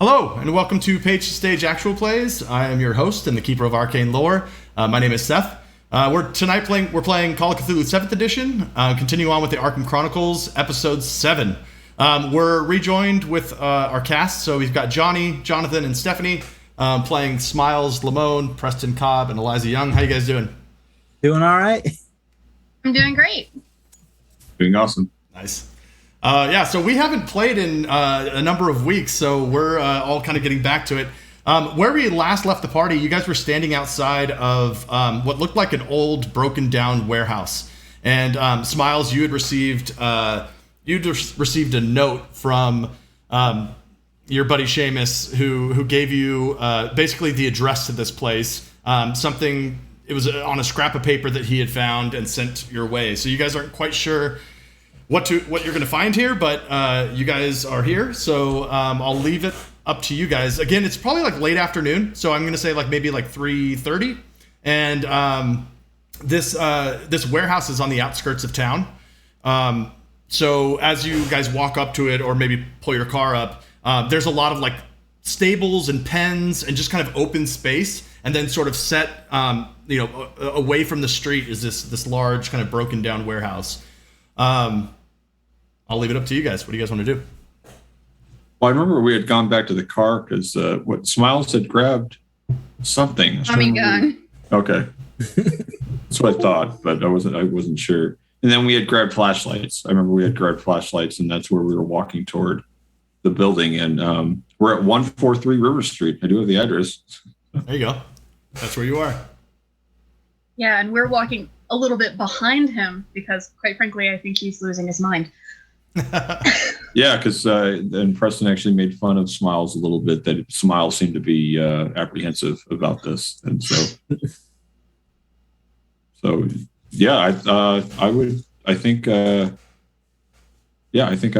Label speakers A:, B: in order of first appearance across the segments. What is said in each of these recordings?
A: Hello, and welcome to Page to Stage Actual Plays. I am your host and the keeper of arcane lore. My name is Seth. We're playing Call of Cthulhu 7th edition. Continue on with the Arkham Chronicles, episode 7. We're rejoined with our cast, so we've got Johnny, Jonathan, and Stephanie playing Smiles, Lamone, Preston Cobb, and Eliza Young. How you guys doing?
B: Doing all right.
C: I'm doing great.
D: Doing awesome.
A: Nice. So we haven't played in a number of weeks, so we're all kind of getting back to it. Where we last left the party, you guys were standing outside of what looked like an old, broken-down warehouse. And Smiles, you had received a note from your buddy Seamus, who gave you basically the address to this place. It was on a scrap of paper that he had found and sent your way. So you guys aren't quite sure what you're going to find here, but you guys are here, so I'll leave it up to you guys. Again, it's probably like late afternoon, so I'm going to say like maybe like 3:30, and this warehouse is on the outskirts of town. So as you guys walk up to it, or maybe pull your car up, there's a lot of like stables and pens and just kind of open space, and then sort of set away from the street is this large kind of broken down warehouse. I'll leave it up to you guys. What do you guys want to do?
D: Well, I remember we had gone back to the car because what Smiles had grabbed something.
C: Tommy gun.
D: Okay, that's what I thought, but I wasn't sure. And then we had grabbed flashlights. I remember we had grabbed flashlights, and that's where we were walking toward the building. And we're at 143 River Street. I do have the address.
A: There you go. That's where you are.
C: Yeah, and we're walking a little bit behind him because, quite frankly, I think he's losing his mind.
D: Yeah, because then Preston actually made fun of Smiles a little bit. That Smiles seemed to be apprehensive about this, and so yeah, I think I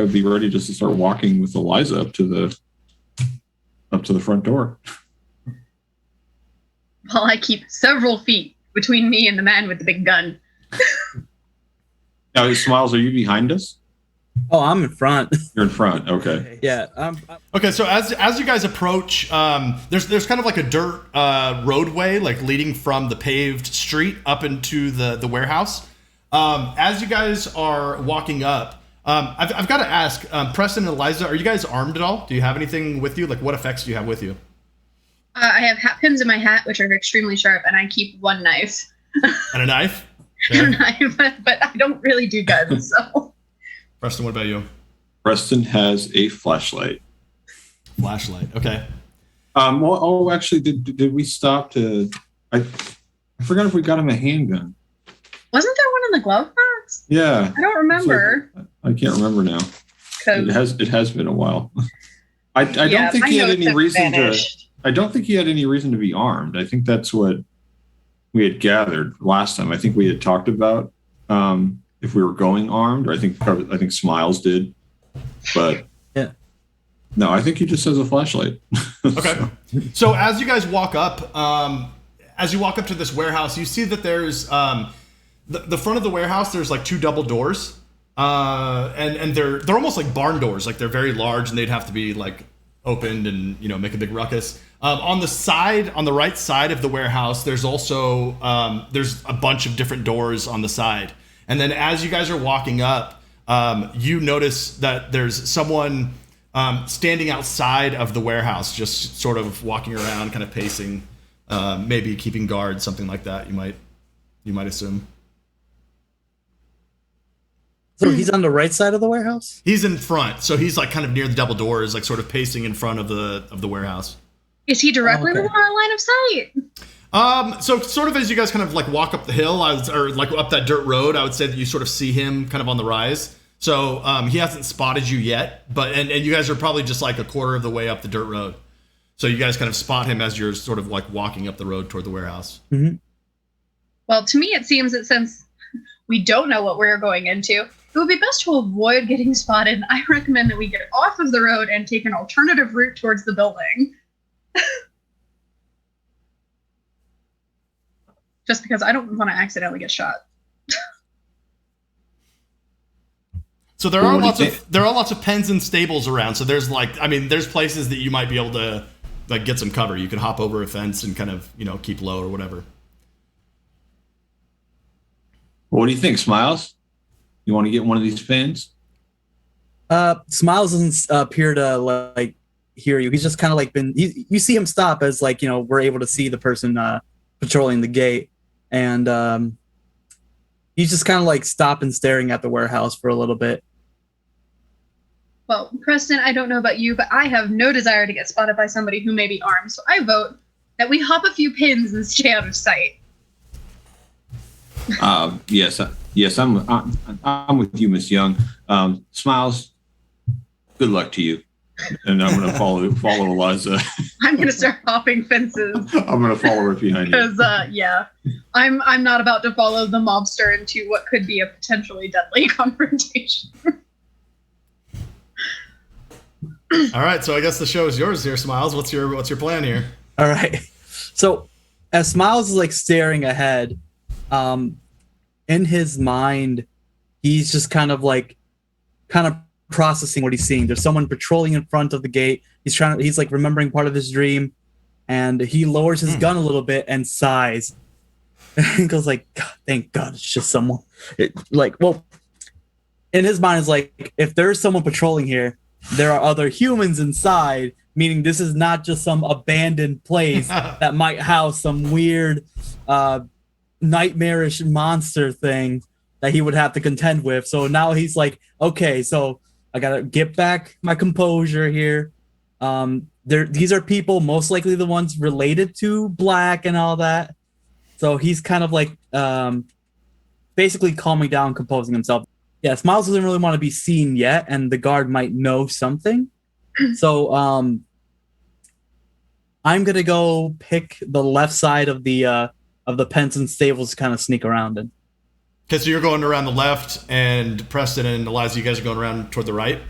D: would be ready just to start walking with Eliza up to the front door.
C: While I keep several feet between me and the man with the big gun.
D: Now, Smiles, are you behind us?
B: Oh, I'm in front.
D: You're in front. Okay.
B: Yeah.
A: Okay, so as you guys approach, there's kind of like a dirt roadway like leading from the paved street up into the warehouse. As you guys are walking up, I've got to ask, Preston and Eliza, are you guys armed at all? Do you have anything with you? Like, what effects do you have with you?
C: I have hat pins in my hat, which are extremely sharp, and I keep one knife.
A: And a knife?
C: A knife, but I don't really do guns, so...
A: Preston, what about you?
D: Preston has a flashlight.
A: Flashlight, okay.
D: Actually, did we stop to... I forgot if we got him a handgun.
C: Wasn't there one in the glove box?
D: Yeah.
C: I don't remember.
D: I can't remember now. It has been a while. I don't think he had any reason
C: vanished.
D: I don't think he had any reason to be armed. I think that's what we had gathered last time. I think we had talked about if we were going armed, or I think Smiles did, but
B: yeah.
D: No, I think he just has a flashlight.
A: Okay. So as you guys walk up, to this warehouse, you see that there's the front of the warehouse. There's like two double doors, and they're almost like barn doors. Like they're very large, and they'd have to be like opened and make a big ruckus. On the right side of the warehouse, there's also there's a bunch of different doors on the side. And then as you guys are walking up, you notice that there's someone standing outside of the warehouse, just sort of walking around, kind of pacing, maybe keeping guard, something like that. You might assume.
B: So he's on the right side of the warehouse?
A: He's in front, so he's like kind of near the double doors, like sort of pacing in front of the warehouse.
C: Is he directly within our line of sight?
A: So sort of as you guys kind of like walk up the hill, or like up that dirt road, I would say that you sort of see him kind of on the rise. So he hasn't spotted you yet, but and you guys are probably just like a quarter of the way up the dirt road. So you guys kind of spot him as you're sort of like walking up the road toward the warehouse.
B: Mm-hmm.
C: Well, to me, it seems that since we don't know what we're going into, it would be best to avoid getting spotted. I recommend that we get off of the road and take an alternative route towards the building. Just because I don't want to accidentally get shot.
A: So there
D: Well,
A: are
D: what do you
A: lots of pens and stables around. So there's there's places that you might be able to like get some cover. You can hop over a fence and kind of, keep low or whatever.
D: What do you think, Smiles? You want to get one of these pens?
B: Smiles doesn't appear to like hear you. He's just kind of like you see him stop as like, we're able to see the person patrolling the gate, and he's just kind of like stopping staring at the warehouse for a little bit.
C: Well, Preston, I don't know about you, but I have no desire to get spotted by somebody who may be armed, so I vote that we hop a few pins and stay out of sight.
D: Yes, I'm with you, Miss Young. Smiles, good luck to you. And I'm going to follow Eliza.
C: I'm going to start hopping fences.
D: I'm going to follow her behind you.
C: Because, I'm not about to follow the mobster into what could be a potentially deadly confrontation.
A: All right, so I guess the show is yours here, Smiles. What's your plan here?
B: All right. So as Smiles is like staring ahead, in his mind, he's just kind of processing what he's seeing. There's someone patrolling in front of the gate. He's like remembering part of his dream, and he lowers his gun a little bit and sighs. And he goes like, God, thank God it's just someone. In his mind is like, if there's someone patrolling here, there are other humans inside, meaning this is not just some abandoned place that might house some weird nightmarish monster thing that he would have to contend with. So now he's like, okay, so I gotta get back my composure here. These are people, most likely the ones related to Black and all that. So he's kind of like basically calming down, composing himself. Yeah, Smiles doesn't really want to be seen yet, and the guard might know something. So I'm gonna go pick the left side of the pens and stables to kind of sneak around in.
A: Okay, so you're going around the left, and Preston and Eliza, you guys are going around toward the right?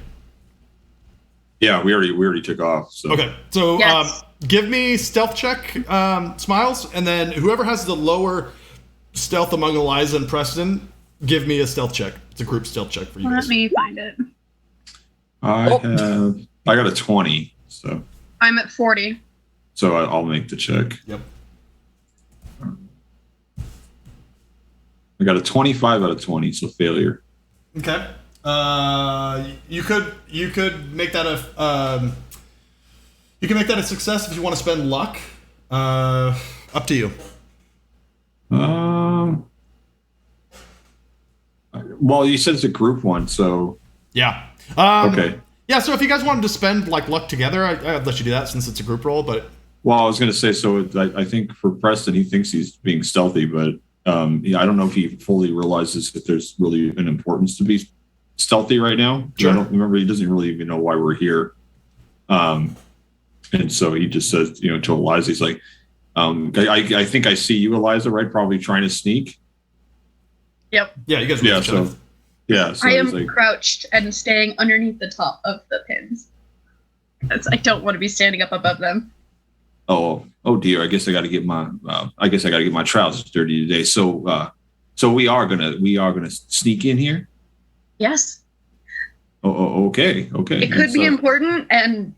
D: Yeah, we already took off. So.
A: Okay, so
C: Yes.
A: give me stealth check, Smiles, and then whoever has the lower stealth among Eliza and Preston, give me a stealth check. It's a group stealth check for you guys.
C: Let me find it.
D: I got a 20, so
C: I'm at 40.
D: I'll make the check.
A: Yep.
D: I got a 25 out of 20, so failure.
A: Okay. You could make that a success if you want to spend luck. Up to you.
D: Well, you said it's a group one, so
A: Yeah.
D: okay.
A: Yeah. So if you guys wanted to spend like luck together, I'd let you do that since it's a group roll. But
D: Well, I was going to say, so I think for Preston, he thinks he's being stealthy, but I don't know if he fully realizes that there's really an importance to be stealthy right now.
A: Sure.
D: I don't remember. He doesn't really even know why we're here. And so he just says, to Eliza, he's like, I think I see you, Eliza, right? Probably trying to sneak.
C: Yep.
A: yeah, you guys.
D: So
C: I am
D: he's like,
C: crouched and staying underneath the top of the pins. I don't want to be standing up above them.
D: oh dear, I guess I got to get my trousers dirty today. So we are gonna sneak in here.
C: Yes.
D: Oh, okay.
C: It could be important, and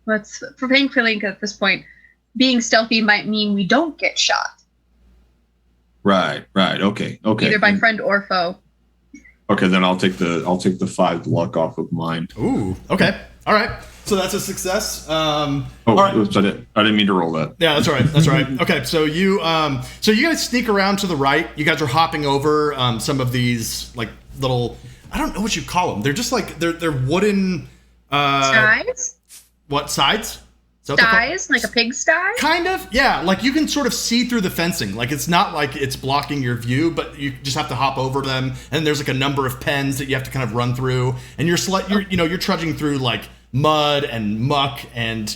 C: for Link at this point, being stealthy might mean we don't get shot.
D: Right. Okay.
C: Either by friend or foe.
D: Okay, then I'll take the 5 luck off of mine.
A: Ooh. Okay. All right. So that's a success. All right.
D: Oops, I didn't mean to roll that.
A: Yeah, that's all right. That's all right. Okay, so you guys sneak around to the right. You guys are hopping over some of these like little, I don't know what you call them. They're just like they're wooden.
C: Sides?
A: What sides? Is that what they're called?
C: Sties? Like a pigsty?
A: Kind of, yeah. Like you can sort of see through the fencing. Like it's not like it's blocking your view, but you just have to hop over them. And there's like a number of pens that you have to kind of run through. And you're trudging through like mud and muck and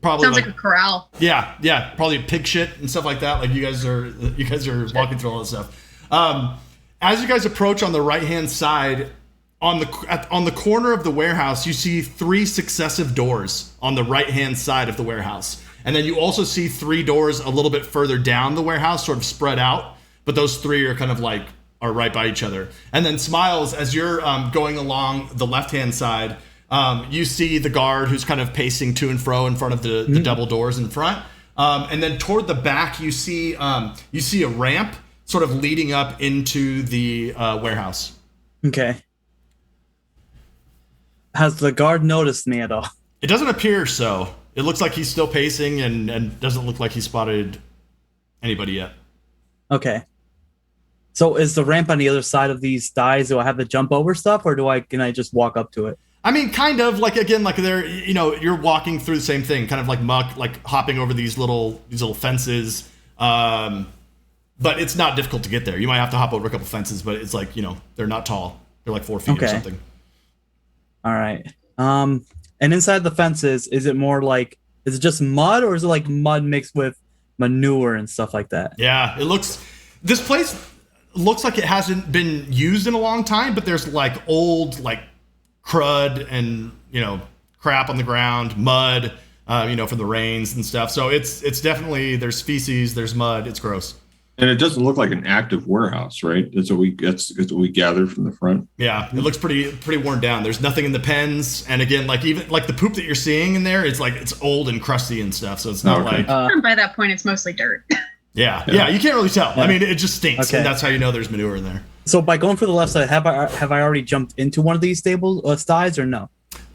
A: probably
C: Sounds like a corral.
A: Yeah, probably pig shit and stuff like that. Like you guys are walking through all this stuff. As you guys approach on the right hand side, on the corner of the warehouse, you see 3 successive doors on the right hand side of the warehouse, and then you also see 3 doors a little bit further down the warehouse, sort of spread out. But those 3 are kind of like are right by each other. And then Smiles, as you're going along the left-hand side, you see the guard who's kind of pacing to and fro in front of the double doors in front. And then toward the back, you see a ramp sort of leading up into the warehouse.
B: Okay. Has the guard noticed me at all?
A: It doesn't appear so. It looks like he's still pacing and doesn't look like he spotted anybody yet.
B: Okay. So is the ramp on the other side of these sties? Do I have to jump over stuff, or can I just walk up to it?
A: I mean, kind of like, again, like there, you're walking through the same thing, kind of like muck, like hopping over these little fences. But it's not difficult to get there. You might have to hop over a couple fences, but it's like, they're not tall. They're like 4 feet or something.
B: All right. And inside the fences, is it just mud, or is it like mud mixed with manure and stuff like that?
A: Yeah, this place looks like it hasn't been used in a long time, but there's like old, like crud and, crap on the ground, mud, from the rains and stuff. So it's definitely, there's feces, there's mud. It's gross.
D: And it doesn't look like an active warehouse, right? That's what we gathered from the front.
A: Yeah, it looks pretty worn down. There's nothing in the pens, and again, like even like the poop that you're seeing in there, it's like it's old and crusty and stuff. So it's not like
C: by that point, it's mostly dirt.
A: Yeah, you can't really tell. Yeah. I mean, it just stinks, and that's how you know there's manure in there.
B: So by going for the left side, have I already jumped into one of these sties or no?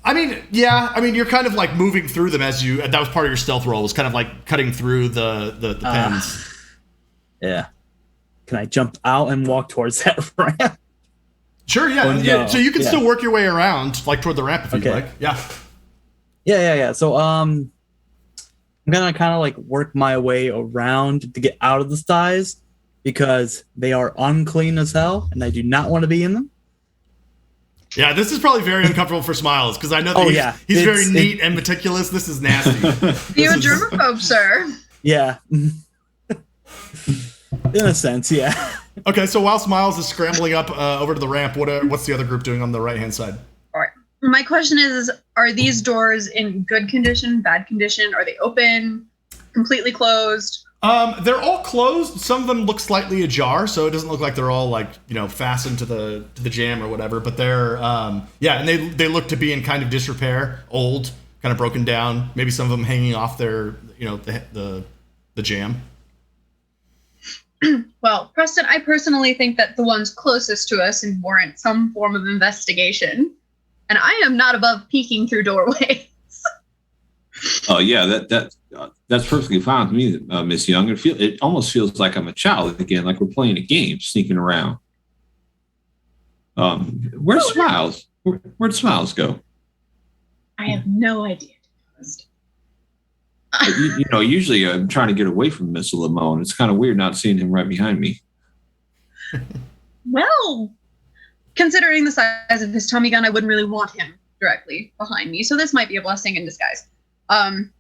A: I mean, yeah. I mean, you're kind of like moving through them as you. That was part of your stealth roll. Was kind of like cutting through the pens.
B: Yeah. Can I jump out and walk towards that ramp?
A: Sure, yeah. No? So you can still work your way around, like toward the ramp if you'd like. Yeah.
B: Yeah. So I'm gonna kind of like work my way around to get out of the sties because they are unclean as hell, and I do not want to be in them.
A: Yeah, this is probably very uncomfortable for Smiles because I know that he's very neat and meticulous. This is nasty.
C: You're a germaphobe, sir.
B: Yeah. In a sense, yeah.
A: Okay, so while Smiles is scrambling up over to the ramp, what's the other group doing on the right-hand side?
C: All right. My question is, are these doors in good condition, bad condition? Are they open, completely closed?
A: They're all closed. Some of them look slightly ajar, so it doesn't look like they're all like, fastened to the jamb or whatever, but they're and they look to be in kind of disrepair, old, kind of broken down, maybe some of them hanging off their, the jamb.
C: Well, Preston, I personally think that the ones closest to us warrant some form of investigation, and I am not above peeking through doorways.
D: Oh yeah, that's perfectly fine with me, Miss Young. It almost feels like I'm a child again, like we're playing a game, sneaking around. Where's Smiles? Where'd Smiles go?
C: I have no idea.
D: Usually I'm trying to get away from Mr. Lamone. It's kind of weird not seeing him right behind me.
C: Well, considering the size of his Tommy gun, I wouldn't really want him directly behind me. So this might be a blessing in disguise.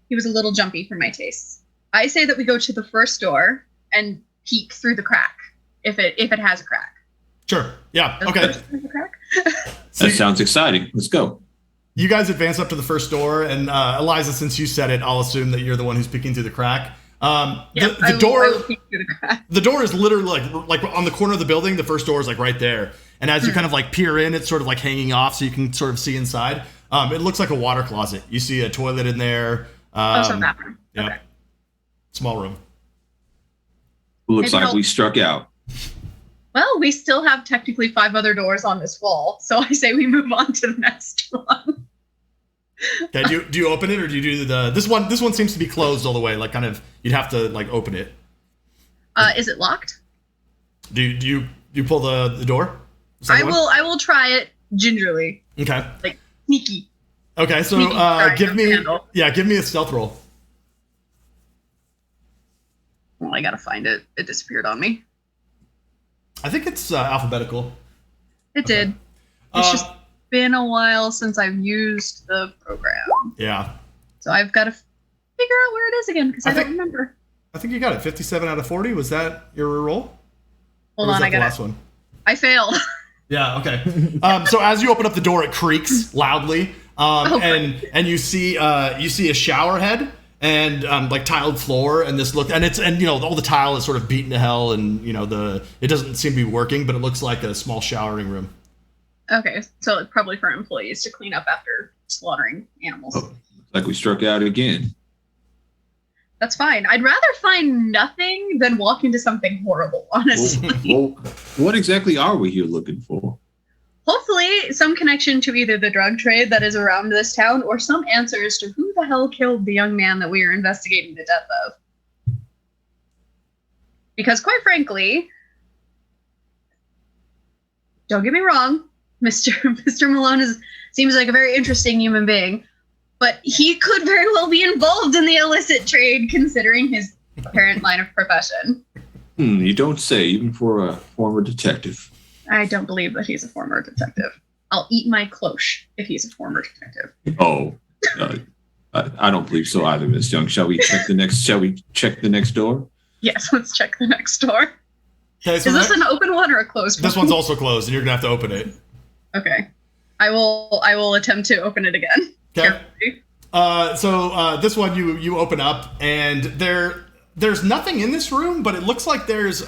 C: He was a little jumpy for my tastes. I say that we go to the first door and peek through the crack, if it has a crack.
A: Sure. Yeah. Okay.
D: That sounds exciting. Let's go.
A: You guys advance up to the first door, and Eliza, since you said it, I'll assume that you're the one who's peeking through the crack. The door. I will peek through the crack. The door is literally like on the corner of the building. The first door is like right there, and as you kind of like peer in, it's sort of like hanging off, so you can sort of see inside. It looks like a water closet. You see a toilet in there.
C: So bathroom.
A: Yeah.
C: Okay.
A: Small room.
D: Looks like we struck out.
C: Well, we still have technically 5 other doors on this wall, so I say we move on to the next one.
A: Okay, do you open it, or do you do this one? This one seems to be closed all the way. Like kind of, you'd have to like open it.
C: Is it locked?
A: Do you pull the door?
C: I will try it gingerly.
A: Okay.
C: Like sneaky.
A: Okay, so give me a stealth roll.
C: Well, I gotta find it. It disappeared on me.
A: I think it's alphabetical.
C: It did. It's just been a while since I've used the program.
A: Yeah.
C: So I've got to figure out where it is again because I don't remember.
A: I think you got it. 57 out of 40. Was that your roll?
C: Hold on, I got the last one. I failed.
A: Yeah. Okay. So as you open up the door, it creaks loudly, and you see a shower head and like tiled floor, and all the tile is sort of beaten to hell, and it doesn't seem to be working, but it looks like a small showering room.
C: Okay, so it's probably for employees to clean up after slaughtering animals.
D: Oh, like we struck out again.
C: That's fine. I'd rather find nothing than walk into something horrible, honestly.
D: Well, what exactly are we here looking for?
C: Hopefully, some connection to either the drug trade that is around this town or some answers to who the hell killed the young man that we are investigating the death of. Because quite frankly, don't get me wrong, Mr. Malone seems like a very interesting human being, but he could very well be involved in the illicit trade considering his apparent line of profession.
D: You don't say, even for a former detective.
C: I don't believe that he's a former detective. I'll eat my cloche if he's a former detective.
D: Oh, I don't believe so either, Miss Young. Shall we check the next door?
C: Yes, let's check the next door.
A: Okay, so
C: is this an open one or a closed one?
A: This one's also closed, and you're gonna have to open it.
C: Okay, I will attempt to open it again.
A: Okay. So this one you open up, and there's nothing in this room, but it looks like there's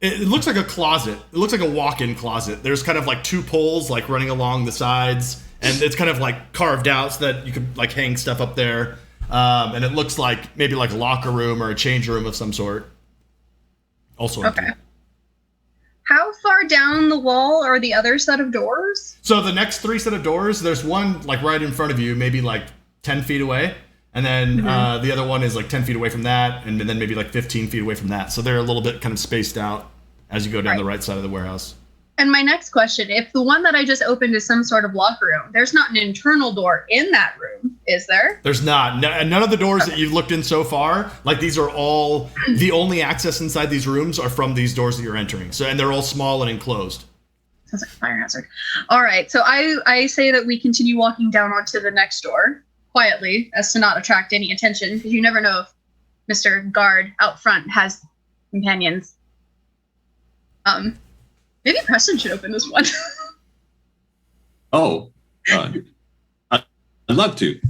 A: it looks like a closet. It looks like a walk-in closet. There's kind of like two poles like running along the sides, and it's kind of like carved out so that you could like hang stuff up there. And it looks like maybe like a locker room or a change room of some sort. Also empty.
C: Okay. How far down the wall are the other set of doors?
A: So the next three set of doors, there's one like right in front of you, maybe like 10 feet away. And then the other one is like 10 feet away from that, and then maybe like 15 feet away from that. So they're a little bit kind of spaced out as you go down the right side of the warehouse.
C: And my next question, if the one that I just opened is some sort of locker room, there's not an internal door in that room, is there?
A: There's not. None of the doors that you've looked in so far, like these are all, the only access inside these rooms are from these doors that you're entering. So, and they're all small and enclosed.
C: Sounds like a fire hazard. All right, so I say that we continue walking down onto the next door quietly as to not attract any attention, because you never know if Mr. Guard out front has companions. Maybe Preston should open this one.
D: I'd love to.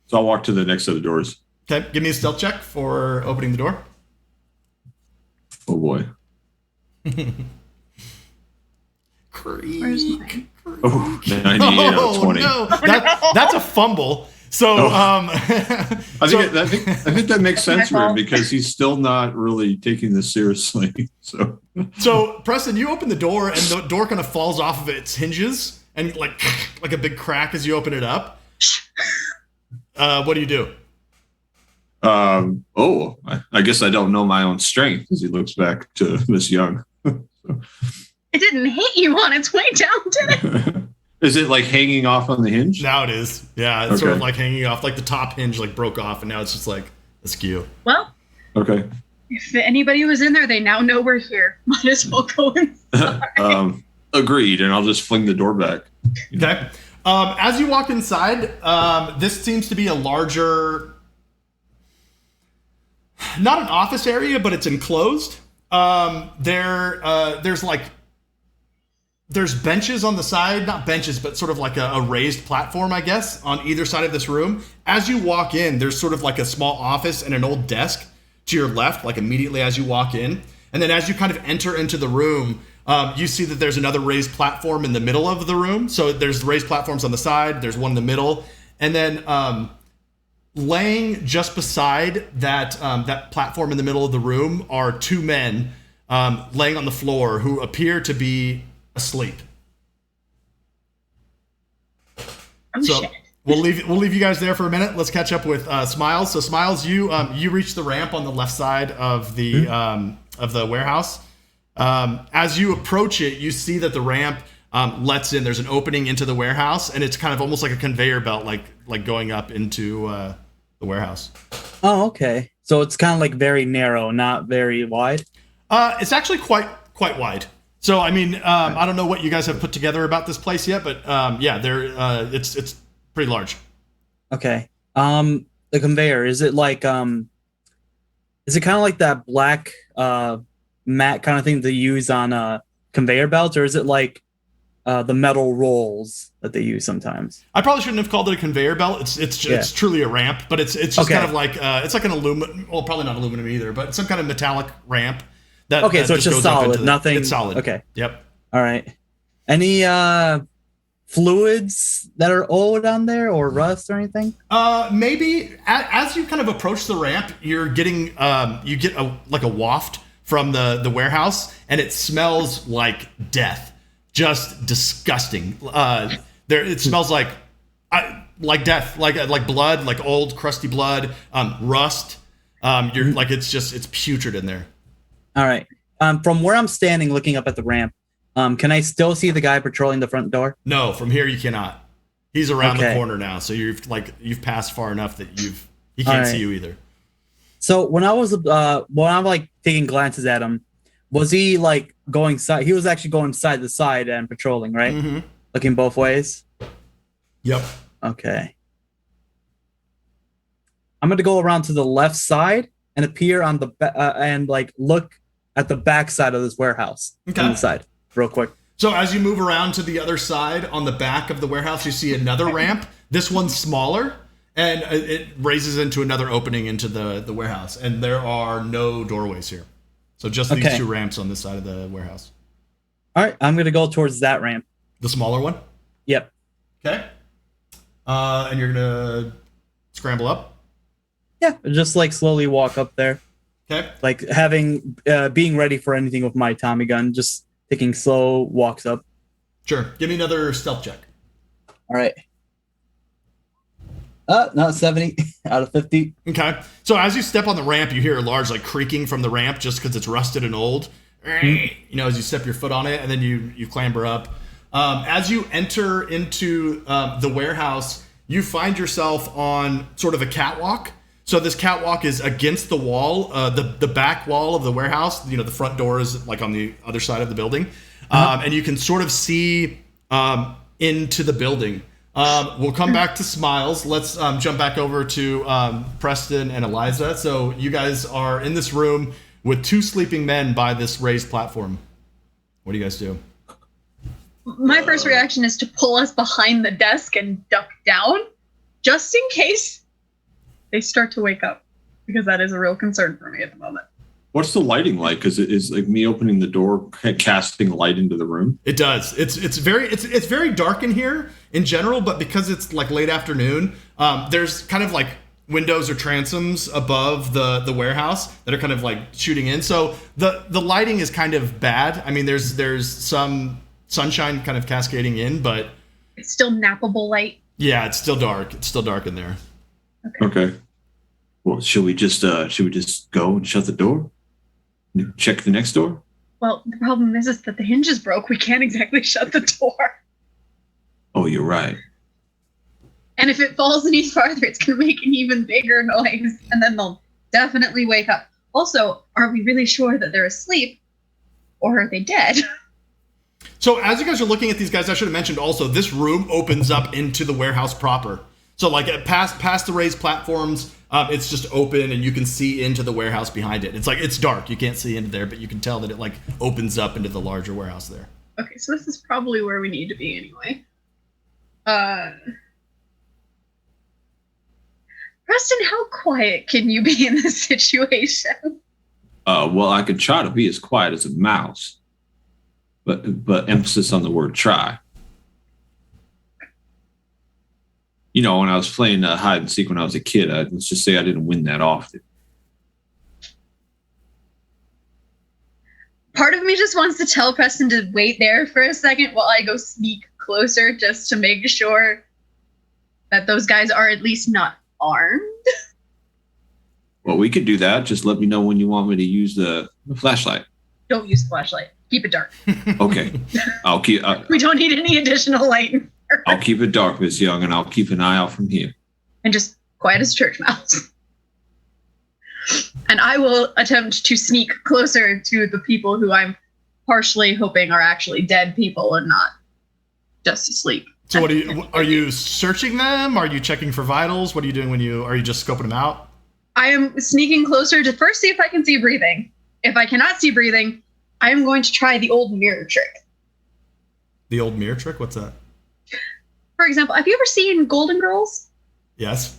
D: So I'll walk to the next set of doors.
A: Okay, give me a stealth check for opening the door.
D: Oh boy.
A: Creak.
D: Oh, 90 out of 20.
A: No. That's a fumble. So,
D: I think that makes sense for him because he's still not really taking this seriously. So
A: Preston, you open the door and the door kind of falls off of its hinges and like a big crack as you open it up. What do you do?
D: I guess I don't know my own strength as he looks back to Miss Young.
C: It didn't hit you on its way down, did it?
D: Is it like hanging off on the hinge?
A: Now it is. Yeah, it's sort of like hanging off, like the top hinge like broke off, and now it's just like askew.
C: Well,
D: okay.
C: If anybody was in there, they now know we're here. Might as well go inside.
D: Agreed, and I'll just fling the door back.
A: Okay. As you walk inside, this seems to be a larger, not an office area, but it's enclosed. There's benches on the side, not benches, but sort of like a raised platform, I guess, on either side of this room. As you walk in, there's sort of like a small office and an old desk to your left, like immediately as you walk in. And then as you kind of enter into the room, you see that there's another raised platform in the middle of the room. So there's raised platforms on the side, there's one in the middle. And then laying just beside that platform in the middle of the room are two men laying on the floor who appear to be asleep.
C: Shit.
A: We'll leave you guys there for a minute. Let's catch up with Smiles. So Smiles, you reach the ramp on the left side of the warehouse. As you approach it, you see that the ramp lets in. There's an opening into the warehouse, and it's kind of almost like a conveyor belt, like going up into the warehouse.
B: Oh, okay. So it's kind of like very narrow, not very wide.
A: It's actually quite wide. So I mean, I don't know what you guys have put together about this place yet, but it's pretty large.
B: Okay. The conveyor, is it like is it kind of like that black mat kind of thing they use on conveyor belts, or is it like the metal rolls that they use sometimes.
A: I probably shouldn't have called it a conveyor belt. It's truly a ramp, but it's just kind of like it's like an aluminum. Well, probably not aluminum either, but some kind of metallic ramp. That
B: so it's just
A: goes
B: solid. Nothing.
A: It's solid.
B: Okay.
A: Yep.
B: All right. Any fluids that are old on there, or rust or anything?
A: Maybe as you kind of approach the ramp, you're getting you get a waft from the warehouse, and it smells like death. Just disgusting. It smells like death, like blood, like old crusty blood, rust. You're like it's putrid in there.
B: All right. From where I'm standing, looking up at the ramp, can I still see the guy patrolling the front door?
A: No, from here you cannot. He's around the corner now, so you've passed far enough that he can't see you either.
B: So when I'm like taking glances at him, was he like going side? He was actually going side to side and patrolling, right? Mm-hmm. Looking both ways.
A: Yep.
B: Okay. I'm going to go around to the left side and appear on the and like look at the back side of this warehouse.
A: Okay.
B: On the side, real quick.
A: So as you move around to the other side on the back of the warehouse, you see another ramp. This one's smaller, and it raises into another opening into the warehouse. And there are no doorways here. So just these two ramps on this side of the warehouse.
B: All right, I'm going to go towards that ramp.
A: The smaller one?
B: Yep.
A: Okay. And you're going to scramble up?
B: Yeah, just like slowly walk up there.
A: Okay.
B: Like being ready for anything with my Tommy gun, just taking slow walks up.
A: Sure. Give me another stealth check.
B: All right. Not 70 out of 50.
A: Okay. So as you step on the ramp, you hear a large creaking from the ramp just because it's rusted and old. Mm-hmm. As you step your foot on it, and then you clamber up. As you enter into the warehouse, you find yourself on sort of a catwalk. So this catwalk is against the wall, the back wall of the warehouse. The front door is like on the other side of the building. And you can sort of see into the building. We'll come back to Smiles. Let's jump back over to Preston and Eliza. So you guys are in this room with two sleeping men by this raised platform. What do you guys do?
C: My first reaction is to pull us behind the desk and duck down, just in case they start to wake up, because that is a real concern for me at the moment.
D: What's the lighting like? Because it is like me opening the door, casting light into the room.
A: It does. It's very dark in here in general, but because it's like late afternoon, there's kind of like windows or transoms above the warehouse that are kind of like shooting in. So the lighting is kind of bad. I mean, there's some sunshine kind of cascading in, but
C: it's still nappable light.
A: Yeah, it's still dark. It's still dark in there.
D: Okay. Well, should we just go and shut the door? Check the next door?
C: Well, the problem is that the hinge is broke. We can't exactly shut the door.
D: Oh, you're right.
C: And if it falls any farther, it's going to make an even bigger noise. And then they'll definitely wake up. Also, are we really sure that they're asleep? Or are they dead?
A: So as you guys are looking at these guys, I should have mentioned also, this room opens up into the warehouse proper. So like past the raised platforms, it's just open and you can see into the warehouse behind it. It's dark. You can't see into there, but you can tell that it opens up into the larger warehouse there.
C: Okay, so this is probably where we need to be anyway. Preston, how quiet can you be in this situation?
D: Well, I could try to be as quiet as a mouse, but emphasis on the word try. When I was playing hide and seek when I was a kid, let's just say I didn't win that often.
C: Part of me just wants to tell Preston to wait there for a second while I go sneak closer just to make sure that those guys are at least not armed.
D: Well, we could do that. Just let me know when you want me to use the flashlight.
C: Don't use the flashlight. Keep it dark.
D: Okay. I'll keep.
C: We don't need any additional light.
D: I'll keep it dark, Miss Young, and I'll keep an eye out from here.
C: And just quiet as church mouse. And I will attempt to sneak closer to the people who I'm partially hoping are actually dead people and not just asleep.
A: So are you searching them? Are you checking for vitals? What are you doing are you just scoping them out?
C: I am sneaking closer to first see if I can see breathing. If I cannot see breathing, I am going to try the old mirror trick.
A: The old mirror trick? What's that?
C: For example, have you ever seen Golden Girls?
A: Yes.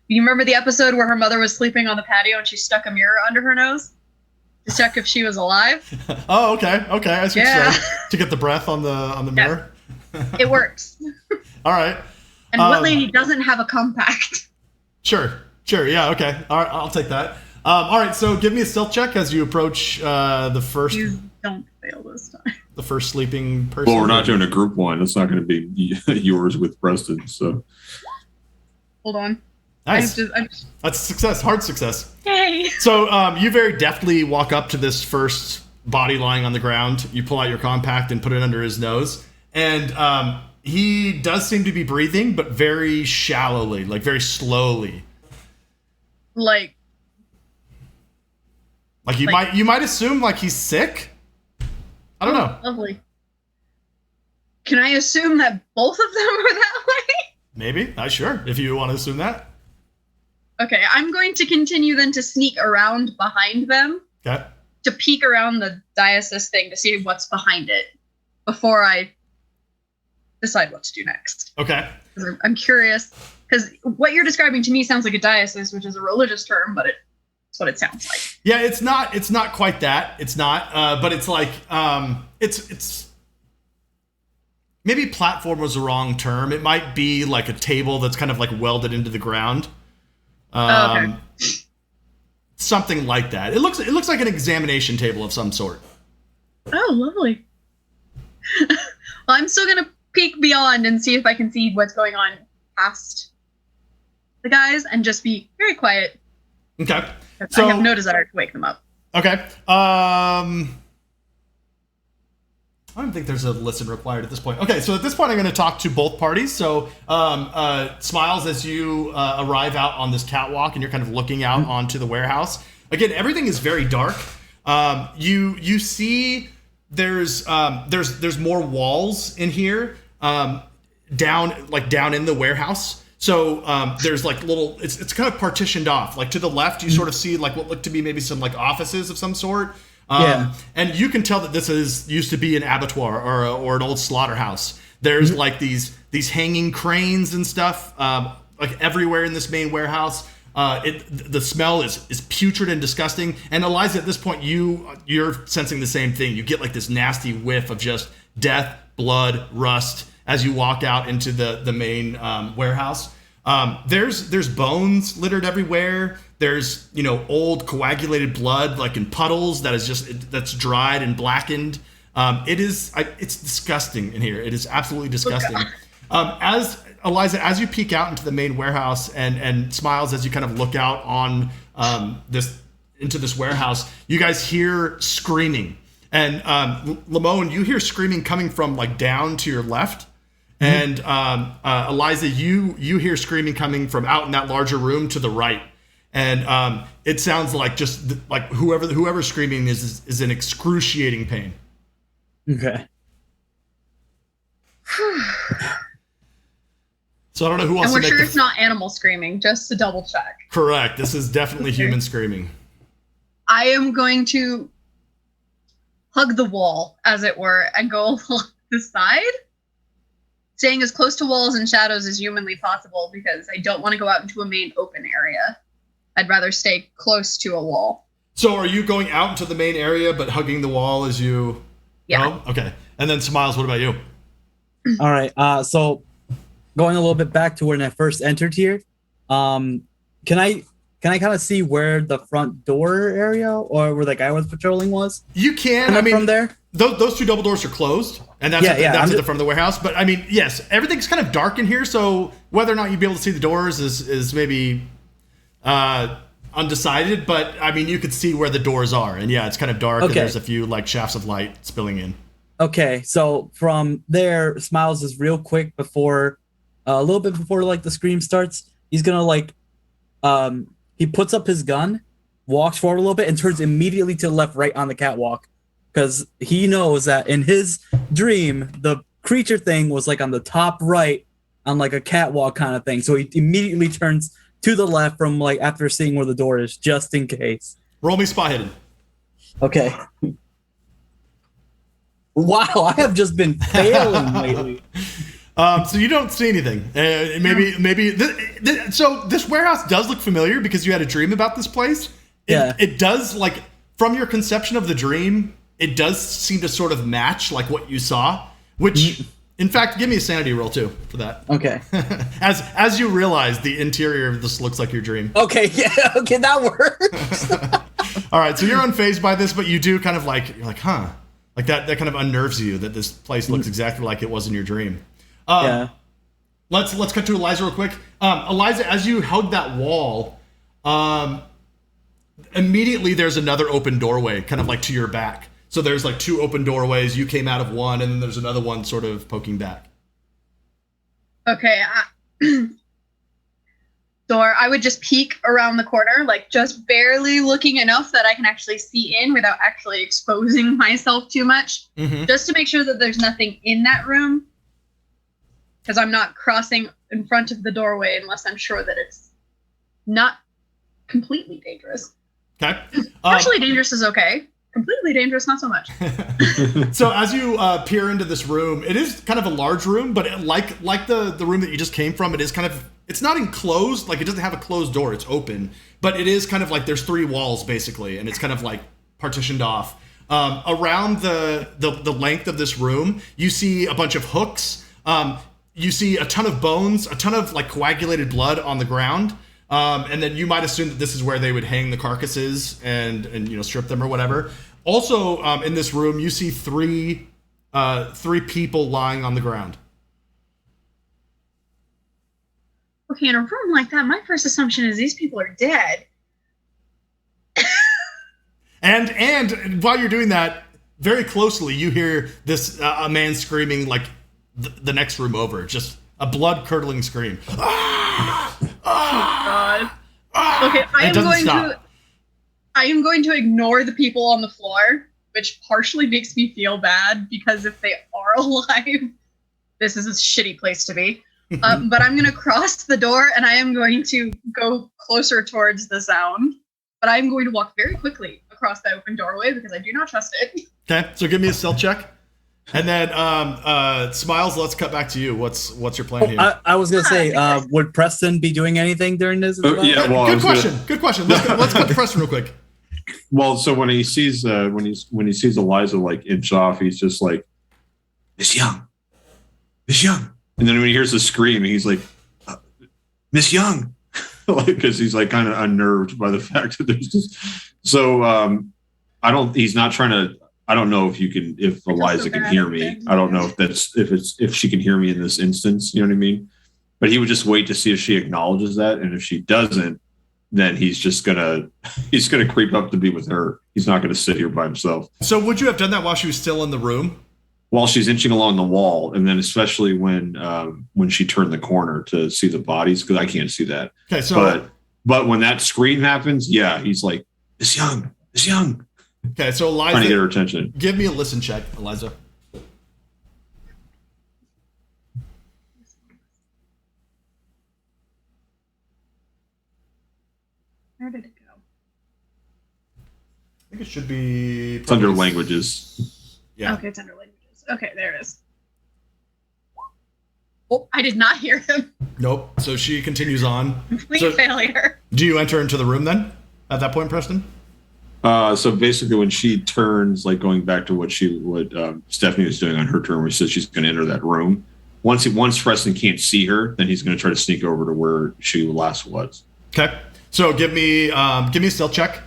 C: You remember the episode where her mother was sleeping on the patio and she stuck a mirror under her nose to check if she was alive?
A: Oh, okay. I see what you're saying. To get the breath on the mirror?
C: It works.
A: All right.
C: And what lady doesn't have a compact?
A: Sure. Yeah, okay. All right, I'll take that. All right, so give me a stealth check as you approach the first...
C: You don't fail this time.
A: The first sleeping person.
D: Well, we're not doing a group one. It's not going to be yours with Preston, so...
C: Hold on.
A: Nice. That's a success. Hard success.
C: Yay!
A: So you very deftly walk up to this first body lying on the ground. You pull out your compact and put it under his nose. And he does seem to be breathing, but very shallowly, like very slowly.
C: Like
A: you might assume like he's sick. I don't know.
C: Lovely. Can I assume that both of them are that way?
A: Maybe. Sure. If you want to assume that.
C: Okay, I'm going to continue then to sneak around behind them.
A: Okay.
C: To peek around the diocese thing to see what's behind it before I decide what to do next.
A: Okay.
C: I'm curious, because what you're describing to me sounds like a diocese, which is a religious term, but it's what it sounds like.
A: Yeah, it's not quite that. It's not, but it's like, it's maybe platform was the wrong term. It might be like a table that's kind of like welded into the ground.
C: Okay.
A: Something like that. It looks like an examination table of some sort.
C: Oh, lovely. Well, I'm still going to peek beyond and see if I can see what's going on past the guys and just be very quiet.
A: Okay. So,
C: I have no desire to wake them up.
A: Okay. I don't think there's a listen required at this point. Okay, so at this point, I'm going to talk to both parties. So, Smiles, as you arrive out on this catwalk and you're kind of looking out onto the warehouse. Again, everything is very dark. You see there's more walls in here down in the warehouse. So there's like little, it's kind of partitioned off. Like to the left, you sort of see like what look to be maybe some like offices of some sort. And you can tell that this used to be an abattoir or an old slaughterhouse. There's like these hanging cranes and stuff like everywhere in this main warehouse. The smell is putrid and disgusting. And Eliza, at this point, you're sensing the same thing. You get like this nasty whiff of just death, blood, rust as you walk out into the main warehouse. There's bones littered everywhere. There's, old coagulated blood, like in puddles that's dried and blackened. It's disgusting in here. It is absolutely disgusting. As Eliza, as you peek out into the main warehouse and Smiles, as you kind of look out on into this warehouse, you guys hear screaming. And Lamone, you hear screaming coming from like down to your left. And Eliza, you hear screaming coming from out in that larger room to the right. And it sounds like just like whoever's screaming is in excruciating pain.
B: Okay.
A: So I don't know who wants to make.
C: And we're sure it's not animal screaming, just to double check.
A: Correct. This is definitely human screaming.
C: I am going to hug the wall, as it were, and go along the side, staying as close to walls and shadows as humanly possible because I don't want to go out into a main open area. I'd rather stay close to a wall.
A: So are you going out into the main area but hugging the wall as you go? Okay. And then Smiles, what about you?
B: All right. So going a little bit back to when I first entered here, can I kind of see where the front door area or where the guy was patrolling was?
A: You can. I mean,
B: from there,
A: those two double doors are closed, and that's at the front of the warehouse. But I mean, yes, everything's kind of dark in here. So whether or not you'd be able to see the doors is maybe undecided. But I mean, you could see where the doors are, and yeah, it's kind of dark. Okay. And there's a few like shafts of light spilling in. Okay, so from there, Smiles is real quick before, a little bit before like the scream starts. He's gonna like, he puts up his gun, walks forward a little bit, and turns immediately to the left, right on the catwalk, because he knows that in his dream, the creature thing was like on the top right, on like a catwalk kind of thing. So he immediately turns to the left from like after seeing where the door is, just in case. Roll me spot hidden.
B: Okay. Wow, I have just been failing lately.
A: So you don't see anything. So this warehouse does look familiar because you had a dream about this place. It does, like, from your conception of the dream, it does seem to sort of match like what you saw, which in fact, give me a sanity roll too for that.
B: Okay.
A: as you realize the interior of this looks like your dream.
B: Okay, yeah, okay, that works.
A: All right, so you're unfazed by this, but you do kind of like, you're like, huh? Like that kind of unnerves you that this place looks exactly like it was in your dream. Let's cut to Eliza real quick. Eliza, as you hug that wall, immediately there's another open doorway kind of like to your back. So there's like two open doorways. You came out of one, and then there's another one sort of poking back.
C: Okay. Or I would just peek around the corner, like just barely looking enough that I can actually see in without actually exposing myself too much, just to make sure that there's nothing in that room. Because I'm not crossing in front of the doorway unless I'm sure that it's not completely dangerous.
A: Okay.
C: Partially dangerous is okay. Completely dangerous, not so much.
A: So as you peer into this room, it is kind of a large room, but like the room that you just came from, it is kind of, it's not enclosed, like it doesn't have a closed door, it's open, but it is kind of like there's three walls basically, and it's kind of like partitioned off. Around the length of this room, you see a bunch of hooks. You see a ton of bones, a ton of like coagulated blood on the ground. And then you might assume that this is where they would hang the carcasses and strip them or whatever. Also, in this room, you see three people lying on the ground.
C: Okay, in a room like that, my first assumption is these people are dead.
A: And while you're doing that, very closely, you hear this a man screaming like the next room over, just a blood-curdling scream. Ah!
C: God. Okay, I am going to ignore the people on the floor, which partially makes me feel bad because if they are alive, this is a shitty place to be. But I'm going to cross the door and I am going to go closer towards the sound. But I'm going to walk very quickly across that open doorway because I do not trust it. Okay,
A: so give me a stealth check. And then, Smiles, let's cut back to you. What's your plan here?
B: I was gonna say, would Preston be doing anything during this?
A: Yeah, well, good question. Good question. Let's cut to Preston real quick.
D: Well, so when he sees Eliza like inch off, he's just like, Miss Young. And then when he hears the scream, he's like, Miss Young, because he's like kind of unnerved by the fact that there's just. So he's not trying to. I don't know if Eliza can hear me. I don't know if she can hear me in this instance. You know what I mean? But he would just wait to see if she acknowledges that, and if she doesn't, then he's gonna creep up to be with her. He's not gonna sit here by himself.
A: So would you have done that while she was still in the room?
D: While she's inching along the wall, and then especially when she turned the corner to see the bodies, because I can't see that.
A: Okay, so
D: but when that scream happens, yeah, he's like, Miss Young.
A: Okay, so Eliza,
D: trying to get her attention.
A: Give me a listen check, Eliza.
C: Where did it go?
A: I think it should be.
D: It's under languages.
A: Yeah.
C: Okay, it's under languages. Okay, there it is. Oh, I did not hear him.
A: Nope. So she continues on.
C: Complete failure.
A: Do you enter into the room then? At that point, Preston?
D: So basically, when she turns, like going back to what Stephanie was doing on her turn, where she says she's going to enter that room. Once Preston can't see her, then he's going to try to sneak over to where she last was.
A: Okay. So give me a stealth check,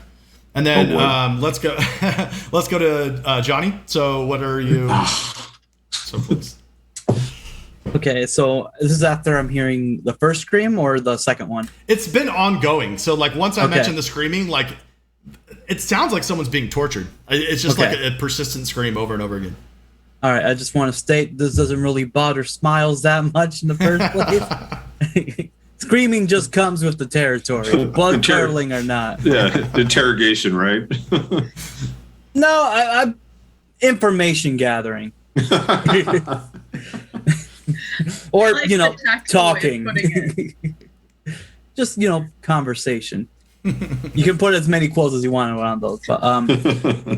A: and then let's go to Johnny. So what are you? So close.
B: Okay, so this is after I'm hearing the first scream or the second one?
A: It's been ongoing. So like once I mentioned the screaming, like it sounds like someone's being tortured. It's just like a persistent scream over and over again.
B: All right, I just want to state this doesn't really bother Smiles that much in the first place. Screaming just comes with the territory, blood curdling or not.
D: Yeah, interrogation, right?
B: No, I'm information gathering. Or,
C: like
B: talking. Just, conversation. You can put as many quotes as you want around those. But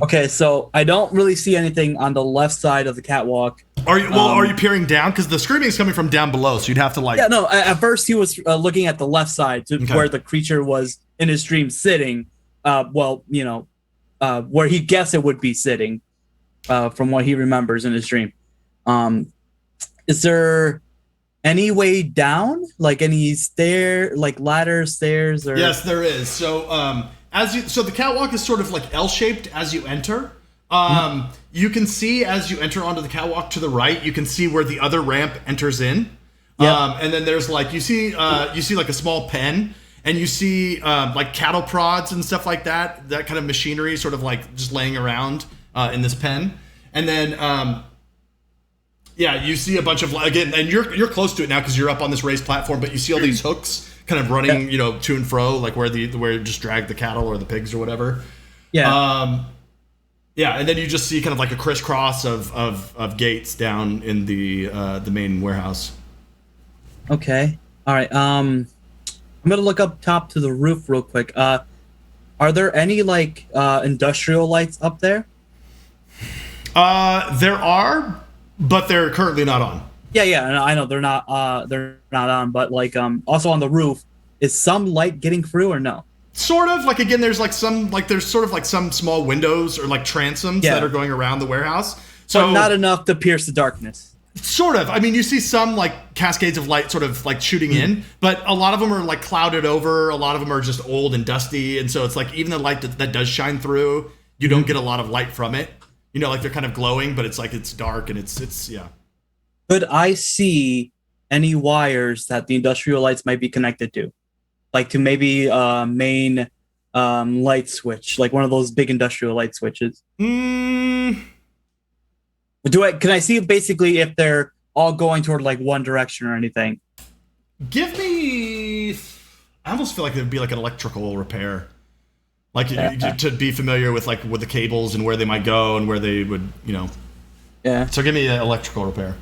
B: okay, so I don't really see anything on the left side of the catwalk.
A: Are you peering down? Because the screaming is coming from down below, so you'd have to like.
B: Yeah, no. At first, he was looking at the left side to where the creature was in his dream sitting. Where he guessed it would be sitting, from what he remembers in his dream. Is there any way down, like any ladder, stairs, or?
A: Yes, there is. So so the catwalk is sort of like L-shaped as you enter. You can see as you enter onto the catwalk to the right, you can see where the other ramp enters in. Yep. And then there's like you see like a small pen, and you see like cattle prods and stuff like that kind of machinery sort of like just laying around in this pen. And then you see a bunch of, again, and you're close to it now because you're up on this raised platform, but you see all these hooks kind of running, to and fro, like where you just drag the cattle or the pigs or whatever. Yeah. And then you just see kind of like a crisscross of gates down in the main warehouse.
B: Okay. All right. I'm gonna look up top to the roof real quick. Are there any industrial lights up there?
A: There are, but they're currently not on.
B: Yeah, I know they're not on, but also on the roof, is some light getting through or no?
A: Sort of, again, there's some small windows or transoms that are going around the warehouse. So
B: but not enough to pierce the darkness.
A: Sort of. I mean, you see some cascades of light sort of shooting in, but a lot of them are clouded over. A lot of them are just old and dusty. And so it's even the light that does shine through, you don't get a lot of light from it. They're kind of glowing, but it's dark and it's.
B: Could I see any wires that the industrial lights might be connected to? To maybe main light switch, like one of those big industrial light switches.
A: Mm.
B: Can I see basically if they're all going toward one direction or anything?
A: Give me. I almost feel like it'd be an electrical repair, to be familiar with with the cables and where they might go and where they would,
B: Yeah.
A: So give me an electrical repair.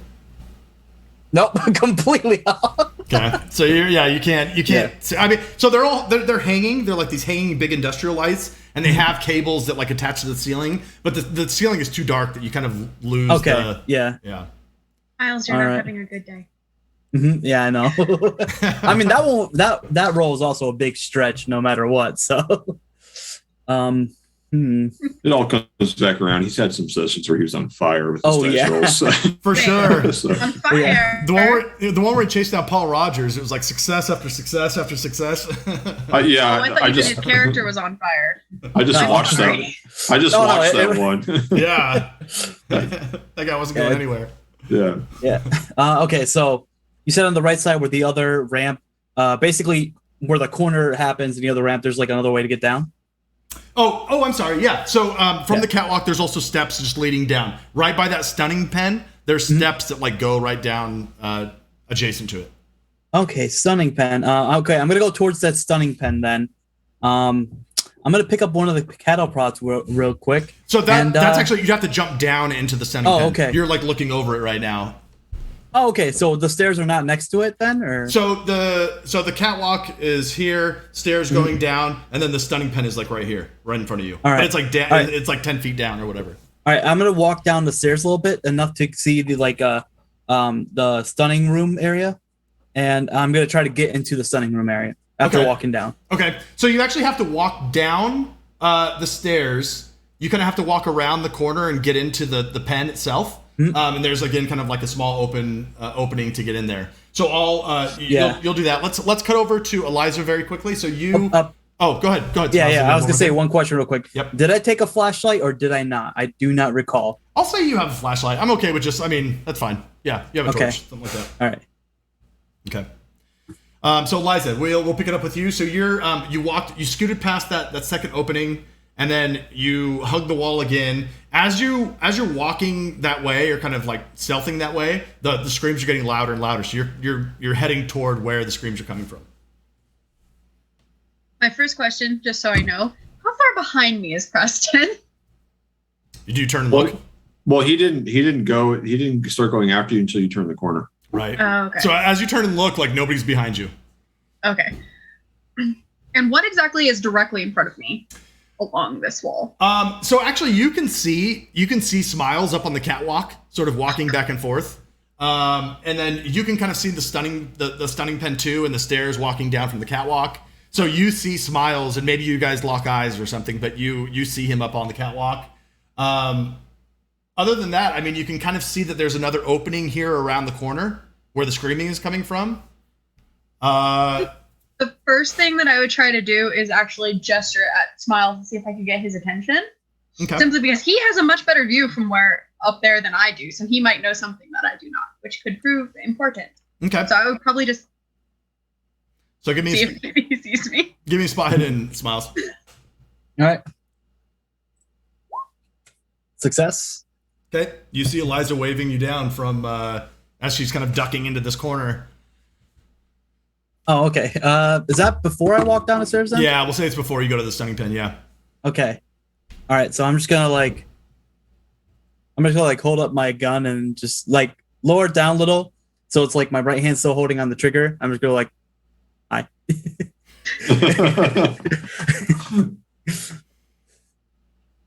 B: Nope, completely off.
A: Okay, so you can't. Yeah. I mean, so they're hanging. They're these hanging big industrial lights, and they have cables that attach to the ceiling. But the ceiling is too dark that you kind of lose.
B: Okay. Yeah.
C: Miles, you're not having a good day.
B: Mm-hmm. Yeah, I know. I mean, that role is also a big stretch, no matter what. So,
D: It all comes back around. He's had some sessions where he was on fire with his dice rolls. So.
A: For sure.
D: So.
C: On fire.
A: Yeah. The one where he chased down Paul Rogers, it was success after success after success.
C: I thought his character was on fire.
D: I just watched that. I just watched that one.
A: Yeah. That guy wasn't going anywhere.
D: Yeah.
B: Yeah. Okay, so you said on the right side where the other ramp, basically where the corner happens and the other ramp, there's another way to get down?
A: Oh, I'm sorry. Yeah. So from the catwalk, there's also steps just leading down. Right by that stunning pen, there's steps that go right down adjacent to it.
B: Okay, stunning pen. Okay, I'm gonna go towards that stunning pen then. I'm gonna pick up one of the cattle prods real quick.
A: So that's actually, you have to jump down into the stunning pen.
B: Oh, okay.
A: You're looking over it right now.
B: Oh, okay. So the stairs are not next to it then, or?
A: So the catwalk is here, stairs going down, and then the stunning pen is right here, right in front of you.
B: All right.
A: But it's it's 10 feet down or whatever.
B: All right, I'm gonna walk down the stairs a little bit, enough to see the stunning room area, and I'm gonna try to get into the stunning room area after walking down.
A: Okay, so you actually have to walk down the stairs. You kind of have to walk around the corner and get into the pen itself. And there's again kind of a small opening to get in there. So you'll do that. Let's cut over to Eliza very quickly. So you go ahead.
B: Yeah. I was gonna say one question real quick.
A: Yep.
B: Did I take a flashlight or did I not? I do not recall.
A: I'll say you have a flashlight. I'm okay with that's fine. Yeah, you have a torch, something like that.
B: All right.
A: Okay. So Eliza, we'll pick it up with you. So you scooted past that second opening. And then you hug the wall again. As you're walking that way, or kind of stealthing that way, the screams are getting louder and louder. So you're heading toward where the screams are coming from.
C: My first question, just so I know, how far behind me is Preston?
A: Did you turn and look?
D: Well, he didn't start going after you until you turned the corner.
A: Right.
C: Oh, okay.
A: So as you turn and look, nobody's behind you.
C: Okay. And what exactly is directly in front of me along this wall?
A: So actually, you can see Smiles up on the catwalk, sort of walking back and forth. And then you can kind of see the stunning pen too, and the stairs walking down from the catwalk. So you see Smiles, and maybe you guys lock eyes or something, but you see him up on the catwalk. Other than that, I mean, you can kind of see that there's another opening here around the corner where the screaming is coming from.
C: The first thing that I would try to do is actually gesture at Smiles to see if I could get his attention.
A: Okay.
C: Simply because he has a much better view from where up there than I do, so he might know something that I do not, which could prove important.
A: Okay.
C: So I would probably just
A: So give me
C: see if he sees me.
A: give me spot hidden, Smiles.
B: All right. Success.
A: Okay. You see Eliza waving you down from as she's kind of ducking into this corner.
B: Oh, okay. Is that before I walk down the stairs then?
A: Yeah, we'll say it's before you go to the stunning pen. Yeah.
B: Okay. All right. So I'm just gonna hold up my gun and just like lower it down a little, so it's like my right hand's still holding on the trigger. I'm just gonna like, hi.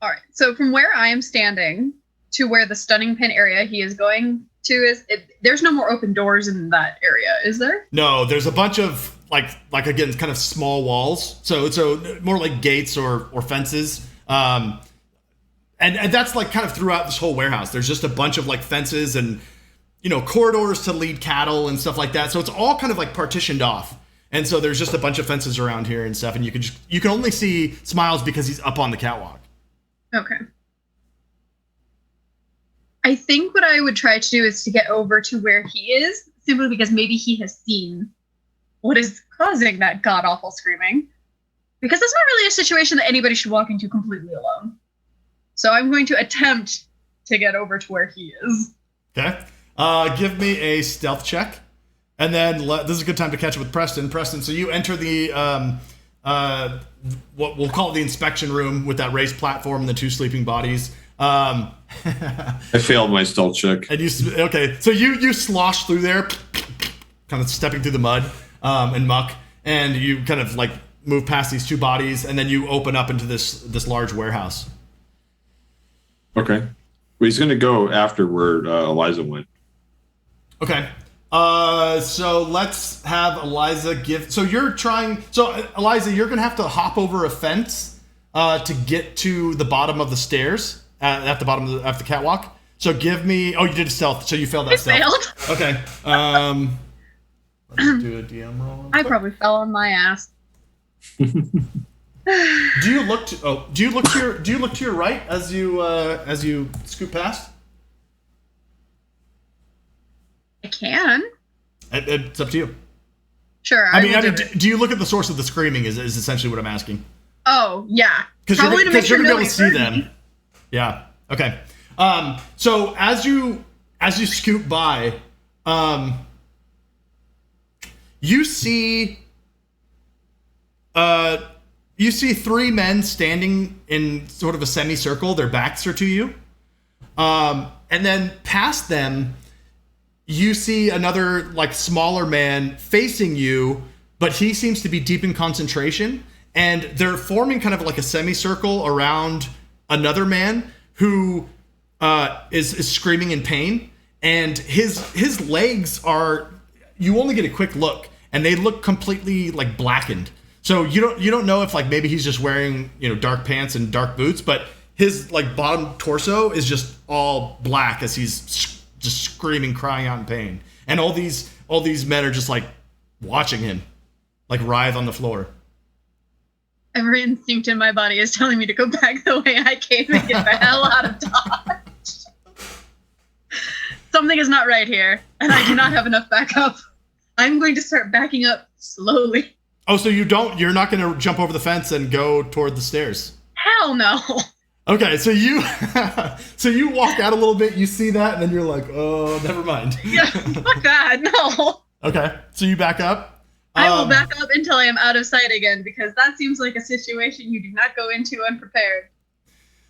C: All right. So from where I am standing to where the stunning pin area he is going to there's no more open doors in that area, is there?
A: No, there's a bunch of like again, kind of small walls. So more like gates or fences. And that's like kind of throughout this whole warehouse. There's just a bunch of like fences and, corridors to lead cattle and stuff like that. So it's all kind of like partitioned off. And so there's just a bunch of fences around here and stuff. And you can only see Smiles because he's up on the catwalk.
C: Okay. I think what I would try to do is to get over to where he is, simply because maybe he has seen what is causing that god-awful screaming. Because it's not really a situation that anybody should walk into completely alone. So I'm going to attempt to get over to where he is.
A: Okay. Give me a stealth check. And then this is a good time to catch up with Preston. Preston, so you enter the, what we'll call it the inspection room with that raised platform and the two sleeping bodies.
D: I failed my stealth check.
A: And so you slosh through there, kind of stepping through the mud and muck, and you kind of like move past these two bodies, and then you open up into this large warehouse.
D: Okay. Well, he's going to go after where Eliza went.
A: Okay. So let's have Eliza give. So Eliza, you're going to have to hop over a fence to get to the bottom of the stairs at the bottom of the catwalk. So give me. Oh, you did a stealth. So you failed that
C: I
A: stealth.
C: failed.
A: Okay. Let's do a DM roll.
C: I probably fell on my ass.
A: Do you look to your right as you scoot past?
C: I can.
A: It's up to you.
C: Sure.
A: I mean, do you look at the source of the screaming? Is essentially what I'm asking.
C: Oh yeah.
A: Because you're going to be able to see them. Yeah. Okay. So as you scoot by, you see three men standing in sort of a semicircle. Their backs are to you. And then past them, you see another like smaller man facing you, but he seems to be deep in concentration. And they're forming kind of like a semicircle around another man who is screaming in pain. And his legs are, you only get a quick look, and they look completely like blackened. So you don't know if like maybe he's just wearing dark pants and dark boots, but his like bottom torso is just all black as he's just screaming, crying out in pain. And all these men are just like watching him like writhe on the floor.
C: Every instinct in my body is telling me to go back the way I came and get the hell out of Dodge. Something is not right here, and I do not have enough backup. I'm going to start backing up slowly.
A: Oh, so you're not going to jump over the fence and go toward the stairs?
C: Hell no.
A: Okay, so you walk out a little bit, you see that, and then you're like, oh, never mind.
C: Yeah, fuck that, no.
A: Okay, so you back up.
C: I will back up until I am out of sight again, because that seems like a situation you do not go into unprepared.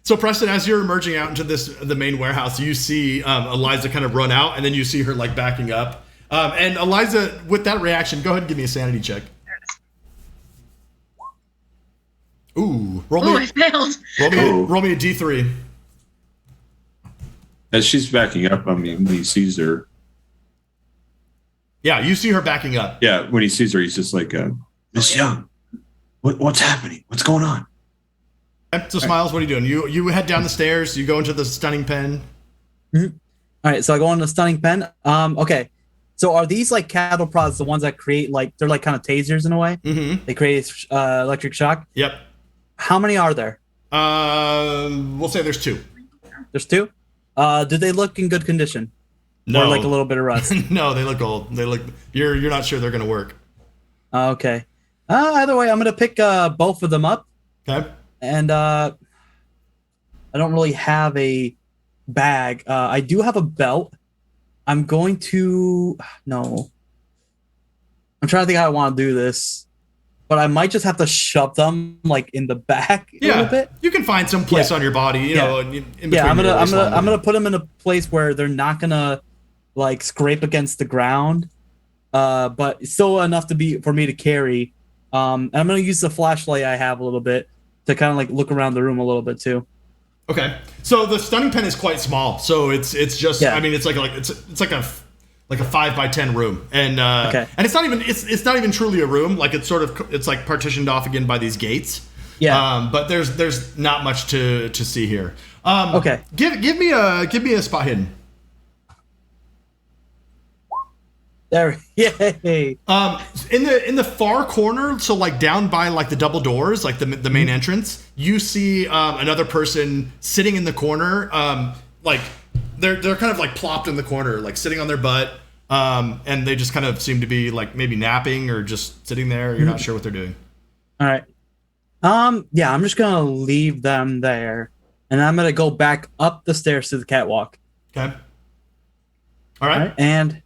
A: So Preston, as you're emerging out into the main warehouse, you see Eliza kind of run out, and then you see her like backing up. And Eliza, with that reaction, go ahead and give me a sanity check.
C: There it is.
A: Ooh,
C: I failed.
A: roll me a D3.
D: As she's backing up, I mean, when he sees her.
A: Yeah, you see her backing up.
D: Yeah, when he sees her, he's just like, Miss Young, what's happening? What's going on?
A: So, Smiles, what are you doing? You head down the stairs. You go into the stunning pen.
B: Mm-hmm. All right, so I go into the stunning pen. Okay. So are these like cattle prods the ones that create like they're like kind of tasers in a way?
A: Mm-hmm.
B: They create electric shock.
A: Yep.
B: How many are there?
A: We'll say there's 2.
B: There's 2. Do they look in good condition?
A: No.
B: Or like a little bit of rust?
A: No, they look old. They look. You're not sure they're gonna work.
B: Okay. Either way, I'm gonna pick both of them up.
A: Okay.
B: And I don't really have a bag. I do have a belt. I'm going to no. I'm trying to think how I want to do this, but I might just have to shove them like in the back a little bit.
A: You can find some place on your body, you know. In between
B: I'm
A: your
B: gonna put them in a place where they're not gonna like scrape against the ground, but still enough for me to carry. And I'm gonna use the flashlight I have a little bit to kind of like look around the room a little bit too.
A: Okay, so the stunning pen is quite small, so it's just I mean it's like a 5x10 room, and and it's not even truly a room, like it's like partitioned off again by these gates. But there's not much to see here. Okay, give me a spot hidden.
B: There, yay!
A: In the far corner, so like down by like the double doors, like the main entrance, you see another person sitting in the corner. Like they're kind of like plopped in the corner, like sitting on their butt, and they just kind of seem to be like maybe napping or just sitting there. You're not sure what they're doing.
B: All right. Yeah, I'm just gonna leave them there, and I'm gonna go back up the stairs to the catwalk.
A: Okay. All right.
B: And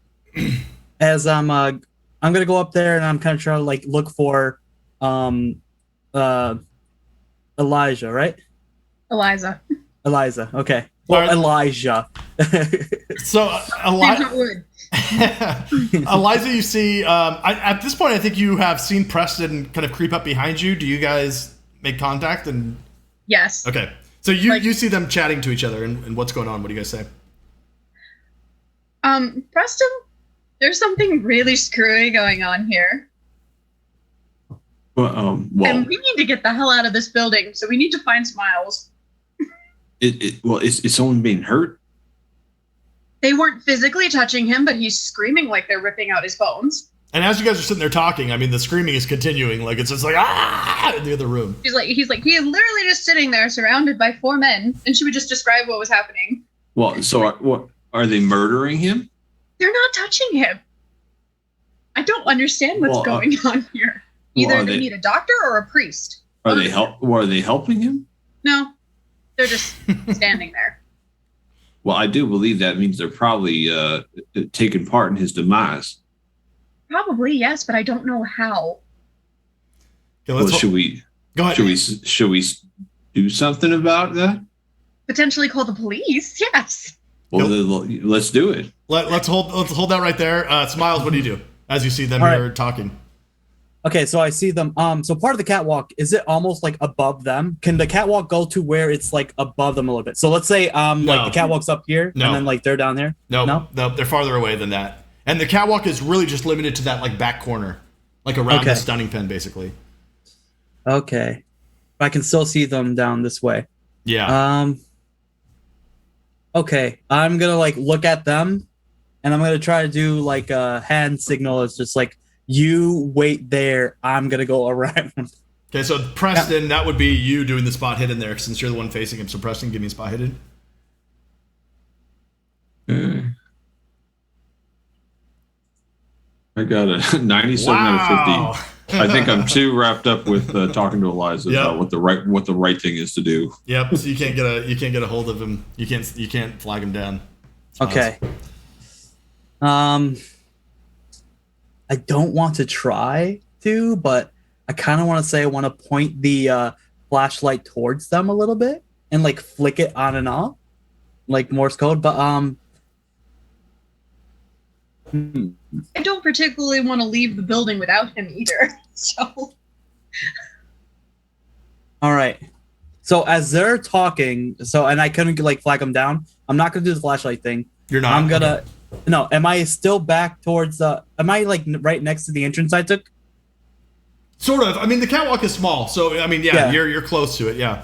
B: as I'm gonna go up there and I'm kind of trying to like look for Elijah, right?
C: Eliza.
B: Okay. Well, right. Elijah.
A: So Eliza, you see, at this point, I think you have seen Preston kind of creep up behind you. Do you guys make contact? And
C: yes.
A: Okay. So you see them chatting to each other, and what's going on? What do you guys say?
C: Preston, there's something really screwy going on here.
D: Well,
C: and we need to get the hell out of this building, so we need to find Smiles.
D: It's someone being hurt?
C: They weren't physically touching him, but he's screaming like they're ripping out his bones.
A: And as you guys are sitting there talking, I mean, the screaming is continuing. Like, it's just like, ah, in the other room.
C: He is literally just sitting there surrounded by 4 men. And she would just describe what was happening.
D: Well, so are they murdering him?
C: They're not touching him. I don't understand what's going on here. Either they need a doctor or a priest.
D: Are they helping him?
C: No, they're just standing there.
D: Well, I do believe that means they're probably taking part in his demise.
C: Probably, yes, but I don't know how.
A: Okay,
D: should we
A: go ahead?
D: Should we do something about that?
C: Potentially call the police. Yes.
D: Well, let's do it.
A: Let's hold that right there. Smiles, what do you do as you see them here talking?
B: Okay, so I see them. So part of the catwalk, is it almost like above them? Can the catwalk go to where it's like above them a little bit? So let's say like the catwalk's up here and then like they're down there.
A: No, they're farther away than that. And the catwalk is really just limited to that like back corner, like around the stunning pen, basically.
B: Okay, I can still see them down this way.
A: Yeah.
B: Okay, I'm gonna like look at them, and I'm gonna try to do like a hand signal. It's just like, you wait there. I'm gonna go around.
A: Okay, so Preston, that would be you doing the spot hidden there, since you're the one facing him. So Preston, give me a spot hidden.
D: I got a 97 out of 50. I think I'm too wrapped up with talking to Eliza about what the right thing is to do.
A: Yep. So you can't get a hold of him. You can't flag him down.
B: Okay. I don't want to try to, but I kind of want to say I want to point the flashlight towards them a little bit and like flick it on and off, like Morse code. But
C: I don't particularly want to leave the building without him either. So
B: All right. So as they're talking, and I couldn't like flag them down. I'm not gonna do the flashlight thing.
A: You're not.
B: I'm gonna. No. Am I still back towards the? Am I like right next to the entrance I took?
A: Sort of. I mean, the catwalk is small, so I mean, yeah. You're close to it. Yeah.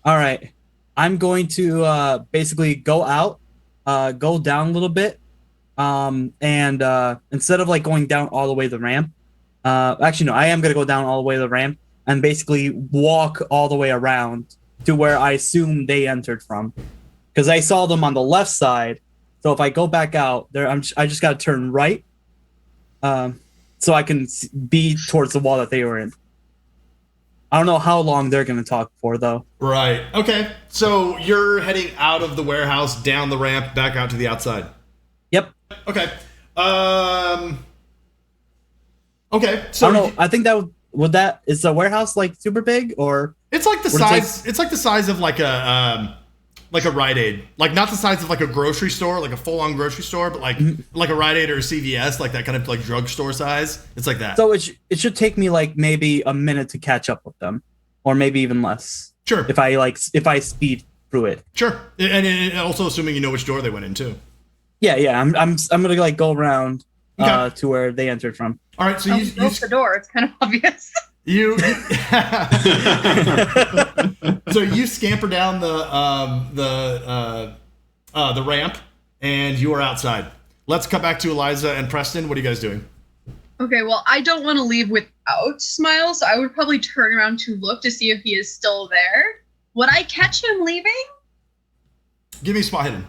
B: All right. I'm going to basically go out, go down a little bit, and instead of like going down all the way the ramp, actually no, I am gonna go down all the way the ramp and basically walk all the way around to where I assume they entered from, because I saw them on the left side. So if I go back out there, I just gotta turn right, so I can be towards the wall that they were in. I don't know how long they're going to talk for, though.
A: Right. Okay. So you're heading out of the warehouse, down the ramp, back out to the outside.
B: Yep.
A: Okay. Okay. So
B: I don't know. I think that is the warehouse like super big, or
A: it's like the size. It's like the size of like a Rite Aid, like not the size of like a grocery store, like a full-on grocery store, but like a Rite Aid or a CVS, like that kind of like drugstore size. It's like that.
B: So it should take me like maybe a minute to catch up with them, or maybe even less.
A: Sure.
B: If I speed through it.
A: Sure. And also assuming you know which door they went in too.
B: Yeah. I'm gonna like go around to where they entered from.
A: All right. So you
C: the door. It's kind of obvious.
A: So you scamper down the ramp, and you are outside. Let's cut back to Eliza and Preston. What are you guys doing?
C: Okay, well, I don't want to leave without Smiles, so I would probably turn around to look to see if he is still there. Would I catch him leaving?
A: Give me spot hidden.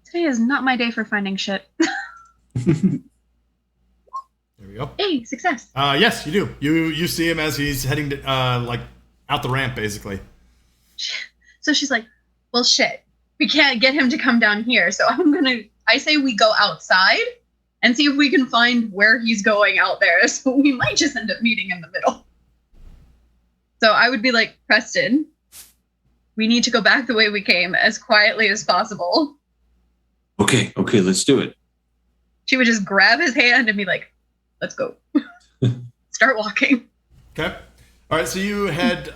C: Today is not my day for finding shit.
A: There we go.
C: Hey, success.
A: Yes, you do. You see him as he's heading to like out the ramp, basically.
C: So she's like, well, shit. We can't get him to come down here, so I say we go outside and see if we can find where he's going out there. So we might just end up meeting in the middle. So I would be like, Preston, we need to go back the way we came as quietly as possible.
D: Okay, let's do it.
C: She would just grab his hand and be like, let's go. Start walking.
A: Okay. All right, so you head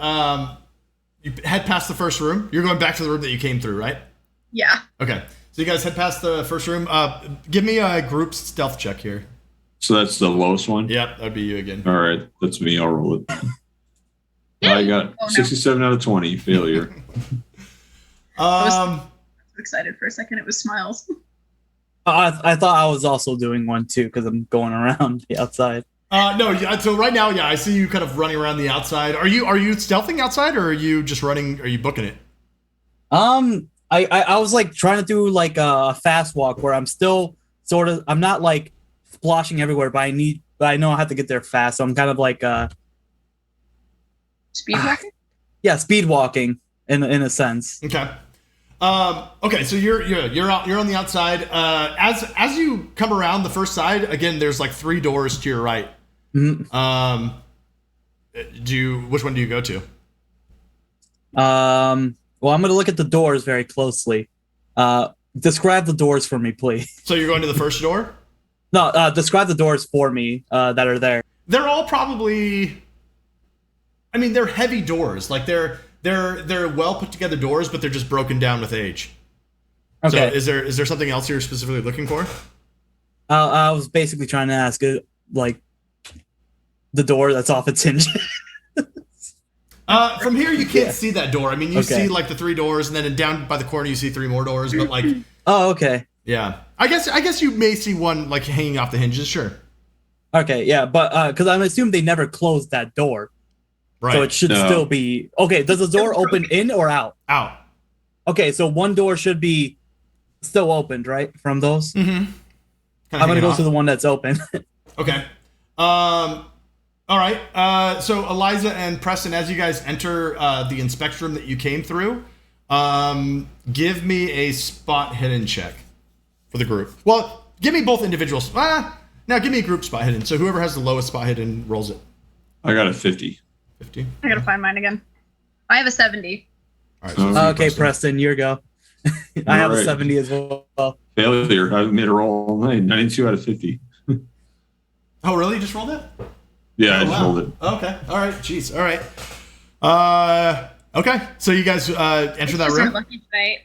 A: past the first room. You're going back to the room that you came through, right?
C: Yeah.
A: Okay. So you guys head past the first room. Give me a group stealth check here.
D: So that's the lowest one?
A: Yep, that'd be you again.
D: All right, that's me. I'll roll it. I got 67 out of 20. Failure.
C: I was excited for a second. It was Smiles.
B: I thought I was also doing one too because I'm going around the outside.
A: No. So right now, I see you kind of running around the outside. Are you stealthing outside, or are you just running? Are you booking it?
B: I was like trying to do like a fast walk where I'm still sort of. I'm not like splashing everywhere, but I know I have to get there fast. So I'm kind of like
C: speed walking.
B: Yeah, speed walking in a sense.
A: Okay. Okay, so you're on the outside. As you come around the first side, again, there's like 3 doors to your right.
B: Mm-hmm.
A: Which one do you go to?
B: Well, I'm gonna look at the doors very closely. Describe the doors for me, please.
A: So you're going to the first door?
B: No, describe the doors for me that are there.
A: They're all probably. I mean, they're heavy doors. Like they're well put together doors, but they're just broken down with age.
B: Okay.
A: So is there something else you're specifically looking for?
B: I was basically trying to ask like the door that's off its hinges.
A: From here you can't see that door. I mean, you see like the 3 doors, and then down by the corner you see 3 more doors. But like,
B: oh, okay.
A: Yeah, I guess you may see one like hanging off the hinges. Sure.
B: Okay, yeah, but because I'm assuming they never closed that door.
A: Right.
B: So it should still be okay. Does the door open in or out?
A: Out.
B: Okay, so one door should be still opened, right? From those.
A: Mm-hmm.
B: I'm gonna go to the one that's open.
A: Okay. All right. So Eliza and Preston, as you guys enter the inspection room that you came through, give me a spot hidden check for the group. Well, give me both individuals. Now give me a group spot hidden. So whoever has the lowest spot hidden rolls it.
D: I got a 50.
A: 50.
C: I gotta find mine again. I have a 70.
A: All right, so
B: okay, Preston, your go. I have a 70 as well.
D: Failure. I made a roll all night. 92 out of 50.
A: Oh, really? You just rolled it?
D: Yeah, I just rolled it.
A: Okay. All right. Jeez. All right. Okay. So you guys enter that room?
C: Lucky tonight.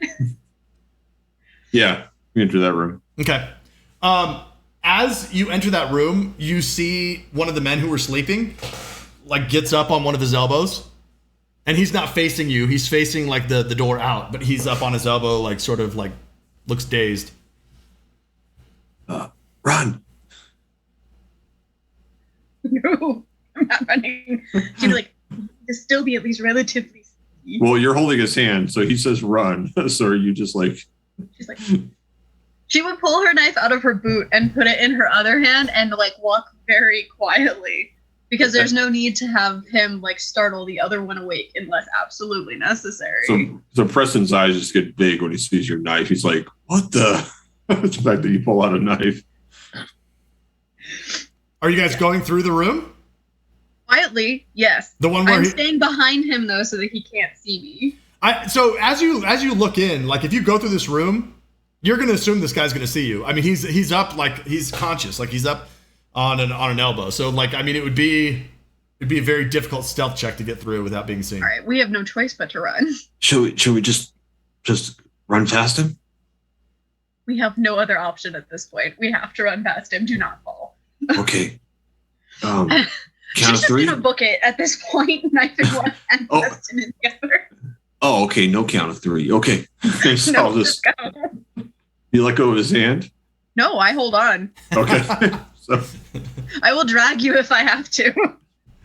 D: Yeah, we enter that room.
A: Okay. As you enter that room, you see one of the men who were sleeping, like, gets up on one of his elbows, and he's not facing you. He's facing, like, the door out, but he's up on his elbow, like, sort of, like, looks dazed.
D: Run.
C: No, I'm not running. She'd be like, to still be at least relatively safe.
D: Well, you're holding his hand, so he says run. So are you just like...
C: She's like... She would pull her knife out of her boot and put it in her other hand and, like, walk very quietly. Because there's no need to have him, like, startle the other one awake unless absolutely necessary.
D: So Preston's eyes just get big when he sees your knife. He's like, what the... the fact that you pull out a knife.
A: Are you guys going through the room?
C: Quietly, yes.
A: The one where
C: I'm staying behind him, though, so that he can't see me.
A: So as you look in, like, if you go through this room, you're going to assume this guy's going to see you. I mean, he's up, like, he's conscious, like, he's up on an elbow. So, like, I mean, it'd be a very difficult stealth check to get through without being seen.
C: All right, we have no choice but to run.
D: Should we just run past him?
C: We have no other option at this point. We have to run past him. Do not fall.
D: Okay. Count of
C: She's
D: three.
C: just gonna book it at this point. Knife in one and Preston in the other.
D: Oh, okay. No count of three. Okay. So
C: No,
D: I'll just
C: just go.
D: you let go of his hand.
C: No, I hold on.
D: Okay. So,
C: I will drag you if I have to.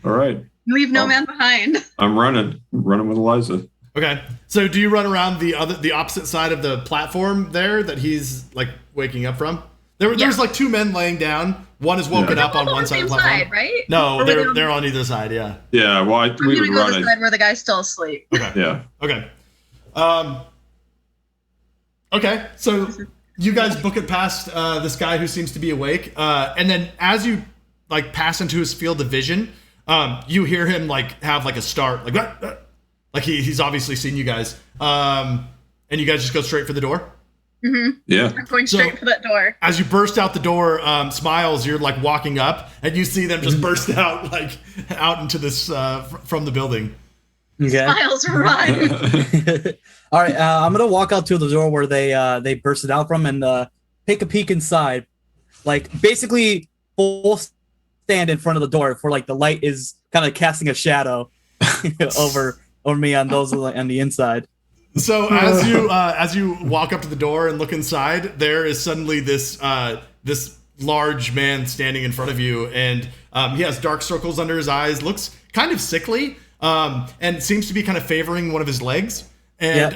D: all right.
C: Leave no man behind.
D: I'm running with Eliza.
A: Okay. So do you run around the opposite side of the platform there that he's, like, waking up from? There's like two men laying down. One is woken up on one side of the platform.
C: Side, right?
A: No, they're on either side. Yeah.
D: Yeah. Well,
C: I'm
D: we
C: gonna
D: would
C: go
D: run
C: to the
D: it.
C: side where the guy's still asleep.
A: Okay.
D: Yeah.
A: Okay. Okay. So you guys book it past this guy who seems to be awake, and then as you, like, pass into his field of vision, you hear him, like, have, like, a start, like he's obviously seen you guys, and you guys just go straight for the door.
C: Mm-hmm.
D: Yeah.
C: I'm going straight for that door.
A: As you burst out the door, Smiles, you're, like, walking up, and you see them just burst out, like, out into this from the building.
B: Okay.
C: Miles, run.
B: All right, I'm gonna walk out to the door where they bursted out from and take a peek inside. Like, basically full stand in front of the door for, like, the light is kind of casting a shadow over me on the inside.
A: So as you walk up to the door and look inside, there is suddenly this large man standing in front of you, and he has dark circles under his eyes, looks kind of sickly, and seems to be kind of favoring one of his legs. And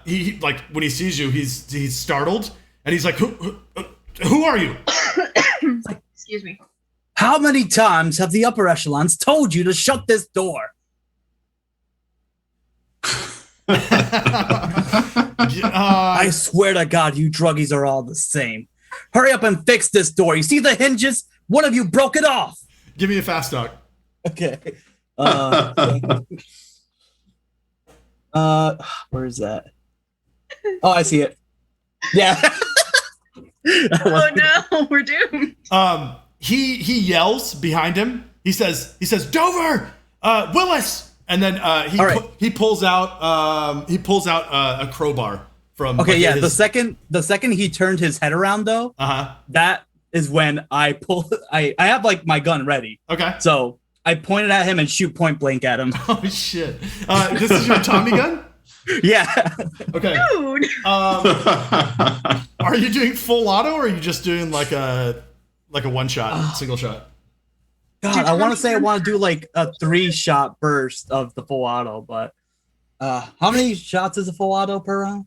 A: he, like, when he sees you, he's startled, and he's like, "Who are you?"
C: Excuse me.
B: How many times have the upper echelons told you to shut this door? I swear to God, you druggies are all the same. Hurry up and fix this door. You see the hinges? One of you broke it off.
A: Give me a fast talk.
B: Okay. Where is that? Oh, I see it. Yeah.
C: Oh no, we're doomed.
A: He yells behind him. He says, Dover, Willis, and then he pulls out a crowbar from.
B: Okay, yeah. The second he turned his head around, though, that is when I pull. I have, like, my gun ready.
A: Okay.
B: So I pointed at him and shoot point blank at him.
A: Oh shit! This is your Tommy gun?
B: Yeah.
A: Okay.
C: Dude.
A: Are you doing full auto, or are you just doing like a one shot, single shot?
B: God, I want to say I want to do, like, a 3-shot burst of the full auto, but how many shots is a full auto per round?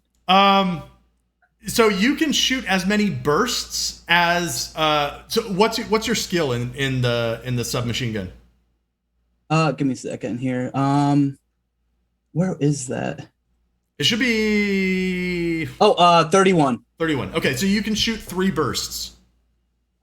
A: So you can shoot as many bursts as. So what's your skill in the submachine gun?
B: Give me a second here. Where is that?
A: It should be
B: 31.
A: 31. Okay, so you can shoot 3 bursts.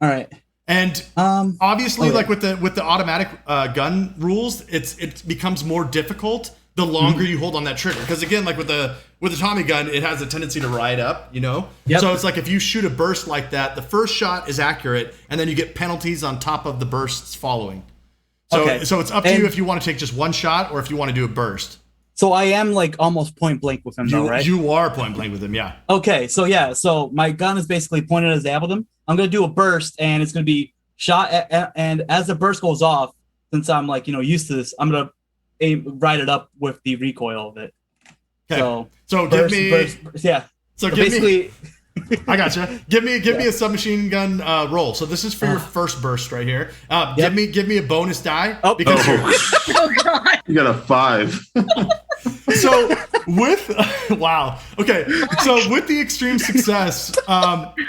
B: All right.
A: And obviously, like with the automatic gun rules, it becomes more difficult the longer you hold on that trigger. Because again, like with the Tommy gun, it has a tendency to ride up, you know?
B: Yep.
A: So it's like if you shoot a burst like that, the first shot is accurate, and then you get penalties on top of the bursts following. So, so it's up to you if you want to take just one shot or if you want to do a burst.
B: So I am like almost point blank with him, though, right?
A: You are point blank with him, yeah.
B: Okay, so yeah, so my gun is basically pointed at Zab with him. I'm going to do a burst, and it's going to be shot and as the burst goes off, since I'm like, used to this, I'm going to ride it up with the recoil of it.
A: Okay. So give me
B: burst, yeah.
A: So
B: give basically
A: me, I gotcha. Give me a submachine gun roll. So this is for your first burst right here. Give me a bonus die because
C: oh god.
D: You got a 5.
A: So with wow. Okay. So with the extreme success,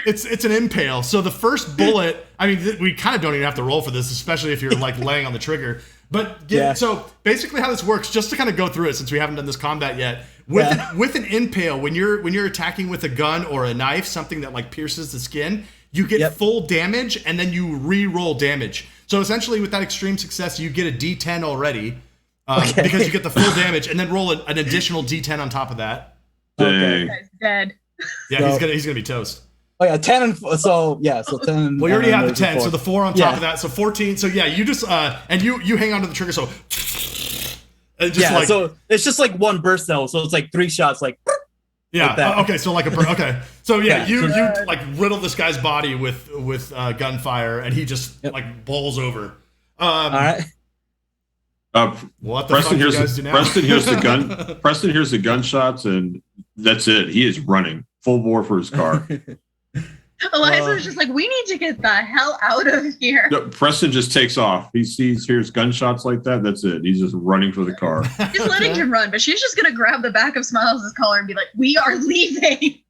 A: it's an impale. So the first bullet, I mean, we kind of don't even have to roll for this, especially if you're like laying on the trigger. But so basically how this works, just to kind of go through it since we haven't done this combat yet, with an impale, when you're attacking with a gun or a knife, something that like pierces the skin, you get full damage and then you re-roll damage. So essentially with that extreme success, you get a D10 already because you get the full damage and then roll an additional D10 on top of that.
D: Dang.
C: Guy's dead.
A: Yeah, he's gonna be toast.
B: Oh yeah, 10 and so 10.
A: Well, you already have the 10, so the 4 on top of that, so 14. So yeah, you just and you hang on to the trigger, so and just
B: so it's just like one burst though, so it's like 3 shots, like
A: okay, so like okay, so you like riddle this guy's body with gunfire, and he just like bowls over.
B: All right.
A: What the
D: Preston
A: fuck
D: hears
A: you guys do now?
D: Preston hears the gun. Preston hears the gunshots, and that's it. He is running full bore for his car.
C: Eliza's just like, we need to get the hell out of here.
D: No, Preston just takes off. He hears gunshots like that. That's it. He's just running for the car.
C: He's letting him run, but she's just gonna grab the back of Smiles' collar and be like, "We are leaving."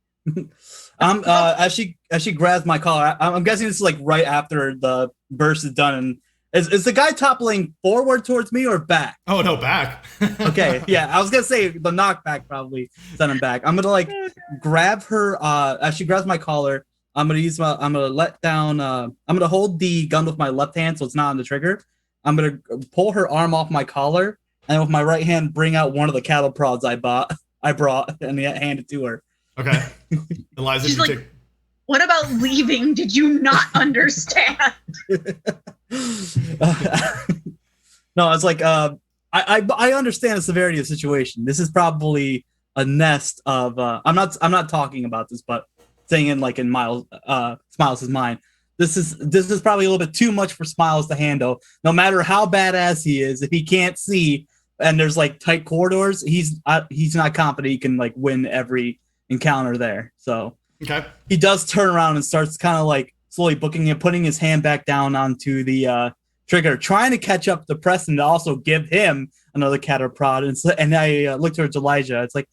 B: As she grabs my collar, I'm guessing this is like right after the burst is done. And is the guy toppling forward towards me or back?
A: Oh no, back.
B: Okay, yeah, I was gonna say the knockback probably sent him back. I'm gonna like grab her as she grabs my collar. I'm gonna let down. I'm gonna hold the gun with my left hand so it's not on the trigger. I'm gonna pull her arm off my collar, and with my right hand bring out one of the cattle prods I brought, and hand it to her.
A: Okay, Eliza,
C: she's like, "What about leaving? Did you not understand?"
B: No, it's like I understand the severity of the situation. This is probably a nest of. I'm not talking about this, but saying in Smiles' mind, this is probably a little bit too much for Smiles to handle. No matter how badass he is, if he can't see and there's like tight corridors, he's not confident he can like win every encounter there. So he does turn around and starts kind of like slowly booking and putting his hand back down onto the trigger, trying to catch up to Preston to also give him another cattle prod. And I look towards Elijah. It's like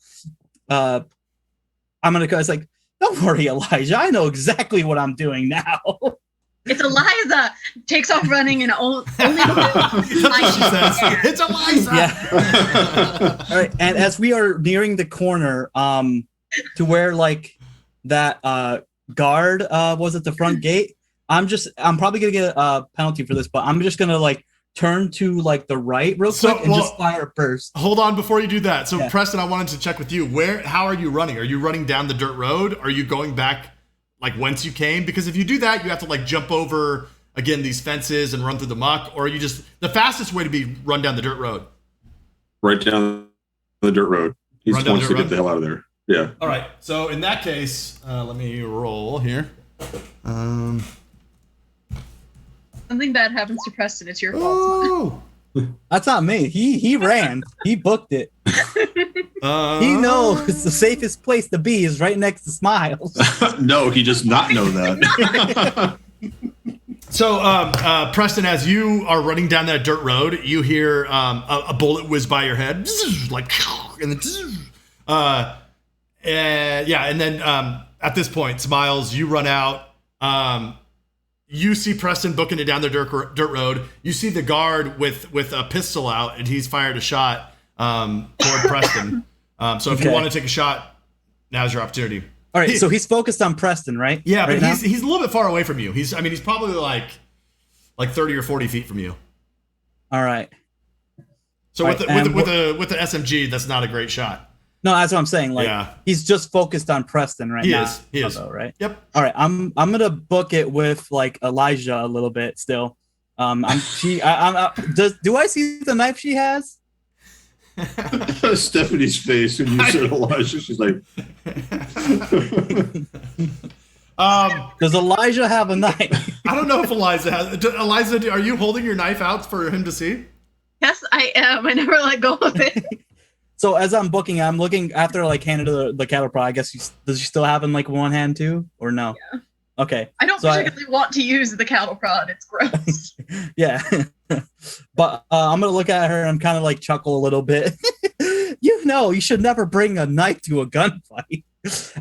B: it's like, don't worry, Elijah. I know exactly what I'm doing now.
C: It's Eliza. Takes off running and only
A: it's Eliza.
B: Yeah. All right. And as we are nearing the corner, to where like that guard was at the front gate, I'm probably gonna get a penalty for this, but I'm just gonna like turn to like the right real quick and just fire a burst.
A: Hold on before you do that. So Preston, I wanted to check with you. How are you running? Are you running down the dirt road? Are you going back like whence you came? Because if you do that, you have to like jump over again these fences and run through the muck, or you just the fastest way to be run down the dirt road.
D: Right down the dirt road. He wants to get the hell out of there. Yeah.
A: All right. So in that case, let me roll here.
C: Something bad happens to Preston, it's your fault.
B: That's not me. He ran. He booked it. He knows the safest place to be is right next to Smiles.
D: No, he does not know that.
A: So, Preston, as you are running down that dirt road, you hear a bullet whiz by your head, like, and then at this point, Smiles, you run out. You see Preston booking it down the dirt road. You see the guard with a pistol out, and he's fired a shot toward Preston. So if you want to take a shot, now's your opportunity.
B: All right, so he's focused on Preston, right?
A: Yeah, but he's a little bit far away from you. He's probably like 30 or 40 feet from you.
B: All right.
A: So
B: Right,
A: with the SMG, that's not a great shot.
B: No, that's what I'm saying. Like
A: Yeah.
B: he's just focused on Preston right now.
A: He is.
B: Though, right?
A: Yep.
B: All right, I'm gonna book it with like Elijah a little bit still. Do I see the knife she has?
D: Stephanie's face when you said Elijah, she's like,
B: Does Elijah have a knife?
A: I don't know if Eliza has. Eliza, are you holding your knife out for him to see?
C: Yes, I am. I never let go of it.
B: So as I'm booking, I'm looking after I like handed the cattle prod. I guess does she still have in like one hand too, or no?
C: Yeah.
B: Okay.
C: I don't particularly want to use the cattle prod. It's gross.
B: Yeah. But I'm gonna look at her and I'm kind of like chuckle a little bit. You should never bring a knife to a gunfight.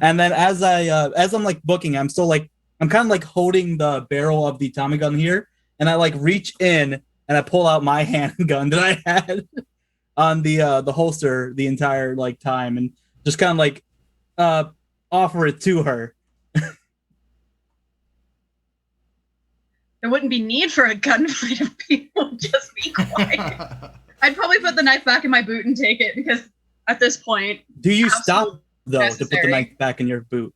B: And then as I'm like booking, I'm kind of like holding the barrel of the Tommy gun here, and I like reach in and I pull out my handgun that I had on the holster the entire like time, and just kind of like offer it to her.
C: There wouldn't be need for a gunfight if people would just be quiet. I'd probably put the knife back in my boot and take it, because at this point...
B: Do you stop, though,
C: necessary.
B: to put the knife back in your boot?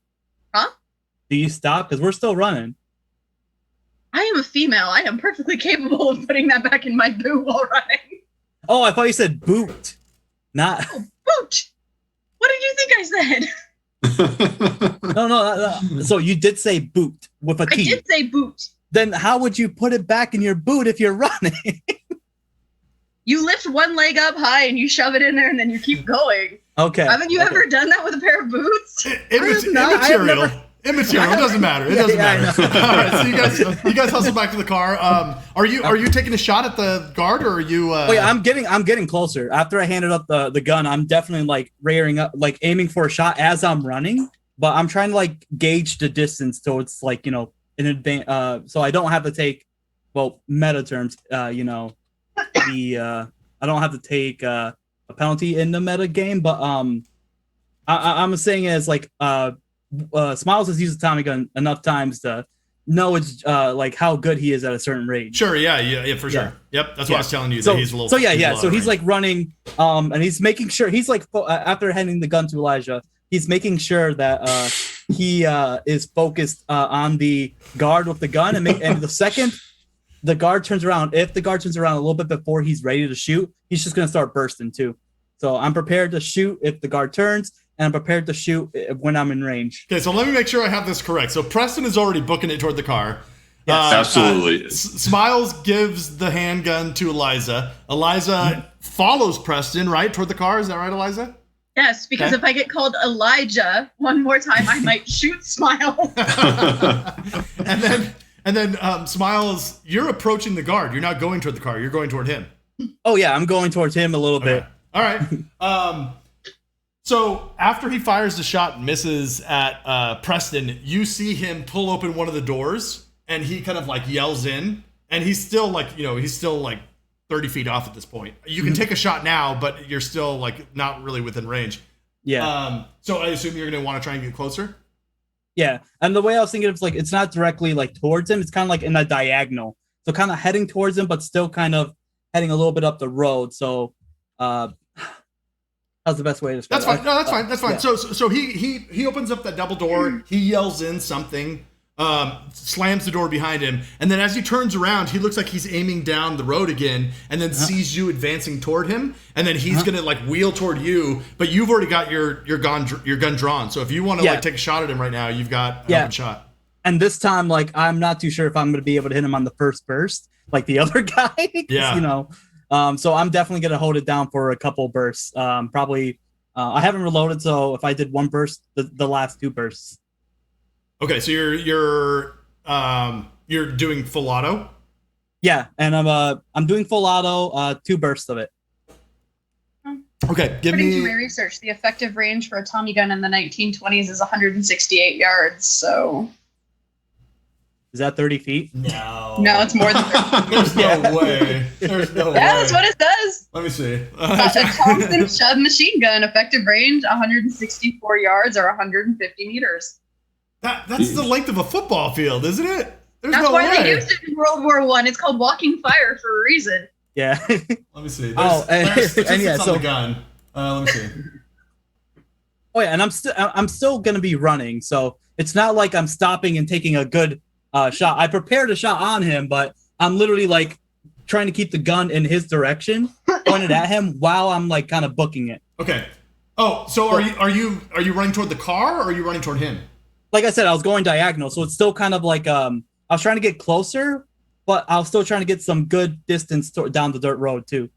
C: Huh?
B: Do you stop? Because we're still running.
C: I am a female. I am perfectly capable of putting that back in my boot while running.
B: Oh, I thought you said boot. Not...
C: Oh, boot! What did you think I said?
B: No. So you did say boot with a T.
C: I did say boot.
B: Then how would you put it back in your boot if you're running?
C: You lift one leg up high and you shove it in there and then you keep going.
B: Okay.
C: Haven't you ever done that with a pair of boots?
A: Immaterial. Immaterial. It doesn't matter. It doesn't matter. All right. So you guys hustle back to the car. Are you taking a shot at the guard, or are you?
B: Wait, I'm getting closer. After I handed up the gun, I'm definitely like rearing up, like aiming for a shot as I'm running. But I'm trying to like gauge the distance towards like in advance, so I don't have to take, well, meta terms, I don't have to take a penalty in the meta game, but I'm saying it as like Smiles has used the Tommy gun enough times to know it's like how good he is at a certain range.
A: Sure, yeah, for sure. Yep, that's what I was telling you.
B: So,
A: that he's a little.
B: So he's like running, and he's making sure he's like after handing the gun to Elijah, he's making sure that he is focused on the guard with the gun, and the second the guard turns around, if the guard turns around a little bit before he's ready to shoot, he's just gonna start bursting too. So I'm prepared to shoot if the guard turns, and I'm prepared to shoot when I'm in range.
A: Okay, so let me make sure I have this correct. So Preston is already booking it toward the car.
D: Yes, absolutely.
A: Smiles gives the handgun to Eliza. Eliza follows Preston right toward the car. Is that right, Eliza?
C: Yes, because if I get called Elijah one more time, I might shoot Smiles.
A: and then Smiles, you're approaching the guard. You're not going toward the car. You're going toward him.
B: Oh yeah, I'm going towards him a little bit.
A: All right. So after he fires the shot and misses at Preston, you see him pull open one of the doors, and he kind of like yells in, and he's still like 30 feet off at this point. You can take a shot now, but you're still like not really within range.
B: Yeah.
A: So I assume you're going to want to try and get closer.
B: Yeah. And the way I was thinking, it's like, it's not directly like towards him. It's kind of like in a diagonal. So kind of heading towards him, but still kind of heading a little bit up the road. So, how's the best way to describe
A: That's fine. No, that's fine. That's fine.
B: Yeah.
A: So he opens up that double door. He yells in something, slams the door behind him, and then as he turns around, he looks like he's aiming down the road again, and then sees you advancing toward him, and then he's gonna like wheel toward you, but you've already got your gun drawn. So if you want to like take a shot at him right now, you've got an open shot.
B: And this time, like, I'm not too sure if I'm gonna be able to hit him on the first burst, like the other guy. So I'm definitely gonna hold it down for a couple bursts. Probably, I haven't reloaded, so if I did one burst, the last two bursts.
A: Okay, so you're doing full auto.
B: Yeah, and I'm doing full auto, 2 bursts of it.
A: Okay,
C: According to my research, the effective range for a Tommy gun in the 1920s is 168 yards. So.
B: Is that 30 feet?
A: No,
C: it's more than 30 feet.
A: There's no way. There's no way.
C: Yeah, that's what it says.
A: Let me see.
C: A Thompson Shove machine gun, effective range 164 yards or 150 meters.
A: That's the length of a football field, isn't it? There's
C: That's
A: no
C: why
A: way.
C: they used it in World War I. It's called walking fire for a reason.
B: Yeah.
A: Let me see.
B: And
A: Statistics
B: yeah,
A: on
B: so
A: the gun. Let me see.
B: oh yeah, and I'm still gonna be running, so it's not like I'm stopping and taking a good shot. I prepared a shot on him, but I'm literally like trying to keep the gun in his direction, pointed at him while I'm like kind of booking it.
A: Okay. Oh, so are you running toward the car, or are you running toward him?
B: Like I said, I was going diagonal, so it's still kind of like I was trying to get closer, but I was still trying to get some good distance down the dirt road too.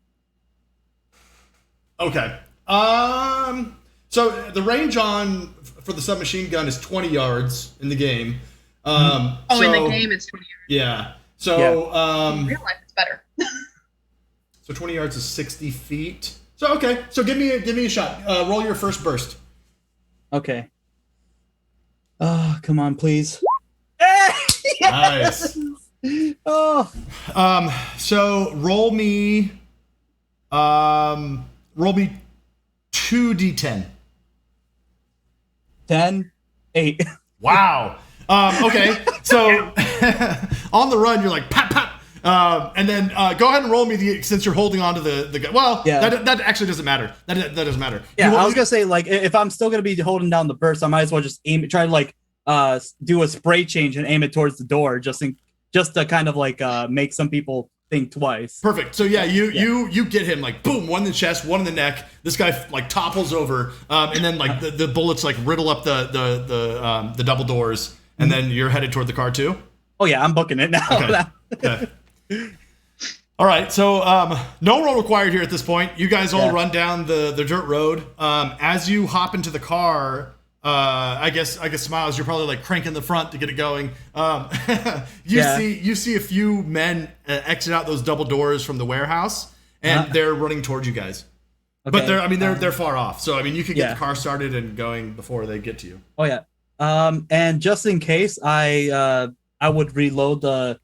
A: Okay. So the range for the submachine gun is 20 yards in the game.
C: In the game it's 20 yards.
A: Yeah. So
C: in real life it's better.
A: So 20 yards is 60 feet. So okay. So give me a shot. Roll your first burst.
B: Okay. Oh, come on, please.
A: Nice.
B: Oh.
A: So roll me 2d10.
B: 10, 8.
A: Wow. Okay. So on the run, you're like pap pap, and then go ahead and roll me since you're holding on to the gun. Well,
B: yeah.
A: that actually doesn't matter. That doesn't matter.
B: Yeah, I was gonna say like if I'm still gonna be holding down the burst, I might as well just try to like do a spray change and aim it towards the door, just to kind of like make some people think twice.
A: Perfect. So yeah, you get him like boom, one in the chest, one in the neck. This guy like topples over, and then like the bullets like riddle up the double doors, and then you're headed toward the car too.
B: Oh yeah, I'm booking it now.
A: Okay. All right. So no roll required here at this point. You guys all run down the dirt road. As you hop into the car. I guess Smiles, you're probably like cranking the front to get it going. You see a few men exit out those double doors from the warehouse, and they're running towards you guys. Okay. But they're far off. So I mean, you could get the car started and going before they get to you.
B: Oh yeah. And just in case, I would reload the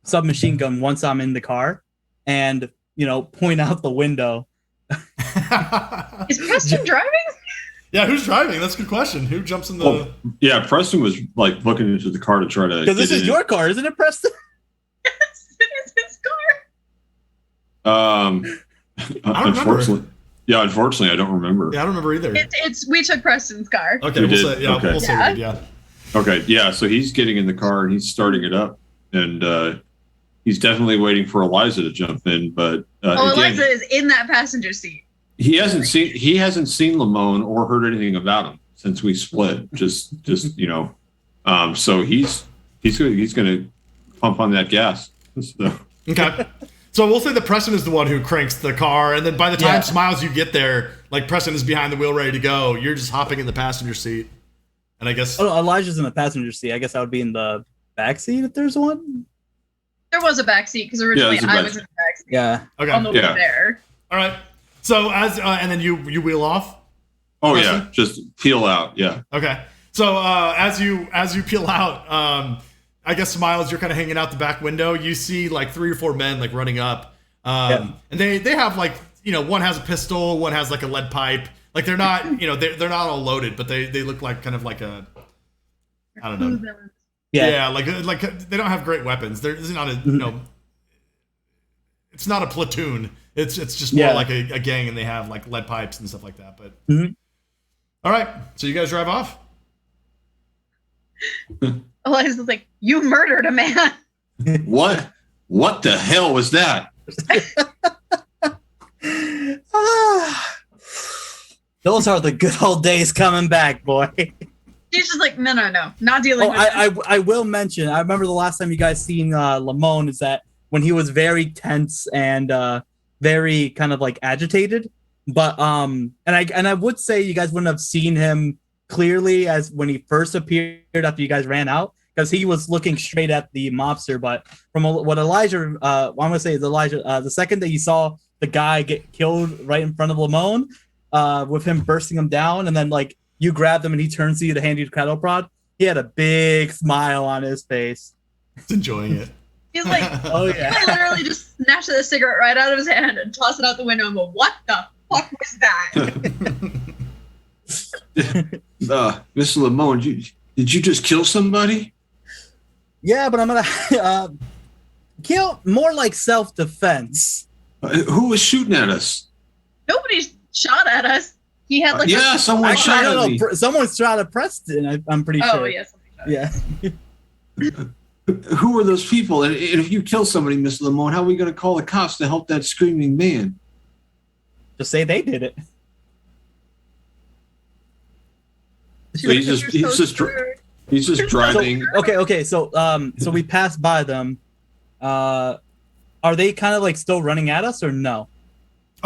B: submachine gun once I'm in the car, and point out the window.
C: Is Preston driving?
A: Yeah, who's driving? That's a good question. Who jumps in the...
D: Well, yeah, Preston was like looking into the car to try to...
B: Because this is your car, isn't it, Preston?
C: Yes, it is his car.
A: Unfortunately.
D: Yeah, unfortunately, I don't remember.
A: Yeah, I don't remember either.
C: We took Preston's car.
A: Okay, we'll say we did.
D: Okay, yeah, so he's getting in the car and he's starting it up. And he's definitely waiting for Eliza to jump in, but...
C: Eliza is in that passenger seat. He hasn't
D: seen Lamone or heard anything about him since we split. So he's going to pump on that gas. So.
A: Okay. So we'll say that Preston is the one who cranks the car, and then by the time Smiles you get there, like Preston is behind the wheel ready to go. You're just hopping in the passenger seat, and I guess
B: Elijah's in the passenger seat. I guess I would be in the back seat if there's one.
C: There was a back seat because originally I was in the back seat.
B: Yeah.
A: Okay.
C: On the way there.
A: All right. So and then you wheel off.
D: Oh
A: Preston?
D: yeah, just peel out. Yeah.
A: Okay. So as you peel out, I guess Smiles, you're kind of hanging out the back window. You see like 3 or 4 men like running up, and they have like one has a pistol, one has like a lead pipe. Like they're not they're not all loaded, but they look like kind of like a I don't know. Yeah, like they don't have great weapons. There's not a it's not a platoon. It's just more like a gang, and they have like lead pipes and stuff like that. But all right, so you guys drive off.
C: Eliza's like, "You murdered a man."
D: What? What the hell was that?
B: Those are the good old days coming back, boy.
C: She's just like, no, not dealing with it.
B: I will mention, I remember the last time you guys seen Lamone is that when he was very tense and very kind of like agitated, but and I would say you guys wouldn't have seen him clearly as when he first appeared after you guys ran out, because he was looking straight at the mobster. But from what Elijah, I'm gonna say is Elijah, the second that you saw the guy get killed right in front of Lamone, with him bursting him down, and then like you grabbed him and he turns to you to hand you the cattle prod, he had a big smile on his face.
A: He's enjoying it.
C: He's like,
B: oh yeah.
C: He literally just snatched the cigarette right out of his hand and tossed it out the window and go, "What the fuck was that?"
D: Mr. Lamone, did you just kill somebody?
B: Yeah, but I'm gonna Kill more like self-defense.
D: Who was shooting at us?
C: Nobody shot at us. He had like
D: someone
B: Actually,
D: shot
B: I
D: at
B: don't
D: me.
B: know. Someone shot at Preston. I'm pretty sure.
C: Oh yes.
B: Yeah.
D: Who are those people? And if you kill somebody, Miss Lamone, how are we going to call the cops to help that screaming man?
B: Just say they did it.
D: So he's just driving.
B: Okay. So we passed by them. Are they kind of like still running at us or no?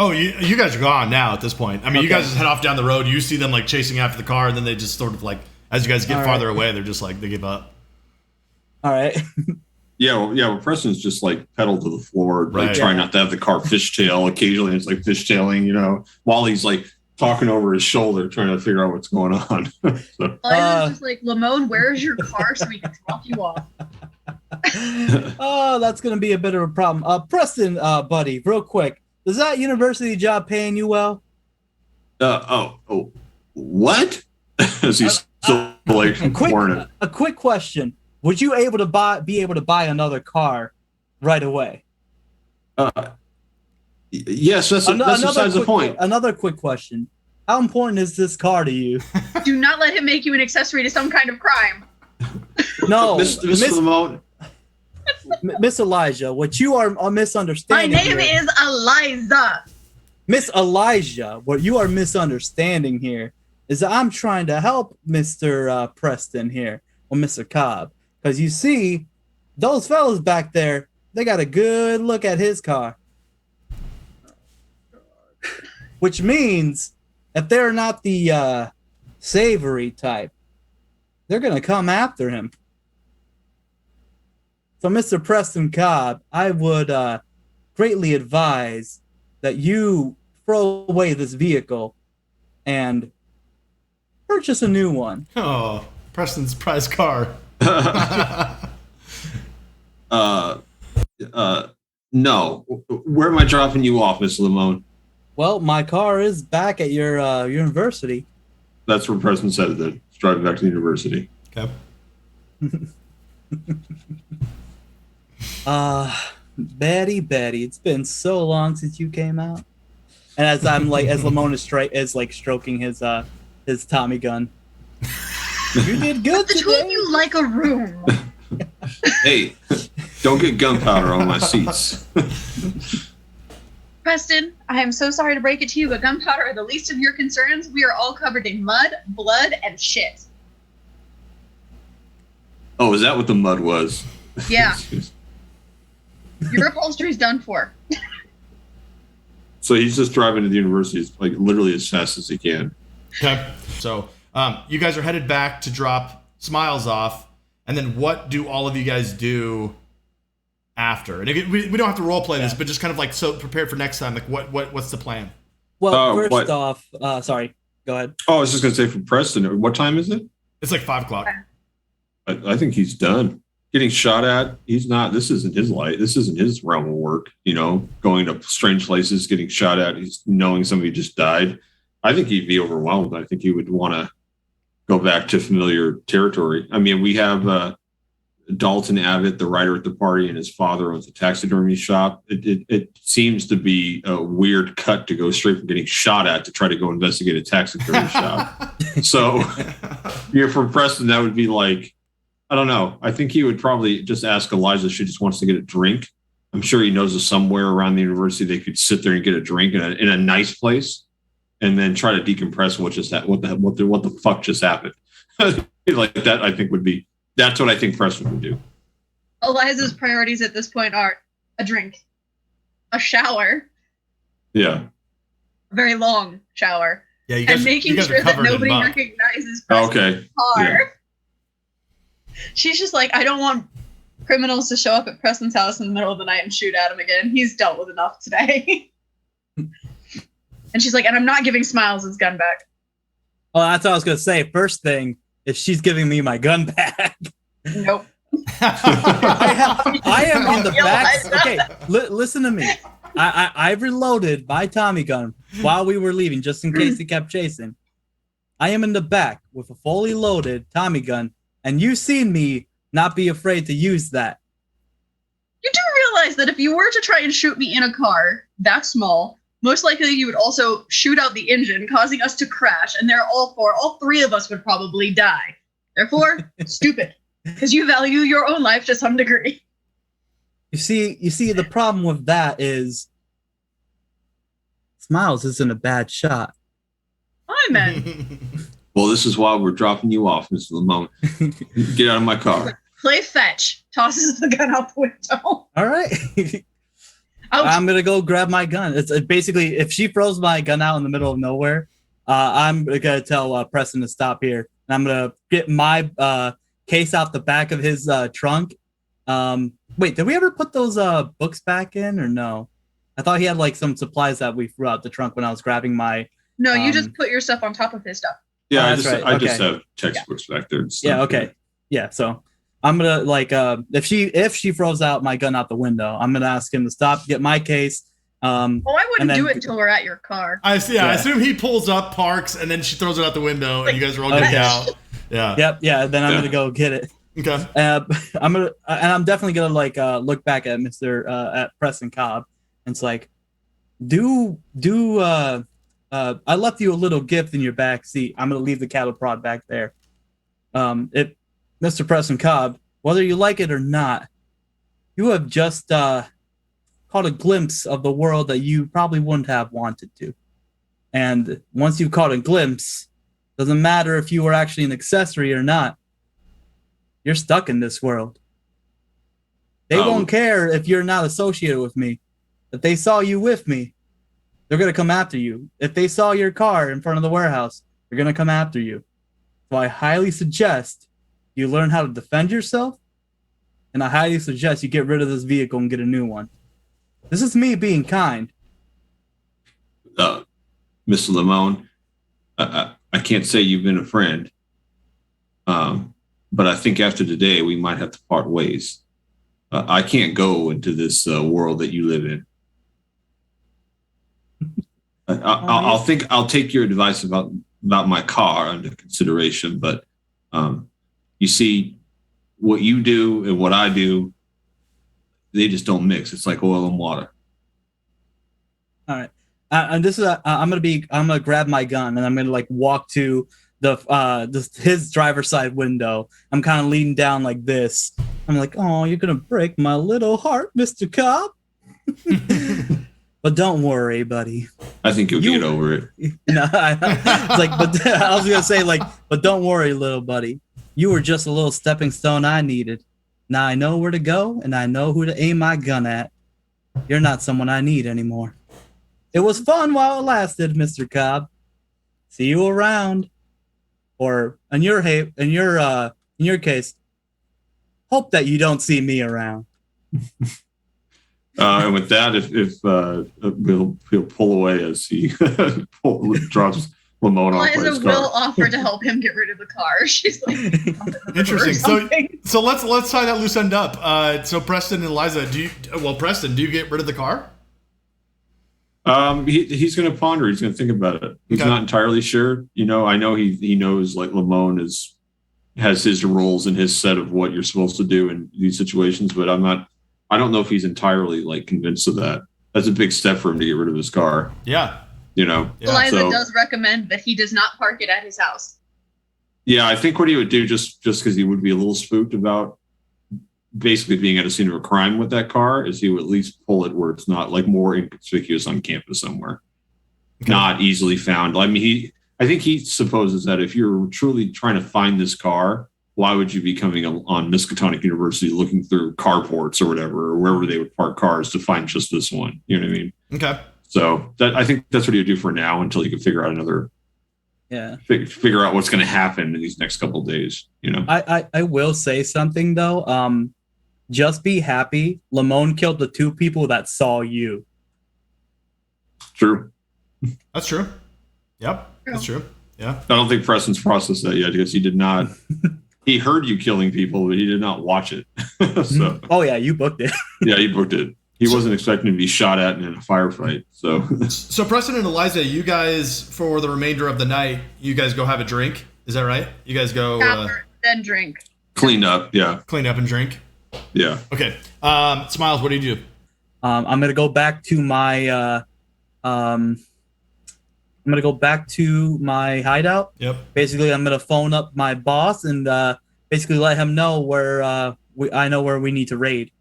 A: Oh, you guys are gone now at this point. I mean, you
B: Okay.
A: guys just head off down the road. You see them like chasing after the car, and then they just sort of like, as you guys get
B: All
A: farther
B: right.
A: away, they're just like, they give up.
B: All right.
D: Well, Preston's just like pedal to the floor, like
A: Right.
D: trying not to have the car fishtail. Occasionally, it's like fishtailing, while he's like talking over his shoulder, trying to figure out what's going on. So,
C: Eliza's just like, Lamone, where is your car so we can drop you off?
B: Oh, that's gonna be a bit of a problem. Preston, buddy, real quick, is that university job paying you well?
D: What? As he's still like pouring it.
B: A quick question: would you be able to buy another car right away?
D: Yes, that's besides the point.
B: Another quick question: how important is this car to you?
C: Do not let him make you an accessory to some kind of crime.
B: No,
D: Miss Lamone.
B: Miss Elijah, what you are
C: My
B: misunderstanding.
C: name
B: here-
C: is Eliza.
B: Miss Elijah, what you are misunderstanding here is that I'm trying to help Mr. Preston here, or Mr. Cobb. Because you see, those fellas back there, they got a good look at his car. Which means, if they're not the savory type, they're going to come after him. So, Mr. Preston Cobb, I would greatly advise that you throw away this vehicle and purchase a new one.
A: Oh, Preston's prize car.
D: No. Where am I dropping you off, Miss Lamone?
B: Well, my car is back at your university.
D: That's where Preston said that. It's driving back to the university.
A: Okay.
B: Betty, it's been so long since you came out. And as I'm like, as Lamone is like stroking his Tommy gun. You did good
C: The two
B: today.
C: of you like a room.
D: Hey, don't get gunpowder on my seats.
C: Preston, I am so sorry to break it to you, but gunpowder are the least of your concerns. We are all covered in mud, blood, and shit.
D: Oh, is that what the mud was?
C: Yeah. Your upholstery's done for.
D: So he's just driving to the university like literally as fast as he can.
A: Okay. So you guys are headed back to drop Smiles off, and then what do all of you guys do after? And again, we don't have to role play this, but just kind of like so prepared for next time. Like what's the plan?
B: Well,
D: what?
B: first off, sorry, go ahead.
D: Oh, I was just gonna say for Preston, what time is it?
A: It's like 5 o'clock.
D: I think he's done. Getting shot at, he's not. This isn't his life. This isn't his realm of work. Going to strange places, getting shot at. He's knowing somebody just died. I think he'd be overwhelmed. I think he would want to go back to familiar territory. I mean, we have Dalton Abbott, the writer at the party, and his father owns a taxidermy shop. It seems to be a weird cut to go straight from getting shot at to try to go investigate a taxidermy shop. So, from Preston, that would be like, I don't know. I think he would probably just ask Eliza if she just wants to get a drink. I'm sure he knows of somewhere around the university they could sit there and get a drink in a nice place, and then try to decompress what just what the fuck just happened. Like that, I think that's what I think Preston would do.
C: Eliza's priorities at this point are a drink, a shower,
D: Yeah.
C: a very long shower,
A: Yeah, you guys,
C: and making
A: you guys
C: sure
A: are
C: that
A: covered in
C: nobody
A: mud.
C: recognizes Preston's
D: Okay.
C: car.
D: Yeah.
C: She's just like, I don't want criminals to show up at Preston's house in the middle of the night and shoot at him again. He's dealt with enough today. And she's like, and I'm not giving Smiles his gun back.
B: Oh, that's what I was gonna say. First thing, if she's giving me my gun back.
C: Nope.
B: I am in the
C: Yo,
B: back.
C: Eliza.
B: Okay, listen to me. I reloaded my Tommy gun while we were leaving, just in case he kept chasing. I am in the back with a fully loaded Tommy gun, and you've seen me not be afraid to use that.
C: You do realize that if you were to try and shoot me in a car that small, most likely you would also shoot out the engine, causing us to crash, and all three of us would probably die. Therefore, stupid, because you value your own life to some degree.
B: You see, the problem with that is Smiles isn't a bad shot.
C: Hi, man.
D: Well, this is why we're dropping you off, Mr. Lamone. Get out of my car.
C: Play fetch. Tosses the gun out the window.
B: All right. I'm gonna go grab my gun. It's basically, if she throws my gun out in the middle of nowhere, I'm gonna tell Preston to stop here. And I'm gonna get my case out the back of his trunk. Wait, did we ever put those books back in or no? I thought he had like some supplies that we threw out the trunk when I was grabbing my. No,
C: you just put your stuff on top of his stuff.
D: Yeah, I just have textbooks back there.
B: Yeah. Okay. Yeah. So I'm gonna if she throws out my gun out the window, I'm gonna ask him to stop, get my case.
C: I wouldn't do it until we're at your car.
A: I see. Yeah. I assume he pulls up, parks, and then she throws it out the window, and you guys are all getting out. Yeah.
B: Yep. Yeah. Then I'm gonna go get it.
A: Okay.
B: I'm definitely gonna look back at at Preston Cobb, and it's like, I left you a little gift in your back seat. I'm gonna leave the cattle prod back there. If Mr. Preston Cobb, whether you like it or not, you have just caught a glimpse of the world that you probably wouldn't have wanted to. And once you've caught a glimpse, doesn't matter if you were actually an accessory or not. You're stuck in this world. They won't care if you're not associated with me. If they saw you with me, they're going to come after you. If they saw your car in front of the warehouse, they're going to come after you. So I highly suggest you learn how to defend yourself, and I highly suggest you get rid of this vehicle and get a new one. This is me being kind.
D: Mr. Lamone, I can't say you've been a friend, but I think after today we might have to part ways. I can't go into this world that you live in. I'll take your advice about my car under consideration, but you see, what you do and what I do, they just don't mix. It's like oil and water.
B: All right, and this is I'm gonna grab my gun and I'm gonna walk to his driver's side window. I'm kind of leaning down like this. I'm like, oh, you're gonna break my little heart, Mr. Cobb. But don't worry, buddy.
D: I think you'll get over it.
B: No, but I was gonna say but don't worry, little buddy. You were just a little stepping stone I needed. Now I know where to go and I know who to aim my gun at. You're not someone I need anymore. It was fun while it lasted, Mr. Cobb. See you around. Or in your case, hope that you don't see me around.
D: And with that, he'll pull away as he drops Lamone off.
C: Eliza will offer to help him get rid of the car. She's like,
A: interesting. So let's tie that loose end up. So Preston and Eliza, Preston, do you get rid of the car?
D: He's going to ponder. He's going to think about it. He's not entirely sure. I know he knows Lamone has his rules and his set of what you're supposed to do in these situations, but I don't know if he's entirely convinced of that. That's a big step for him to get rid of his car.
A: Yeah.
C: Eliza does recommend that he does not park it at his house.
D: Yeah, I think what he would do, just because he would be a little spooked about basically being at a scene of a crime with that car, is he would at least pull it where it's not more inconspicuous on campus somewhere. Okay. Not easily found. I think he supposes that if you're truly trying to find this car, why would you be coming on Miskatonic University looking through carports or whatever, or wherever they would park cars to find just this one? You know what I mean?
A: Okay.
D: So I think that's what he would do for now until he can figure out figure out what's going to happen in these next couple of days.
B: I will say something though. Just be happy. Lamone killed the two people that saw you.
D: True.
A: That's true. Yep. That's true. Yeah.
D: I don't think Preston's processed that yet because he did not. He heard you killing people, but he did not watch it. So.
B: Oh yeah, you booked it.
D: Yeah, he booked it. He wasn't expecting to be shot at in a firefight.
A: So Preston and Eliza, you guys, for the remainder of the night, you guys go have a drink. Is that right? You guys go
C: then drink.
D: Clean up, yeah.
A: Clean up and drink.
D: Yeah.
A: Okay. Smiles, what do you do?
B: I'm gonna go back to my hideout.
A: Yep.
B: Basically, I'm gonna phone up my boss and basically let him know where I know where we need to raid.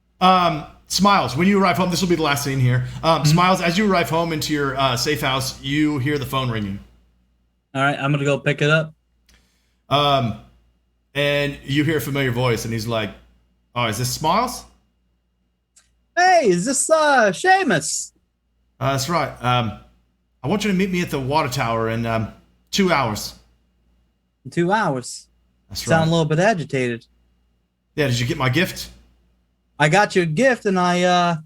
A: Smiles, when you arrive home, this will be the last scene here. Smiles, as you arrive home into your safe house, you hear the phone ringing.
B: All right, I'm gonna go pick it up.
A: And you hear a familiar voice, and he's like, "Oh, is this Smiles?"
B: Hey, is this Seamus?
A: That's right. I want you to meet me at the water tower in 2 hours.
B: In 2 hours.
A: That's
B: Sound
A: right.
B: a little bit agitated.
A: Yeah, did you get my gift?
B: I got you a gift, and I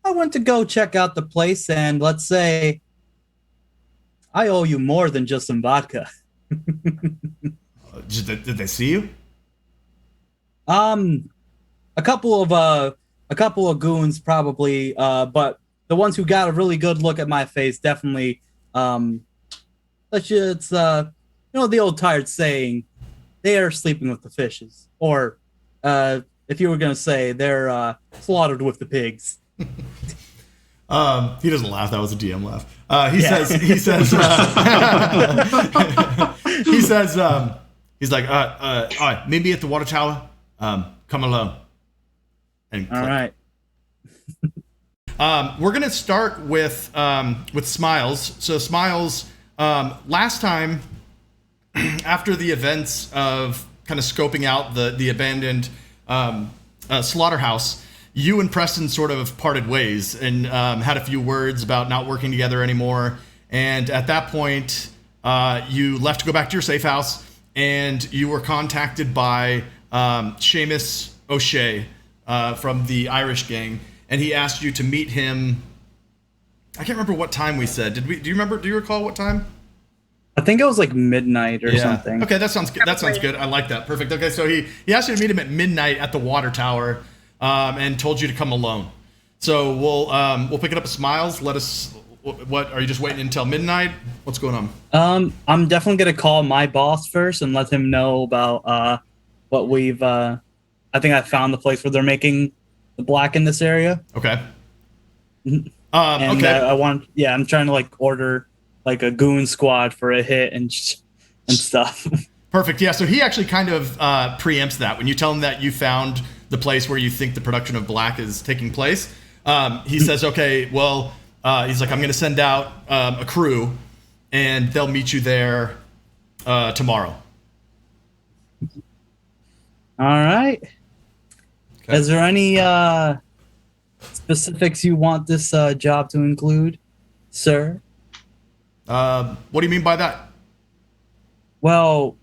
B: went to go check out the place, and let's say I owe you more than just some vodka.
A: Did they see you?
B: A couple of goons probably, but the ones who got a really good look at my face definitely. It's the old tired saying, they are sleeping with the fishes, or if you were gonna say they're slaughtered with the pigs.
A: He doesn't laugh. That was a DM laugh. He's like, all right, meet me at the water tower. Come alone. And
B: All right.
A: we're gonna start with Smiles. So Smiles, last time, after the events of kind of scoping out the abandoned slaughterhouse, you and Preston sort of parted ways and had a few words about not working together anymore. And at that point, you left to go back to your safe house, and you were contacted by Seamus O'Shea from the Irish gang, and he asked you to meet him. I can't remember what time we said. Do you remember? Do you recall what time?
B: I think it was like midnight or something.
A: Okay, that sounds good. That sounds good. I like that. Perfect. Okay, so he asked you to meet him at midnight at the water tower, and told you to come alone. So we'll pick it up with Smiles. Let us. What are you just waiting until midnight? What's going on?
B: I'm definitely gonna call my boss first and let him know about what we've. I think I found the place where they're making the black in this area.
A: Okay.
B: And
A: Okay.
B: I'm trying to like order like a goon squad for a hit and stuff.
A: Perfect. Yeah. So he actually kind of preempts that when you tell him that you found the place where you think the production of black is taking place. He says, "Okay, well." He's like, I'm going to send out a crew, and they'll meet you there tomorrow.
B: All right.
A: Okay.
B: Is there any specifics you want this job to include, sir?
A: What do you mean by that?
B: Well,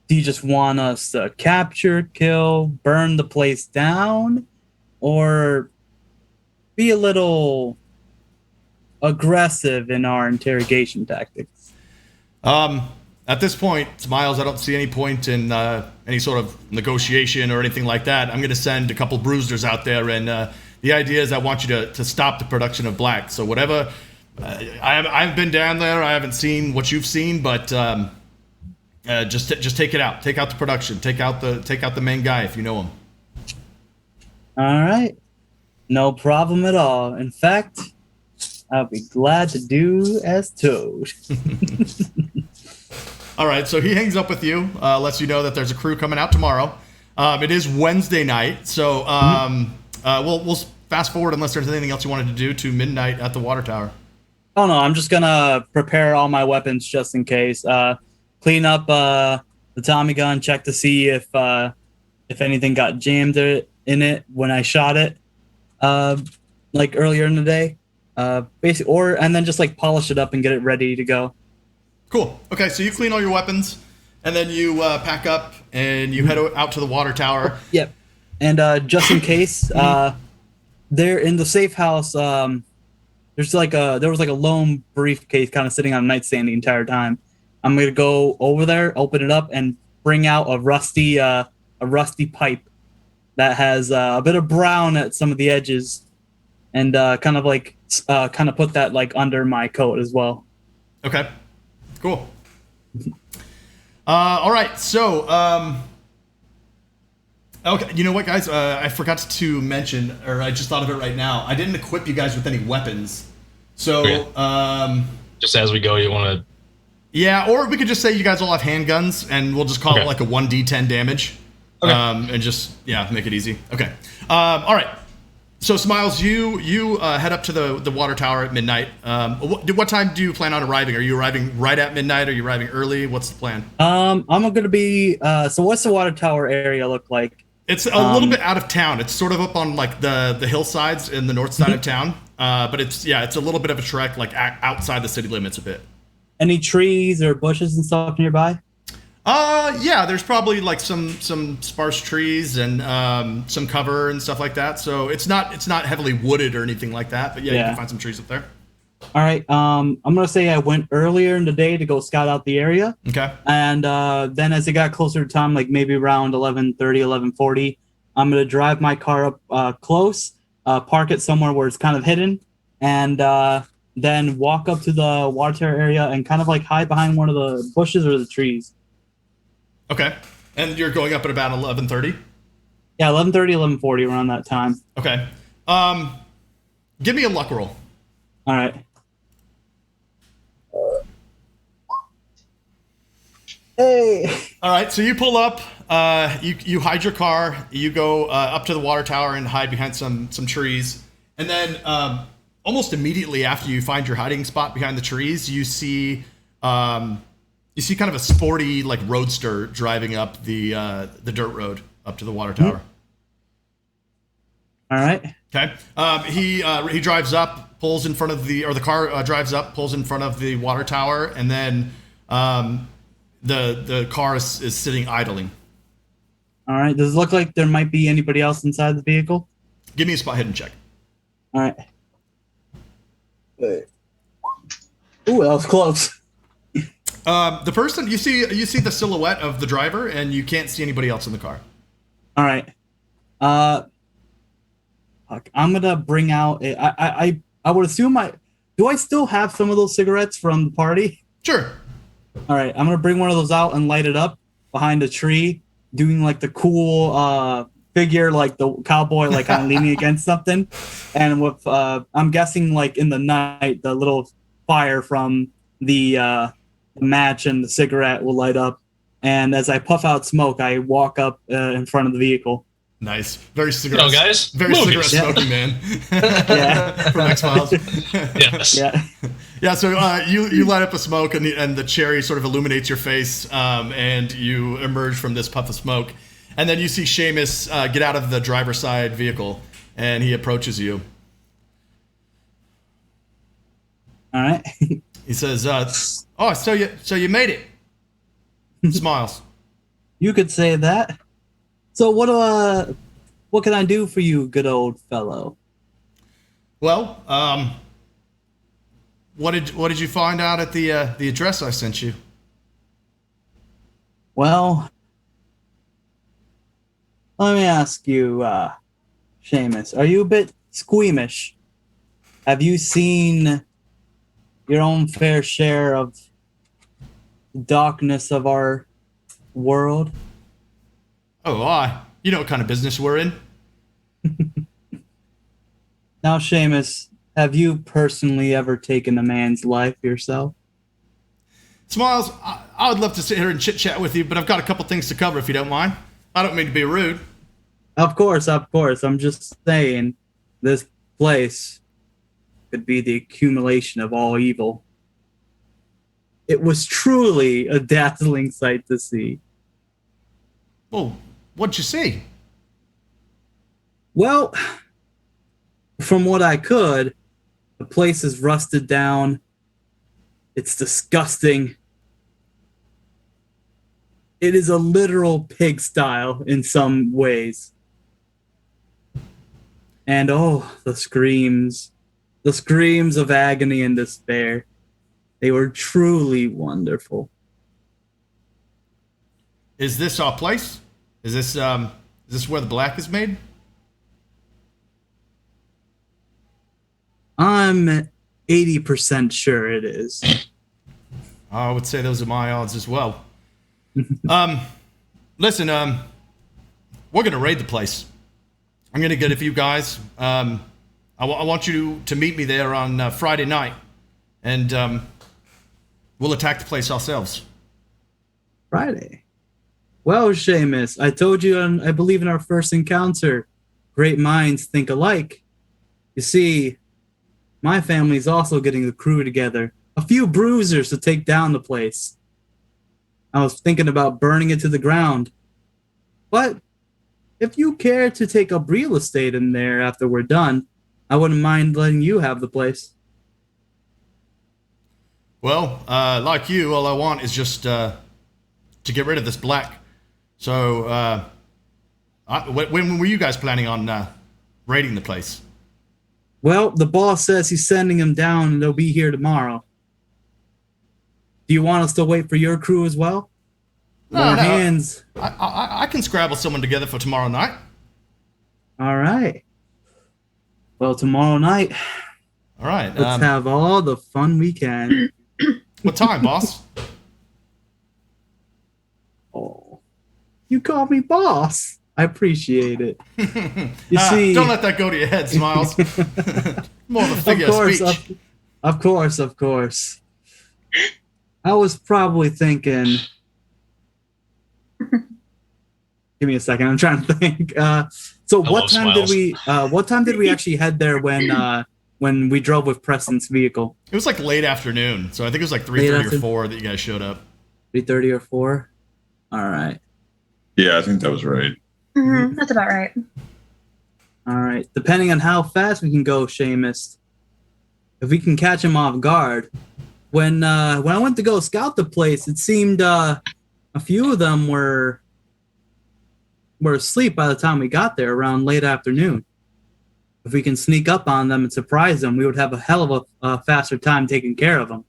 B: do you just want us to capture, kill, burn the place down, or be a little aggressive in our interrogation tactics?
A: At this point, Smiles, I don't see any point in any sort of negotiation or anything like that. I'm going to send a couple bruisers out there, and the idea is I want you to stop the production of black. So whatever, I haven't been down there. I haven't seen what you've seen, but just take it out. Take out the production. Take out the main guy if you know him.
B: All right. No problem at all. In fact, I'll be glad to do as told.
A: All right, so he hangs up with you, lets you know that there's a crew coming out tomorrow. It is Wednesday night, so we'll fast forward unless there's anything else you wanted to do to midnight at the water tower.
B: Oh no, I'm just gonna prepare all my weapons just in case. Clean up the Tommy gun, check to see if anything got jammed in it when I shot it, like earlier in the day. Basically, and then just like polish it up and get it ready to go.
A: Cool. Okay, so you clean all your weapons, and then you pack up and you head out to the water tower.
B: Yep. And just in case, there in the safe house, there was like a lone briefcase kind of sitting on a nightstand the entire time. I'm gonna go over there, open it up, and bring out a rusty pipe that has a bit of brown at some of the edges, and kind of put that like under my coat as well.
A: Okay. Cool. All right. So Okay, you know what, guys? I forgot to mention, or I just thought of it right now. I didn't equip you guys with any weapons. So,
E: okay. Just as we go, you want to...
A: Yeah, or we could just say you guys all have handguns, and we'll just call it like a 1d10 damage.
E: Okay.
A: And just, make it easy. Okay. All right. So, Smiles, you head up to the water tower at midnight. What time do you plan on arriving? Are you arriving right at midnight? Are you arriving early? What's the plan?
B: I'm going to be... so what's the water tower area look like?
A: It's a little bit out of town. It's sort of up on like the hillsides in the north side of town. But it's a little bit of a trek, like outside the city limits a bit.
B: Any trees or bushes and stuff nearby?
A: There's probably like some sparse trees and some cover and stuff like that. So it's not heavily wooded or anything like that. But you can find some trees up there.
B: All right. I'm gonna say I went earlier in the day to go scout out the area.
A: Okay.
B: And then as it got closer to time, like maybe around 11:30, 11:40, I'm gonna drive my car up close, park it somewhere where it's kind of hidden, and then walk up to the water tower area and kind of like hide behind one of the bushes or the trees.
A: Okay. And you're going up at about 11:30?
B: Yeah, 11:30, 11:40, around that time.
A: Okay. Give me a luck roll.
B: All right. Hey.
A: All right, so you pull up, you hide your car, you go up to the water tower and hide behind some trees, and then almost immediately after you find your hiding spot behind the trees, you see kind of a sporty like roadster driving up the dirt road up to the water tower.
B: All right.
A: Okay. He drives up, pulls in front of the car drives up, pulls in front of the water tower, and then the car is sitting idling.
B: All right. Does it look like there might be anybody else inside the vehicle?
A: Give me a spot hidden check.
B: All right. Ooh, that was close.
A: The person you see the silhouette of the driver, and you can't see anybody else in the car.
B: All right. I'm gonna bring out. I would assume do I still have some of those cigarettes from the party?
A: Sure.
B: All right. I'm gonna bring one of those out and light it up behind a tree, doing like the cool figure, like the cowboy, like kind of leaning against something, and with I'm guessing like in the night, the little fire from the match and the cigarette will light up, and as I puff out smoke, I walk up in front of the vehicle.
A: Nice. Very cigarette.
E: Hello, guys.
A: Very
E: Movies.
A: cigarette smoking man.
B: Yeah.
A: From X-Files.
E: Yes.
B: Yeah.
A: Yeah. So you light up a smoke, and the cherry sort of illuminates your face, and you emerge from this puff of smoke, and then you see Seamus get out of the driver's side vehicle, and he approaches you.
B: All right.
A: He says, "Oh, so you made it." Smiles.
B: You could say that. So what can I do for you, good old fellow?
A: Well, what did you find out at the address I sent you?
B: Well, let me ask you, Seamus, are you a bit squeamish? Have you seen your own fair share of the darkness of our world?
A: Oh, you know what kind of business we're in.
B: Now, Seamus, have you personally ever taken a man's life yourself?
A: Smiles, I would love to sit here and chit-chat with you, but I've got a couple things to cover if you don't mind. I don't mean to be rude.
B: Of course. I'm just saying this place could be the accumulation of all evil. It was truly a dazzling sight to see.
A: Well, what'd you see?
B: Well, from what I could, the place is rusted down. It's disgusting. It is a literal pigsty in some ways. And the screams of agony and despair. They were truly wonderful.
A: Is this our place? Is this where the black is made?
B: I'm 80% sure it is.
A: I would say those are my odds as well. Listen, we're gonna raid the place. I'm gonna get a few guys. I want you to meet me there on Friday night, and we'll attack the place ourselves.
B: Friday. Well, Seamus, I told you, I believe in our first encounter, great minds think alike. You see, my family's also getting a crew together. A few bruisers to take down the place. I was thinking about burning it to the ground. But if you care to take up real estate in there after we're done, I wouldn't mind letting you have the place.
A: Well, like you, all I want is just to get rid of this black. So, when were you guys planning on raiding the place?
B: Well, the boss says he's sending them down and they'll be here tomorrow. Do you want us to wait for your crew as well?
A: No.
B: Hands.
A: I can scrabble someone together for tomorrow night.
B: All right. Well, tomorrow night,
A: All right.
B: let's have all the fun we can.
A: What time, boss?
B: Oh, you call me boss. I appreciate it. You see,
A: don't let that go to your head, Smiles. More of a figure of speech.
B: Of course. I was probably thinking. Give me a second. I'm trying to think. So what time did we actually head there when we drove with Preston's vehicle?
A: It was like late afternoon, so I think it was like 3:30 or 4 that you guys showed up.
B: 3:30 or 4. All right.
D: Yeah, I think that was right.
C: Mm-hmm. That's about right.
B: All right. Depending on how fast we can go, Seamus, if we can catch him off guard. When I went to go scout the place, it seemed a few of them were asleep by the time we got there around late afternoon. If we can sneak up on them and surprise them, we would have a hell of a faster time taking care of them.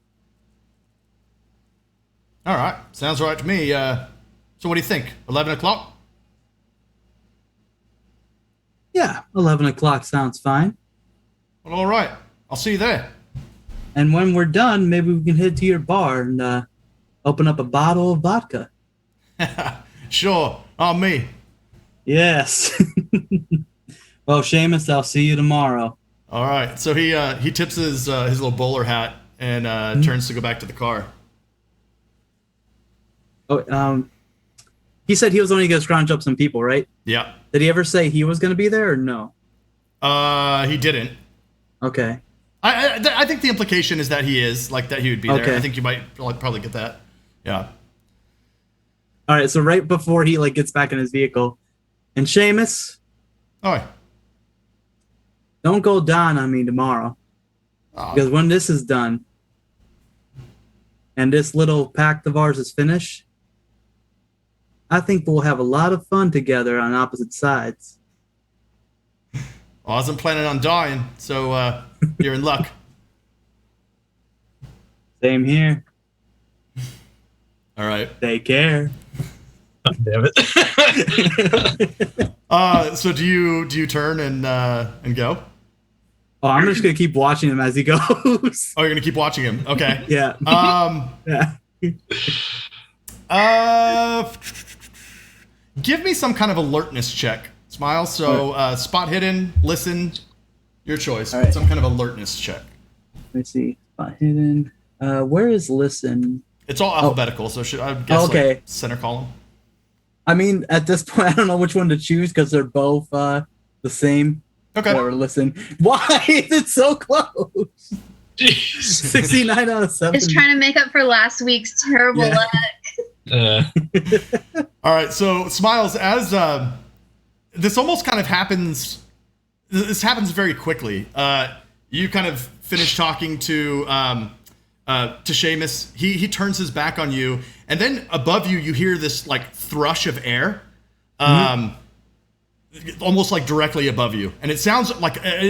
A: All right. Sounds right to me. So what do you think? 11 o'clock?
B: Yeah, 11 o'clock sounds fine.
A: Well, all right. I'll see you there.
B: And when we're done, maybe we can head to your bar and open up a bottle of vodka.
A: Sure. On me.
B: Yes. Well, Seamus, I'll see you tomorrow.
A: All right. So he tips his little bowler hat and turns to go back to the car.
B: Oh, he said he was only going to scrounge up some people, right?
A: Yeah.
B: Did he ever say he was going to be there or no?
A: He didn't.
B: Okay.
A: I think the implication is that he is, like that he would be there.
B: Okay.
A: I think you might probably get that. Yeah.
B: All right. So right before he gets back in his vehicle, and Seamus,
A: All right.
B: don't go down on me tomorrow, because when this is done and this little pact of ours is finished, I think we'll have a lot of fun together on opposite sides.
A: I wasn't planning on dying, so you're in luck.
B: Same here.
A: All right.
B: Take care.
E: Damn it.
A: So do you turn and go?
B: Oh, I'm just gonna keep watching him as he goes.
A: Oh, you're gonna keep watching him. Okay.
B: Yeah.
A: Yeah. Give me some kind of alertness check, Smile. So spot hidden, listen, your choice.
B: All right.
A: Some kind of alertness check.
B: Let me see. Spot hidden. Where is listen?
A: It's all alphabetical, so I guess
B: okay.
A: like center column.
B: I mean, at this point, I don't know which one to choose because they're both the same.
A: Okay.
B: Or listen. Why is it so close?
E: Jeez.
B: 69 out of 70.
C: It's trying to make up for last week's terrible luck.
A: All right, so Smiles, as this almost kind of happens, this happens very quickly. You kind of finish talking to Seamus. He turns his back on you, and then above you, you hear this like thrush of air, almost like directly above you, and it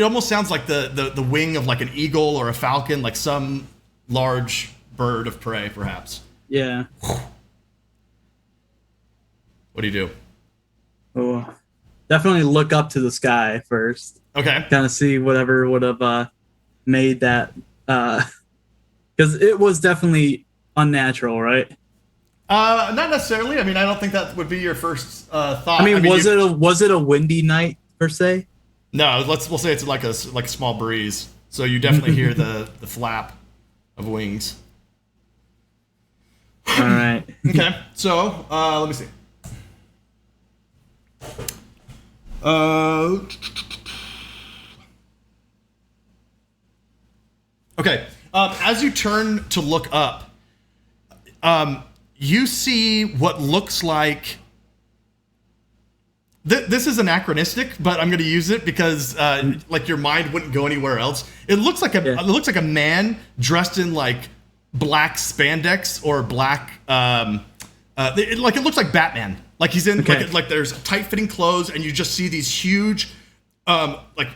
A: almost sounds like the wing of like an eagle or a falcon, like some large bird of prey, perhaps.
B: Yeah.
A: What do you do?
B: Oh, definitely look up to the sky first.
A: Okay.
B: Kind of see whatever would have made that, because it was definitely unnatural, right?
A: Not necessarily. I mean, I don't think that would be your first thought.
B: I mean, was it a windy night per se?
A: No, we'll say it's like a small breeze. So you definitely hear the flap of wings.
B: All right.
A: Okay, so let me see. Okay, as you turn to look up, you see what looks like. This is anachronistic, but I'm going to use it because like your mind wouldn't go anywhere else. It looks like a man dressed in like black spandex or black it looks like Batman. Like he's in like there's tight fitting clothes, and you just see these huge like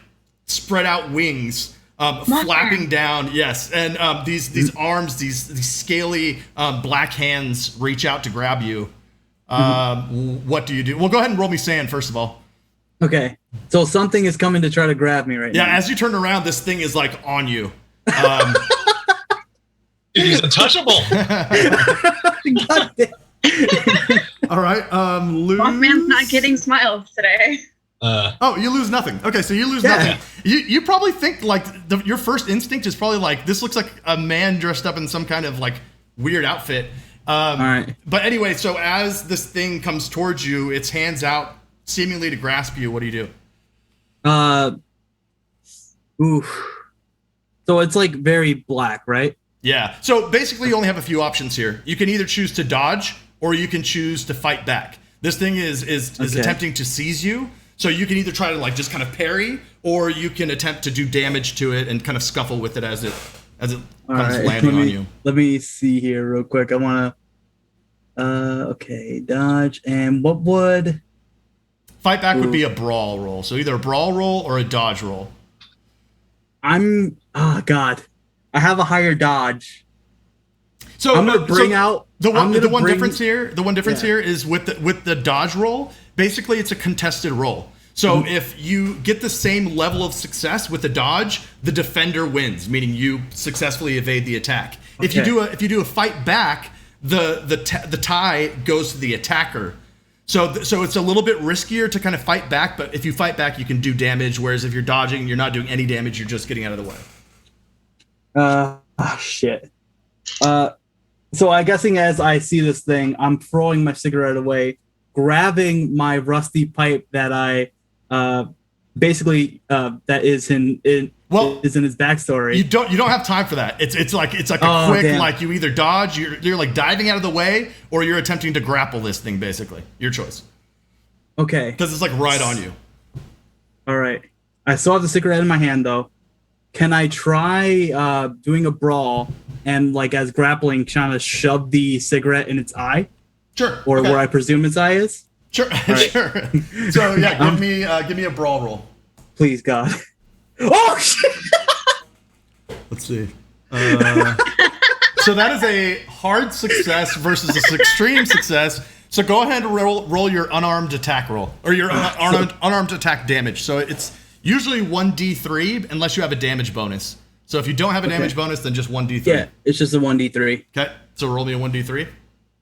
A: spread out wings flapping down. Yes, and these arms, these scaly black hands reach out to grab you. What do you do? Well, go ahead and roll me sand first of all.
B: Okay, so something is coming to try to grab me right now.
A: Yeah, as you turn around, this thing is like on you.
E: He's untouchable.
B: God damn.
A: All right, lose.
C: Mothman's not getting smiles today.
A: Oh, you lose nothing. Okay, so you lose nothing. You probably think like your first instinct is probably like this looks like a man dressed up in some kind of like weird outfit.
B: All right.
A: But anyway, so as this thing comes towards you, its hands out, seemingly to grasp you. What do you do?
B: Oof. So it's like very black, right?
A: Yeah. So basically, you only have a few options here. You can either choose to dodge, or you can choose to fight back. This thing is attempting to seize you. So you can either try to like just kind of parry, or you can attempt to do damage to it and kind of scuffle with it as it comes landing on you.
B: Let me see here real quick. I want to. Okay, dodge, and what would
A: fight back would be a brawl roll. So either a brawl roll or a dodge roll.
B: Oh God, I have a higher dodge.
A: So
B: I'm gonna bring out
A: the one difference here. The one difference here is with the dodge roll. Basically, it's a contested roll. So if you get the same level of success with the dodge, the defender wins, meaning you successfully evade the attack. Okay. If you do a fight back, the tie goes to the attacker. So it's a little bit riskier to kind of fight back, but if you fight back, you can do damage. Whereas if you're dodging, you're not doing any damage. You're just getting out of the way.
B: Shit. So I'm guessing as I see this thing, I'm throwing my cigarette away, grabbing my rusty pipe that I basically that is in his backstory.
A: You don't have time for that. It's like a quick damn. Like you either dodge, you're like diving out of the way, or you're attempting to grapple this thing. Basically, your choice.
B: Okay.
A: Because it's like right on you.
B: All right. I still have the cigarette in my hand though. Can I try doing a brawl and like as grappling, trying to shove the cigarette in its eye?
A: Sure.
B: Or where I presume its eye is?
A: Sure. Right. Sure. So yeah, give me a brawl roll.
B: Please, God. Oh shit!
A: Let's see. So that is a hard success versus an extreme success. So go ahead and roll your unarmed attack roll, or your unarmed attack damage. So it's usually 1d3 unless you have a damage bonus. So if you don't have a damage bonus, then just 1d3.
B: Yeah, it's just a 1d3.
A: Okay, so roll me a 1d3.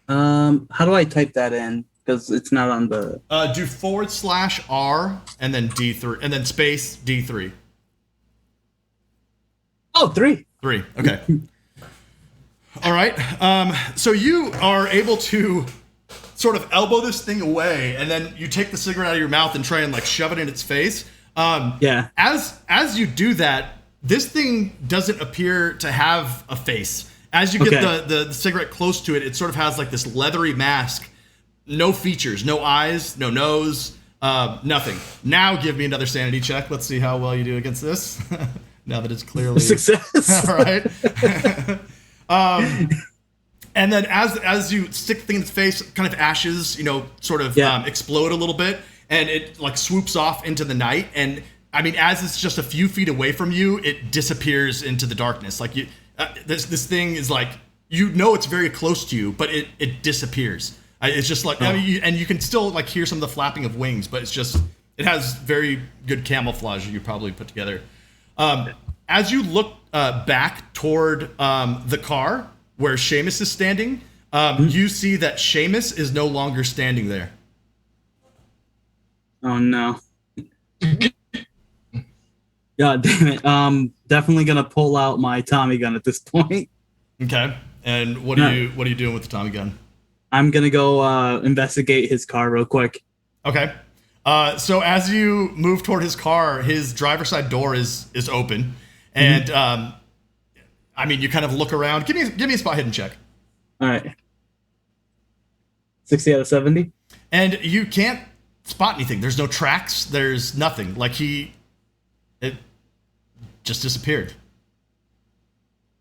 B: How do I type that in? Because it's not on the.
A: Do /R and then D3 and then space D3.
B: Oh, 3.
A: 3. Okay. All right. So you are able to sort of elbow this thing away, and then you take the cigarette out of your mouth and try and like shove it in its face.
B: Yeah.
A: As you do that, this thing doesn't appear to have a face. As you get the cigarette close to it, it sort of has like this leathery mask. No features, no eyes, no nose, nothing. Now give me another sanity check. Let's see how well you do against this. Now that it's clearly
B: success.
A: All right. And then as you stick the thing in its face, kind of ashes, sort of explode a little bit, and it like swoops off into the night. And I mean, as it's just a few feet away from you, it disappears into the darkness. Like this thing is like, it's very close to you, but it disappears. It's just like, and you can still like hear some of the flapping of wings, but it has very good camouflage you probably put together. As you look back toward the car where Seamus is standing, You see that Seamus is no longer standing there.
B: Oh no. God damn it. Definitely gonna pull out my Tommy gun at this point.
A: Okay. And what are you doing with the Tommy gun?
B: I'm gonna go investigate his car real quick.
A: Okay. So as you move toward his car, his driver's side door is open, and I mean, you kind of look around. Give me a spot hidden check.
B: All right. 60 out of 70.
A: And you can't spot anything. There's no tracks. There's nothing. Like it just disappeared.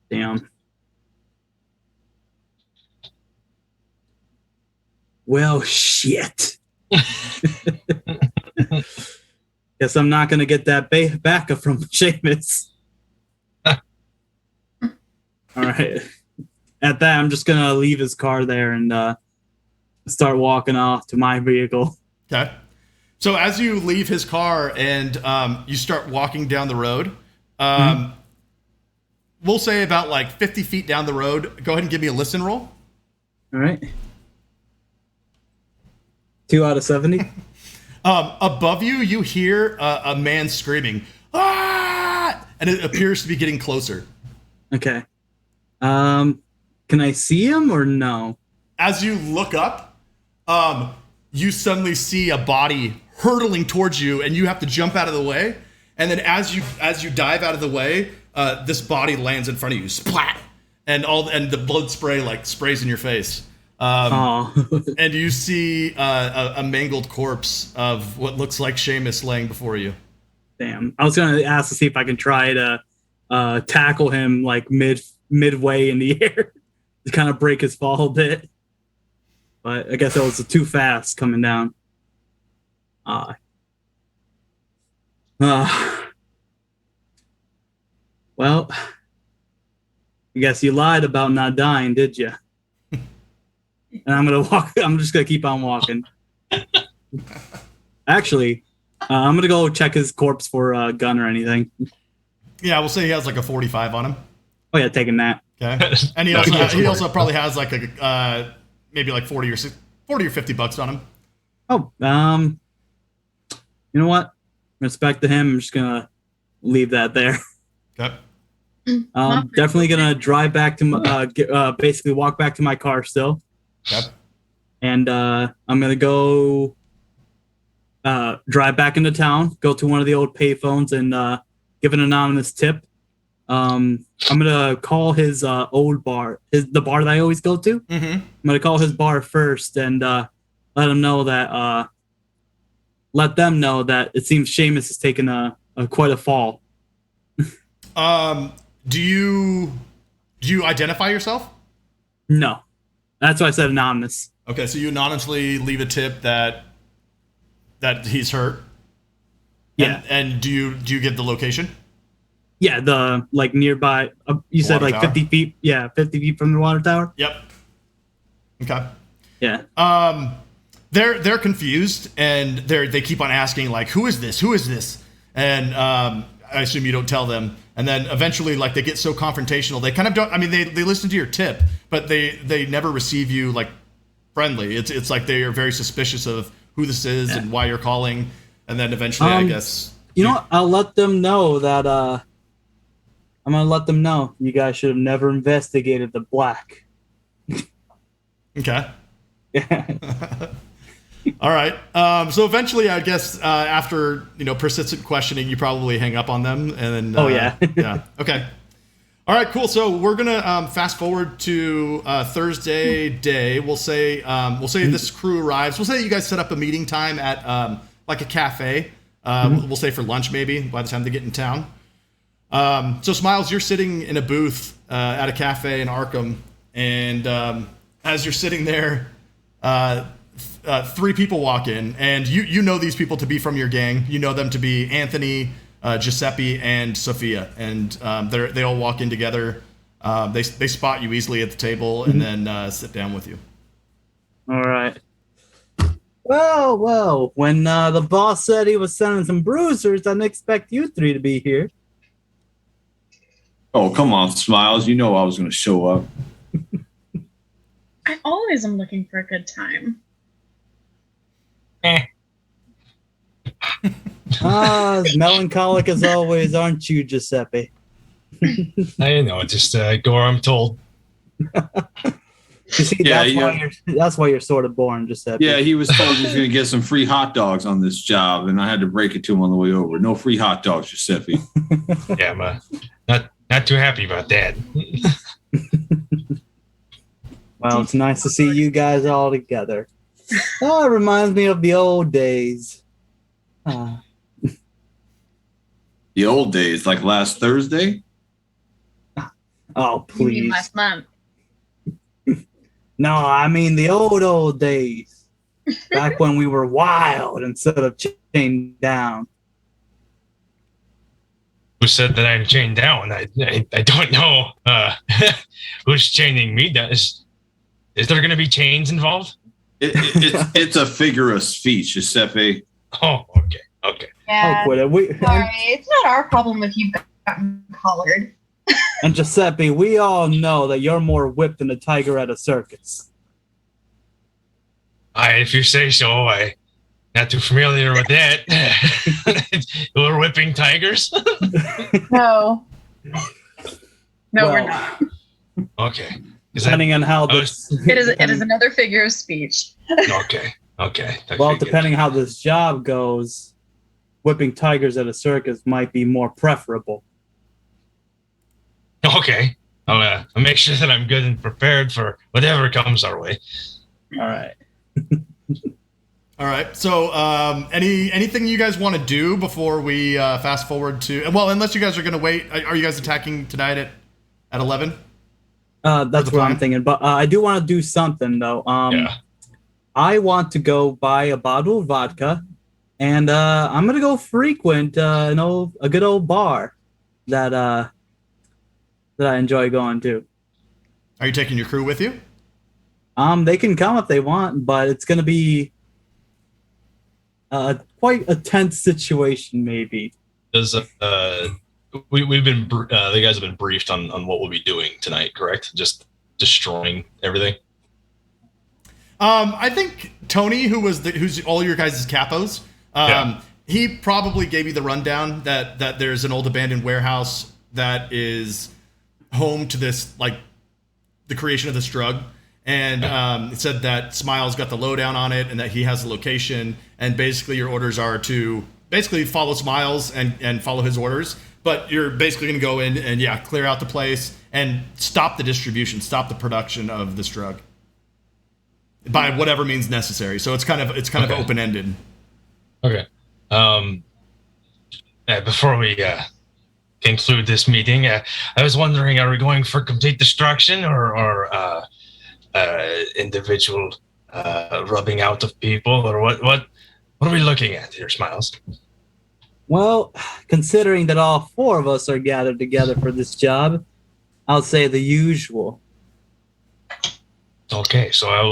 B: Damn. Well, shit. Guess I'm not gonna get that backup from Seamus. All right. At that, I'm just gonna leave his car there and start walking off to my vehicle.
A: Okay. So as you leave his car and you start walking down the road, we'll say about like 50 feet down the road. Go ahead and give me a listen roll.
B: All right. 2 out of 70.
A: Above you, you hear a man screaming, "Ah!" And it appears to be getting closer.
B: Okay. Can I see him or no?
A: As you look up, you suddenly see a body hurtling towards you, and you have to jump out of the way. And then as you dive out of the way, this body lands in front of you, splat, and the blood spray like sprays in your face. And you see a mangled corpse of what looks like Seamus laying before you.
B: Damn. I was gonna ask to see if I can try to tackle him like midway in the air to kind of break his fall a bit. But I guess it was too fast coming down. Well, I guess you lied about not dying, did you? And I'm gonna walk. I'm just gonna keep on walking. Actually, I'm gonna go check his corpse for a gun or anything.
A: Yeah, we'll say he has like a 45 on him.
B: Oh yeah, taking that.
A: Okay. And he also probably has like a maybe like 40 or $50 on him.
B: Oh, you know what? Respect to him. I'm just gonna leave that there.
A: Okay.
B: Definitely gonna drive back to basically walk back to my car still.
A: Okay.
B: And I'm gonna go drive back into town, go to one of the old payphones and give an anonymous tip. I'm gonna call his old bar, the bar that I always go to.
A: Mm-hmm.
B: I'm gonna call his bar first and let them know that it seems Seamus has taken a quite a fall.
A: Do you identify yourself?
B: No, that's why I said anonymous.
A: Okay, so you anonymously leave a tip that he's hurt.
B: Yeah.
A: And do you give the location?
B: Yeah, the like nearby. You said
A: Water
B: like
A: tower?
B: 50 feet. Yeah, 50 feet from the water tower.
A: Yep. Okay.
B: Yeah.
A: They're confused and they keep on asking like, who is this? And I assume you don't tell them. And then eventually, like, they get so confrontational, they kind of don't. I mean, they listen to your tip, but they never receive you like friendly. It's like they are very suspicious of who this is and why you're calling. And then eventually, I guess
B: you know what? I'll let them know that. I'm gonna let them know you guys should have never investigated the black.
A: Okay.
B: Yeah.
A: All right. So eventually, I guess after persistent questioning, you probably hang up on them, and then.
B: Oh yeah.
A: Yeah. Okay. All right. Cool. So we're gonna fast forward to Thursday day. We'll say this crew arrives. We'll say you guys set up a meeting time at like a cafe. We'll say for lunch maybe by the time they get in town. So Smiles, you're sitting in a booth at a cafe in Arkham, and as you're sitting there. 3 people walk in, and you know these people to be from your gang. You know them to be Anthony, Giuseppe, and Sophia, and they all walk in together. They spot you easily at the table, and then sit down with you.
B: All right. Well. When the boss said he was sending some bruisers, I didn't expect you 3 to be here.
D: Oh, come on, Smiles. You know I was going to show up.
C: I always am looking for a good time.
B: As melancholic as always, aren't you, Giuseppe?
E: I know, just go where I'm told.
B: You see, that's why you're sort of boring, Giuseppe.
D: Yeah, he was told he was going to get some free hot dogs on this job, and I had to break it to him on the way over. No free hot dogs, Giuseppe.
E: Yeah, I'm not too happy about that.
B: Well, it's nice to see you guys all together. Oh, it reminds me of the old days.
D: The old days, like last Thursday?
B: Oh,
C: You mean
B: please.
C: last month?
B: No, I mean the old days. Back when we were wild instead of chained down.
E: Who said that I'm chained down? I don't know. Who's chaining me? Is there going to be chains involved?
D: It's a figure of speech, Giuseppe.
E: Oh, okay.
C: Yeah.
B: Oh, quit it.
C: Sorry, it's not our problem if you've gotten collared.
B: And Giuseppe, we all know that you're more whipped than a tiger at a circus.
E: If you say so, I'm not too familiar with that. We're whipping tigers?
C: No. No,
B: Well,
C: we're not.
E: Okay.
B: Depending on how this...
C: It is another figure of speech.
E: Okay.
B: Well, depending how this job goes, whipping tigers at a circus might be more preferable.
E: Okay. I'll make sure that I'm good and prepared for whatever comes our way.
B: All right.
A: All right. So, anything you guys want to do before we fast forward to? Well, unless you guys are going to wait. Are you guys attacking tonight at 11?
B: That's what I'm thinking. But I do want to do something though.
E: Yeah.
B: I want to go buy a bottle of vodka, and I'm gonna go frequent a good old bar that I enjoy going to.
A: Are you taking your crew with you?
B: They can come if they want, but it's gonna be quite a tense situation, maybe.
E: Does we've been the guys have been briefed on what we'll be doing tonight, correct? Just destroying everything.
A: I think Tony, who's all your guys' capos, he probably gave you the rundown that there's an old abandoned warehouse that is home to this, like, the creation of this drug. And it said that Smiles got the lowdown on it and that he has the location. And basically your orders are to basically follow Smiles and follow his orders. But you're basically going to go in and, clear out the place and stop the distribution, stop the production of this drug by whatever means necessary. So it's kind of open-ended.
E: Okay. Before we conclude this meeting, I was wondering, are we going for complete destruction or individual rubbing out of people, or what are we looking at here, Smiles?
B: Well, considering that all four of us are gathered together for this job, I'll say the usual.
E: Okay, so I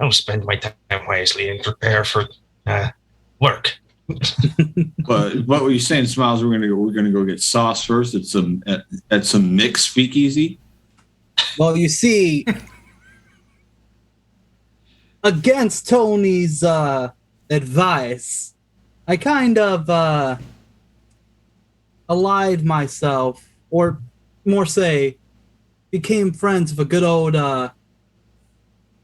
E: will spend my time wisely and prepare for work.
D: But what were you saying, Smiles? We're gonna go get sauce first at some mixed speakeasy.
B: Well, you see, against Tony's advice, I kind of allied myself, or more say, became friends with a good old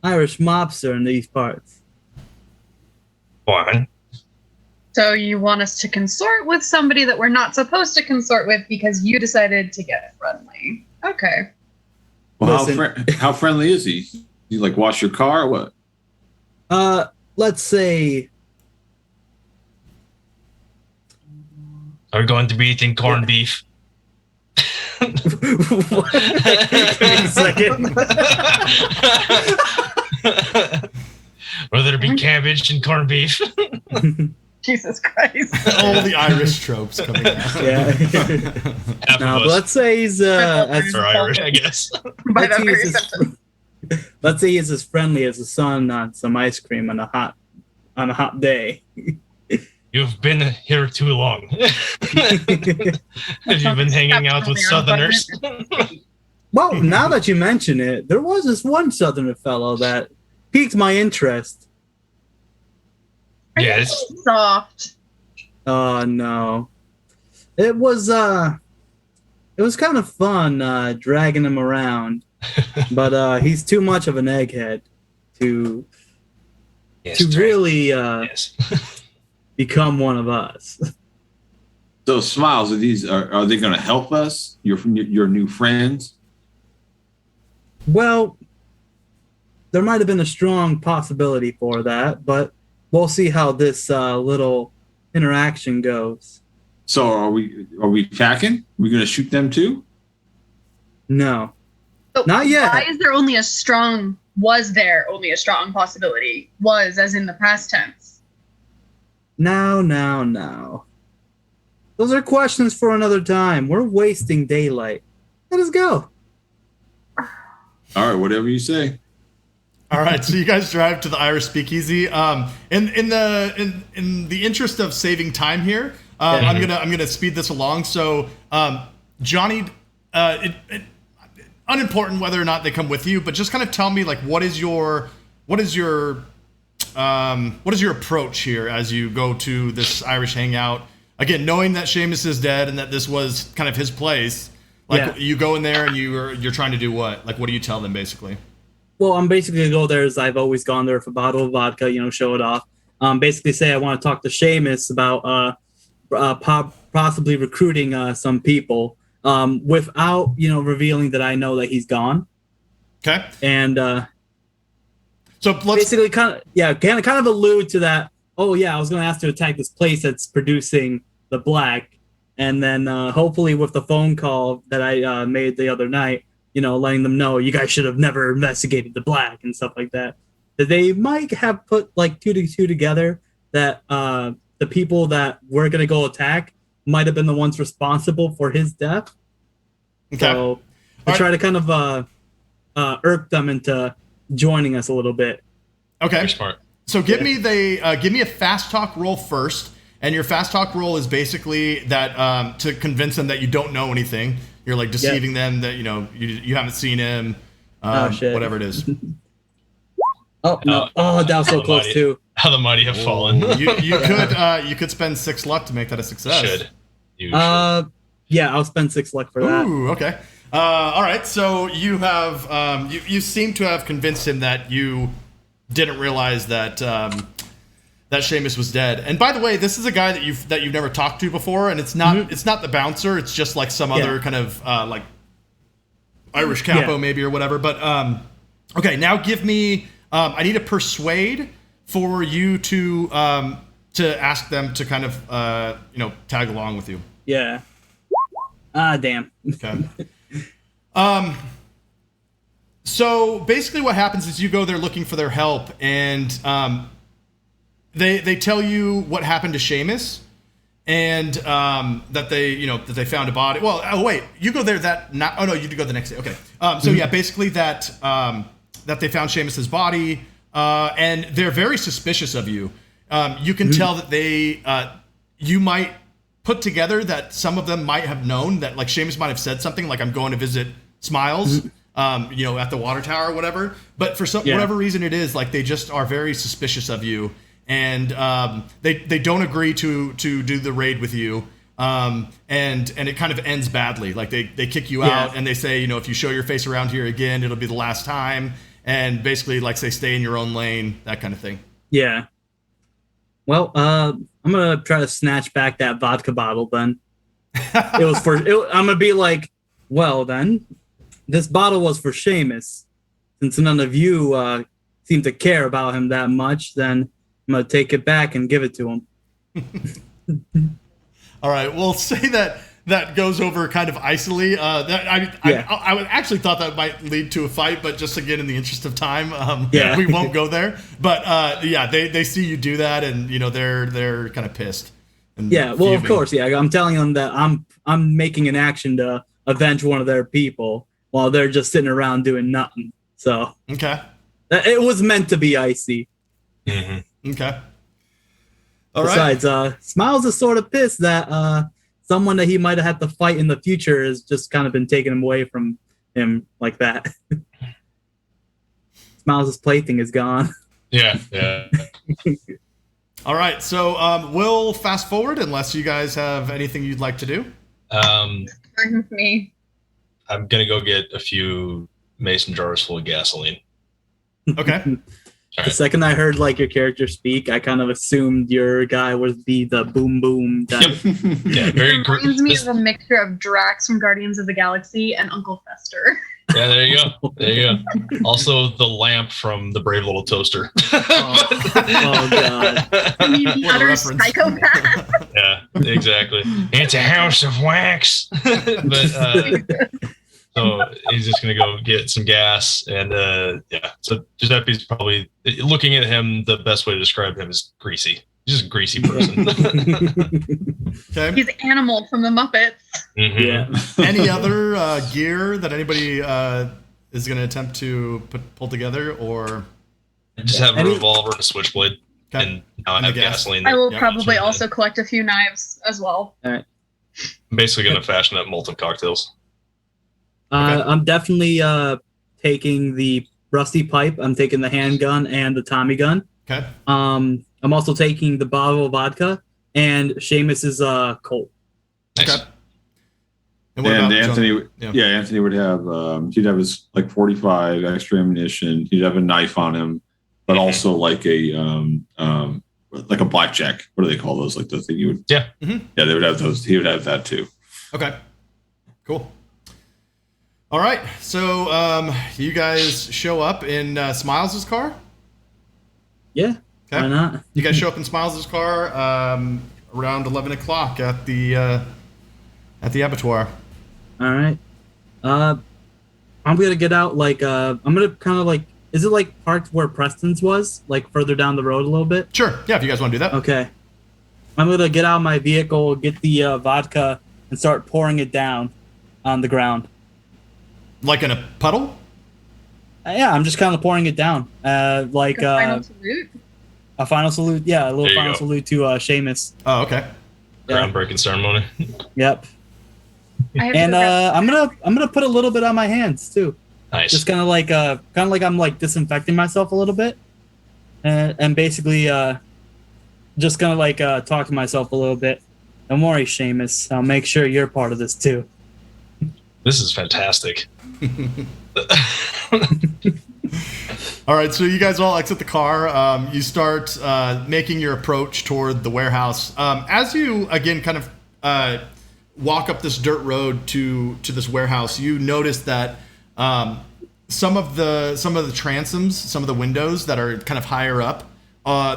B: Irish mobster in these parts.
E: One.
C: So you want us to consort with somebody that we're not supposed to consort with because you decided to get friendly. Okay.
D: Well, how friendly is he? You like wash your car or what?
B: Let's say...
E: Are we going to be eating corned beef?
B: Give me a second.
E: Will there be cabbage and corned beef?
C: Jesus Christ.
A: All the Irish tropes coming out.
B: Yeah.
E: Half
B: No,
E: of
B: but
E: us
B: let's say he's as,
E: are Irish, I guess.
C: By
B: let's
C: that
B: say
C: very
B: he's
C: sentence.
B: let's say he's as friendly as the sun on some ice cream on a hot day.
E: You've been here too long. Have you been hanging out with Southerners?
B: Well, now that you mention it, there was this one Southerner fellow that piqued my interest.
E: Yes.
C: Soft.
B: Oh no. It was kind of fun dragging him around. But he's too much of an egghead to really
E: Yes.
B: become one of us.
D: So Smiles, are they going to help us? Your new friends?
B: Well, there might have been a strong possibility for that, but we'll see how this little interaction goes.
D: So are we attacking? Are we going to shoot them too?
B: No.
C: So
B: Not yet.
C: Why is there only a strong? Was there only a strong possibility? Was as in the past tense.
B: Now. Those are questions for another time. We're wasting daylight. Let us go.
D: All right, whatever you say.
A: All right, so you guys drive to the Irish Speakeasy. In the interest of saving time here, I'm gonna speed this along. So, Johnny, unimportant whether or not they come with you, but just kind of tell me like what is your approach here as you go to this Irish hangout? Again, knowing that Seamus is dead and that this was kind of his place. Like you go in there and you're trying to do what? Like what do you tell them basically?
B: Well, I'm basically gonna go there as I've always gone there with a bottle of vodka, show it off. Basically say I want to talk to Seamus about possibly recruiting some people without revealing that I know that he's gone.
A: Okay.
B: And
A: so let's
B: basically kind of allude to that. Oh yeah, I was gonna ask to attack this place that's producing the black, and then hopefully with the phone call that I made the other night. Letting them know you guys should have never investigated the black and stuff like that. That they might have put like 2 to 2 together that the people that we're going to go attack might have been the ones responsible for his death.
A: Okay.
B: So I try to kind of irk them into joining us a little bit.
A: Okay.
E: Very smart.
A: So give me a fast talk roll first, and your fast talk roll is basically that to convince them that you don't know anything. You're like deceiving them that you haven't seen him, whatever it is.
B: Oh no! That was so close too.
E: How the mighty have fallen.
A: you could spend 6 luck to make that a success.
E: You should.
B: Yeah, I'll spend 6 luck for that.
A: Ooh, okay. All right. So you have you seem to have convinced him that you didn't realize that that Seamus was dead. And by the way, this is a guy that you've never talked to before, and it's not the bouncer. It's just like some other kind of like Irish capo maybe or whatever. But okay, now give me. I need a persuade for you to ask them to kind of tag along with you.
B: Yeah. Damn.
A: Okay. So basically, what happens is you go there looking for their help, and They tell you what happened to Seamus, and that they found a body. Well, oh wait, you go there you do go the next day. Okay, so yeah, basically that they found Seamus's body, and they're very suspicious of you. You can tell that you might put together that some of them might have known that like Seamus might have said something like I'm going to visit Smiles, at the water tower or whatever. But for whatever reason it is, like they just are very suspicious of you. And they don't agree to do the raid with you, and it kind of ends badly. Like they kick you out, and they say, if you show your face around here again, it'll be the last time. And basically, like say, stay in your own lane, that kind of thing. Yeah.
B: Well, I'm gonna try to snatch back that vodka bottle. Then I'm gonna be like, well, then this bottle was for Seamus. Since none of you seem to care about him that much, then I'm going to take it back and give it to him.
A: All right. We'll say that goes over kind of icily. I actually thought that might lead to a fight, but just again, in the interest of time, we won't go there. But they see you do that, and they're kind of pissed.
B: Yeah. Well, of course. Yeah. I'm telling them that I'm making an action to avenge one of their people while they're just sitting around doing nothing. So
A: okay.
B: It was meant to be icy.
E: Mm-hmm.
A: Okay. All right.
B: Besides, Smiles is sort of pissed that someone that he might have had to fight in the future has just kind of been taken away from him like that. Smiles' plaything is gone.
E: Yeah.
A: All right, so we'll fast forward unless you guys have anything you'd like to do.
C: Fine with me.
E: I'm gonna go get a few mason jars full of gasoline.
A: Okay.
B: The
E: Right.
B: second I heard like your character speak, I kind of assumed your guy would be the boom boom type.
E: Yeah, very
C: It reminds me
E: this-
C: of a mixture of Drax from Guardians of the Galaxy and Uncle Fester.
E: Yeah, there you go. Also, the lamp from the Brave Little Toaster.
B: Oh, God.
C: I mean, the
A: What a
C: utter
A: reference.
C: psychopath.
E: Yeah, exactly. It's a house of wax. But so he's just gonna go get some gas, and yeah. So Giuseppe's probably looking at him. The best way to describe him is greasy. He's just a greasy person.
A: Okay.
C: He's Animal from the Muppets.
E: Mhm.
B: Yeah.
A: Any other gear that anybody is going to attempt to pull together, or
E: I just have a
B: Any-
E: revolver and a switchblade,
A: okay.
E: and now I
A: And
E: have
A: the gas.
E: gasoline.
C: I will
A: Yeah,
C: probably
E: sure.
C: also collect a few knives as well.
E: I'm basically gonna fashion up molten cocktails.
A: Okay.
B: I'm definitely taking the rusty pipe. I'm taking the handgun and the Tommy gun.
A: Okay.
B: I'm also taking the bottle of vodka and Seamus's Colt.
E: Nice.
A: Okay. And what
D: And
A: about
D: Anthony,
A: Yeah.
D: yeah, Anthony would have, he'd have his like 45 extra ammunition. He'd have a knife on him, but also like a blackjack. What do they call those? Like the thing you would,
E: Yeah.
A: Mhm.
D: yeah, they would have those. He would have that too.
A: Okay. Cool. All right. So you guys show up in Smiles' car.
B: Yeah,
A: Okay.
B: why not?
A: You guys show up in Smiles' car around 11 o'clock at the abattoir.
B: All right. I'm gonna get out. Like, I'm gonna kind of like. Is it like parked where Preston's was, like further down the road a little bit?
A: Sure. Yeah, if you guys want to do that.
B: Okay. I'm gonna get out of my vehicle, get the vodka, and start pouring it down on the ground.
A: Like in a puddle?
B: Yeah, I'm just kind of pouring it down, like
C: A final salute.
B: a final salute. Yeah, a little
E: There you
B: final
E: go.
B: salute to Seamus.
A: Oh, okay.
B: Yeah.
E: Groundbreaking ceremony.
B: Yep.
C: I have to
B: And
C: go grab-
B: I'm gonna put a little bit on my hands too.
E: Nice.
B: Just kind of like I'm like disinfecting myself a little bit, and basically just gonna like talk to myself a little bit. Don't worry, Seamus. I'll make sure you're part of this too.
E: This is fantastic.
A: All right, so you guys all exit the car. You start making your approach toward the warehouse. As you again kind of walk up this dirt road to this warehouse, you notice that some of the transoms, some of the windows that are kind of higher up,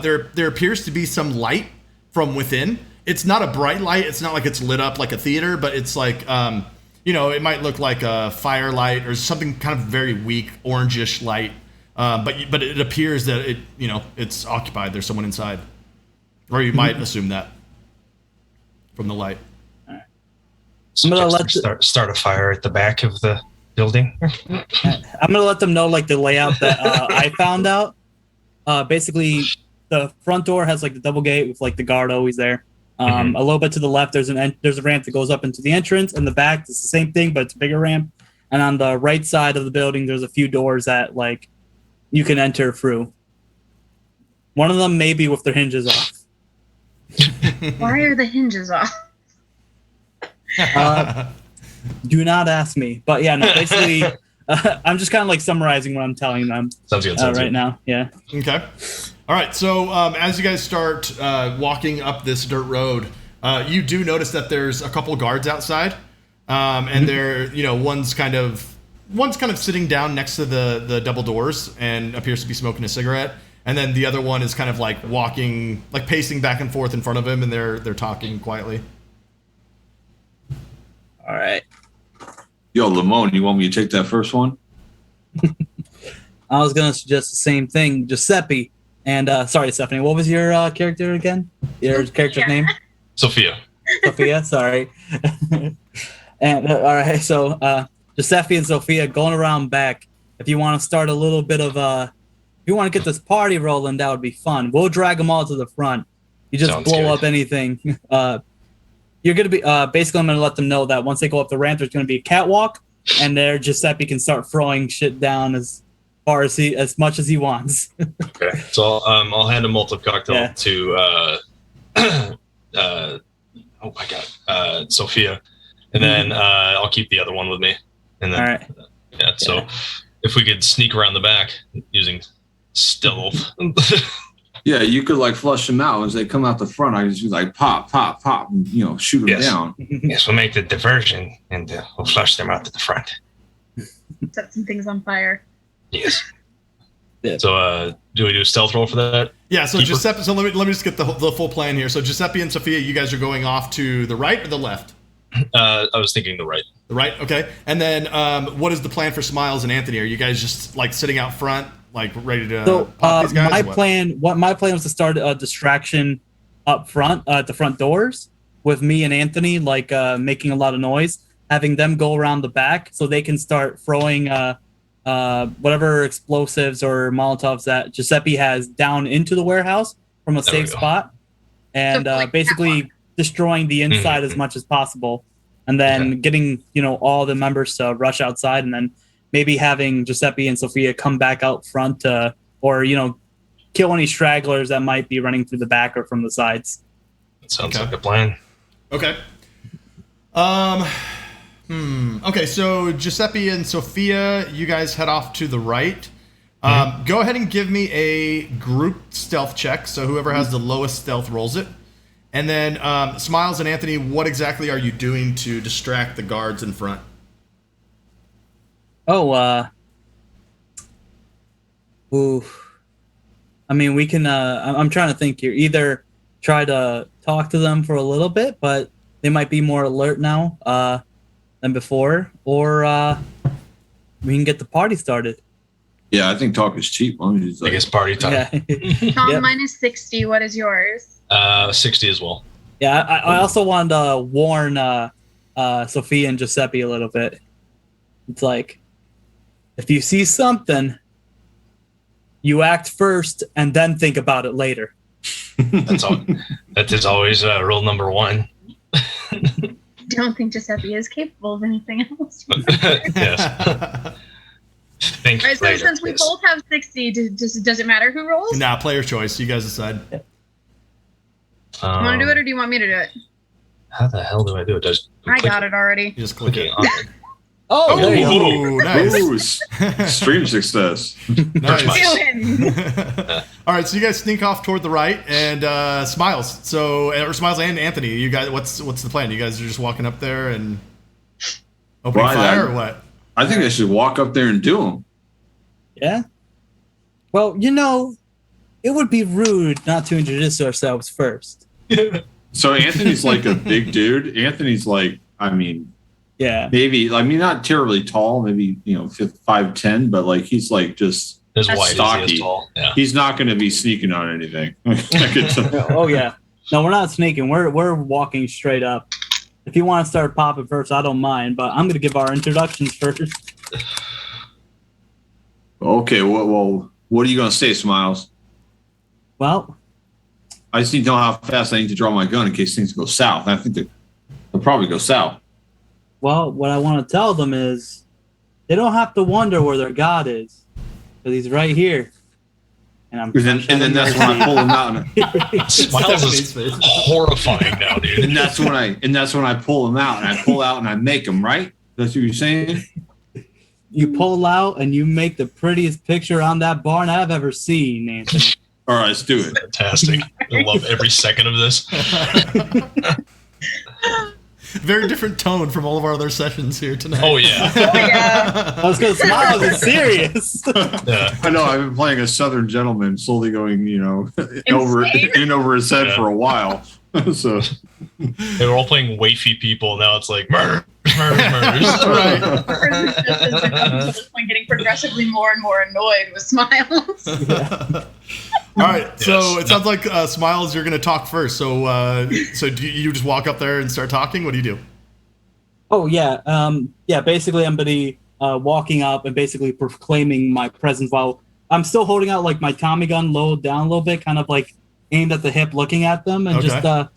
A: there appears to be some light from within. It's not a bright light. It's not like it's lit up like a theater, but it's like it might look like a firelight or something kind of very weak orangish light. But it appears that it's occupied. There's someone inside, or you might assume that from the light.
E: So
B: I'm gonna
E: just
B: let
E: start a fire at the back of the building.
B: I'm gonna let them know like the layout that I found out. Basically, the front door has like the double gate with like the guard always there. A little bit to the left, there's a ramp that goes up into the entrance, and the back it's the same thing, but it's a bigger ramp. And on the right side of the building, there's a few doors that like you can enter through. One of them maybe with their hinges off.
C: Why are the hinges off?
B: Do not ask me. But yeah, no, basically, I'm just kind of like summarizing what I'm telling them
E: Sounds good. Sounds
B: right
E: good.
B: now. Yeah.
A: Okay. All right. So as you guys start walking up this dirt road, you do notice that there's a couple guards outside, and they're one's kind of sitting down next to the double doors and appears to be smoking a cigarette, and then the other one is kind of like walking, like pacing back and forth in front of him, and they're talking quietly.
B: All right.
D: Yo, Lamone, you want me to take that first one?
B: I was gonna suggest the same thing, Giuseppe. And sorry, Stephanie, what was your character again? Your character's name?
E: Sophia.
B: Sophia. Sorry. And all right, so Giuseppe and Sophia going around back. If you want to start a little bit of if you want to get this party rolling, that would be fun. We'll drag them all to the front. You just
E: Sounds
B: blow
E: good.
B: up anything. You're gonna be basically. I'm gonna let them know that once they go up the ramp, there's gonna be a catwalk, and there Giuseppe can start throwing shit down as much as he wants.
E: Okay, so I'll hand a Molotov cocktail to oh my god, Sophia, and then I'll keep the other one with me. And then,
B: all right.
E: So if we could sneak around the back using stealth.
D: Yeah, you could like flush them out as they come out the front. I just be like pop, pop, pop, and shoot them down.
E: Yes, we'll make the diversion and we'll flush them out to the front.
C: Set some things on fire.
E: Yes.
B: Yeah.
E: So, do we do a stealth roll for that?
A: Yeah. So
E: Keeper?
A: Giuseppe. So let me just get the full plan here. So Giuseppe and Sophia, you guys are going off to the right or the left?
E: I was thinking the right.
A: The right. Okay. And then what is the plan for Smiles and Anthony? Are you guys just like sitting out front, like ready to pop these guys?
B: My plan was to start a distraction up front at the front doors with me and Anthony, like making a lot of noise, having them go around the back so they can start throwing whatever explosives or Molotovs that Giuseppe has down into the warehouse from a safe spot, and basically destroying the inside as much as possible, and then getting all the members to rush outside, and then maybe having Giuseppe and Sophia come back out front or kill any stragglers that might be running through the back or from the sides.
E: That sounds like a plan.
A: Okay. Okay, so Giuseppe and Sophia, you guys head off to the right. Go ahead and give me a group stealth check. So whoever has the lowest stealth rolls it. And then Smiles and Anthony, what exactly are you doing to distract the guards in front?
B: I mean, we can. I'm trying to think here. Either try to talk to them for a little bit, but they might be more alert now than before, or we can get the party started.
D: Yeah, I think talk is cheap.
E: I guess party time.
B: Yeah.
C: Tom, mine is 60. What is yours?
E: 60 as well.
B: Yeah, I also wanted to warn Sophia and Giuseppe a little bit. It's like, if you see something, you act first and then think about it later.
E: That's all. That is always rule number one.
C: Don't think Giuseppe is capable of anything else.
E: Yes. Think
C: Right, so
E: later,
C: since we both have 60, does it matter who rolls?
A: Nah, player choice. You guys decide.
C: Do you want to do it or do you want me to do it?
E: How the hell do I do it?
C: I got it already.
A: You just click it.
E: on it.
B: Oh, there you go.
A: Ooh, nice.
D: Ooh, stream success.
A: Nice.
C: Doing.
A: All right, so you guys sneak off toward the right, and Smiles. Or Smiles and Anthony, you guys, what's the plan? You guys are just walking up there and opening fire, or what?
D: I think I should walk up there and do them.
B: Yeah. Well, it would be rude not to introduce ourselves first.
D: So Anthony's like a big dude. Anthony's like,
B: Yeah.
D: maybe, not terribly tall, maybe 5'10", but like he's like just
E: As white
D: stocky.
E: as he is tall. Yeah.
D: He's not going to be sneaking on anything. I could tell.
B: Oh yeah. No, we're not sneaking. We're walking straight up. If you want to start popping first, I don't mind, but I'm going to give our introductions first.
D: Okay, well, what are you going to say, Smiles?
B: Well,
D: I just need to know how fast I need to draw my gun in case things go south. I think they'll probably go south.
B: well, what I want to tell them is they don't have to wonder where their God is, because he's right here. And
D: then that's when I pull him out.
E: Smiles is horrifying now, dude.
D: And that's when I pull him out, and I pull out and I make him, right? That's what you're saying?
B: You pull out and you make the prettiest picture on that barn I've ever seen, Anthony.
D: All right, let's do it.
E: Fantastic. I love every second of this.
A: Very different tone from all of our other sessions here tonight.
E: Oh, yeah.
C: Oh, yeah.
B: I was going to smile. It's serious.
E: Yeah.
D: I know. I've been playing a Southern gentleman, slowly going, over his head for a while. So
E: They were all playing wafy people. Now it's like murders.
A: Right.
C: At this point, getting progressively more and more annoyed with Smiles.
A: All right, so it sounds like Smiles, you're going to talk first. So do you just walk up there and start talking? What do you do?
B: Oh, yeah. Basically, I'm going to be walking up and basically proclaiming my presence while I'm still holding out like my Tommy gun low down a little bit, kind of like aimed at the hip, looking at them and just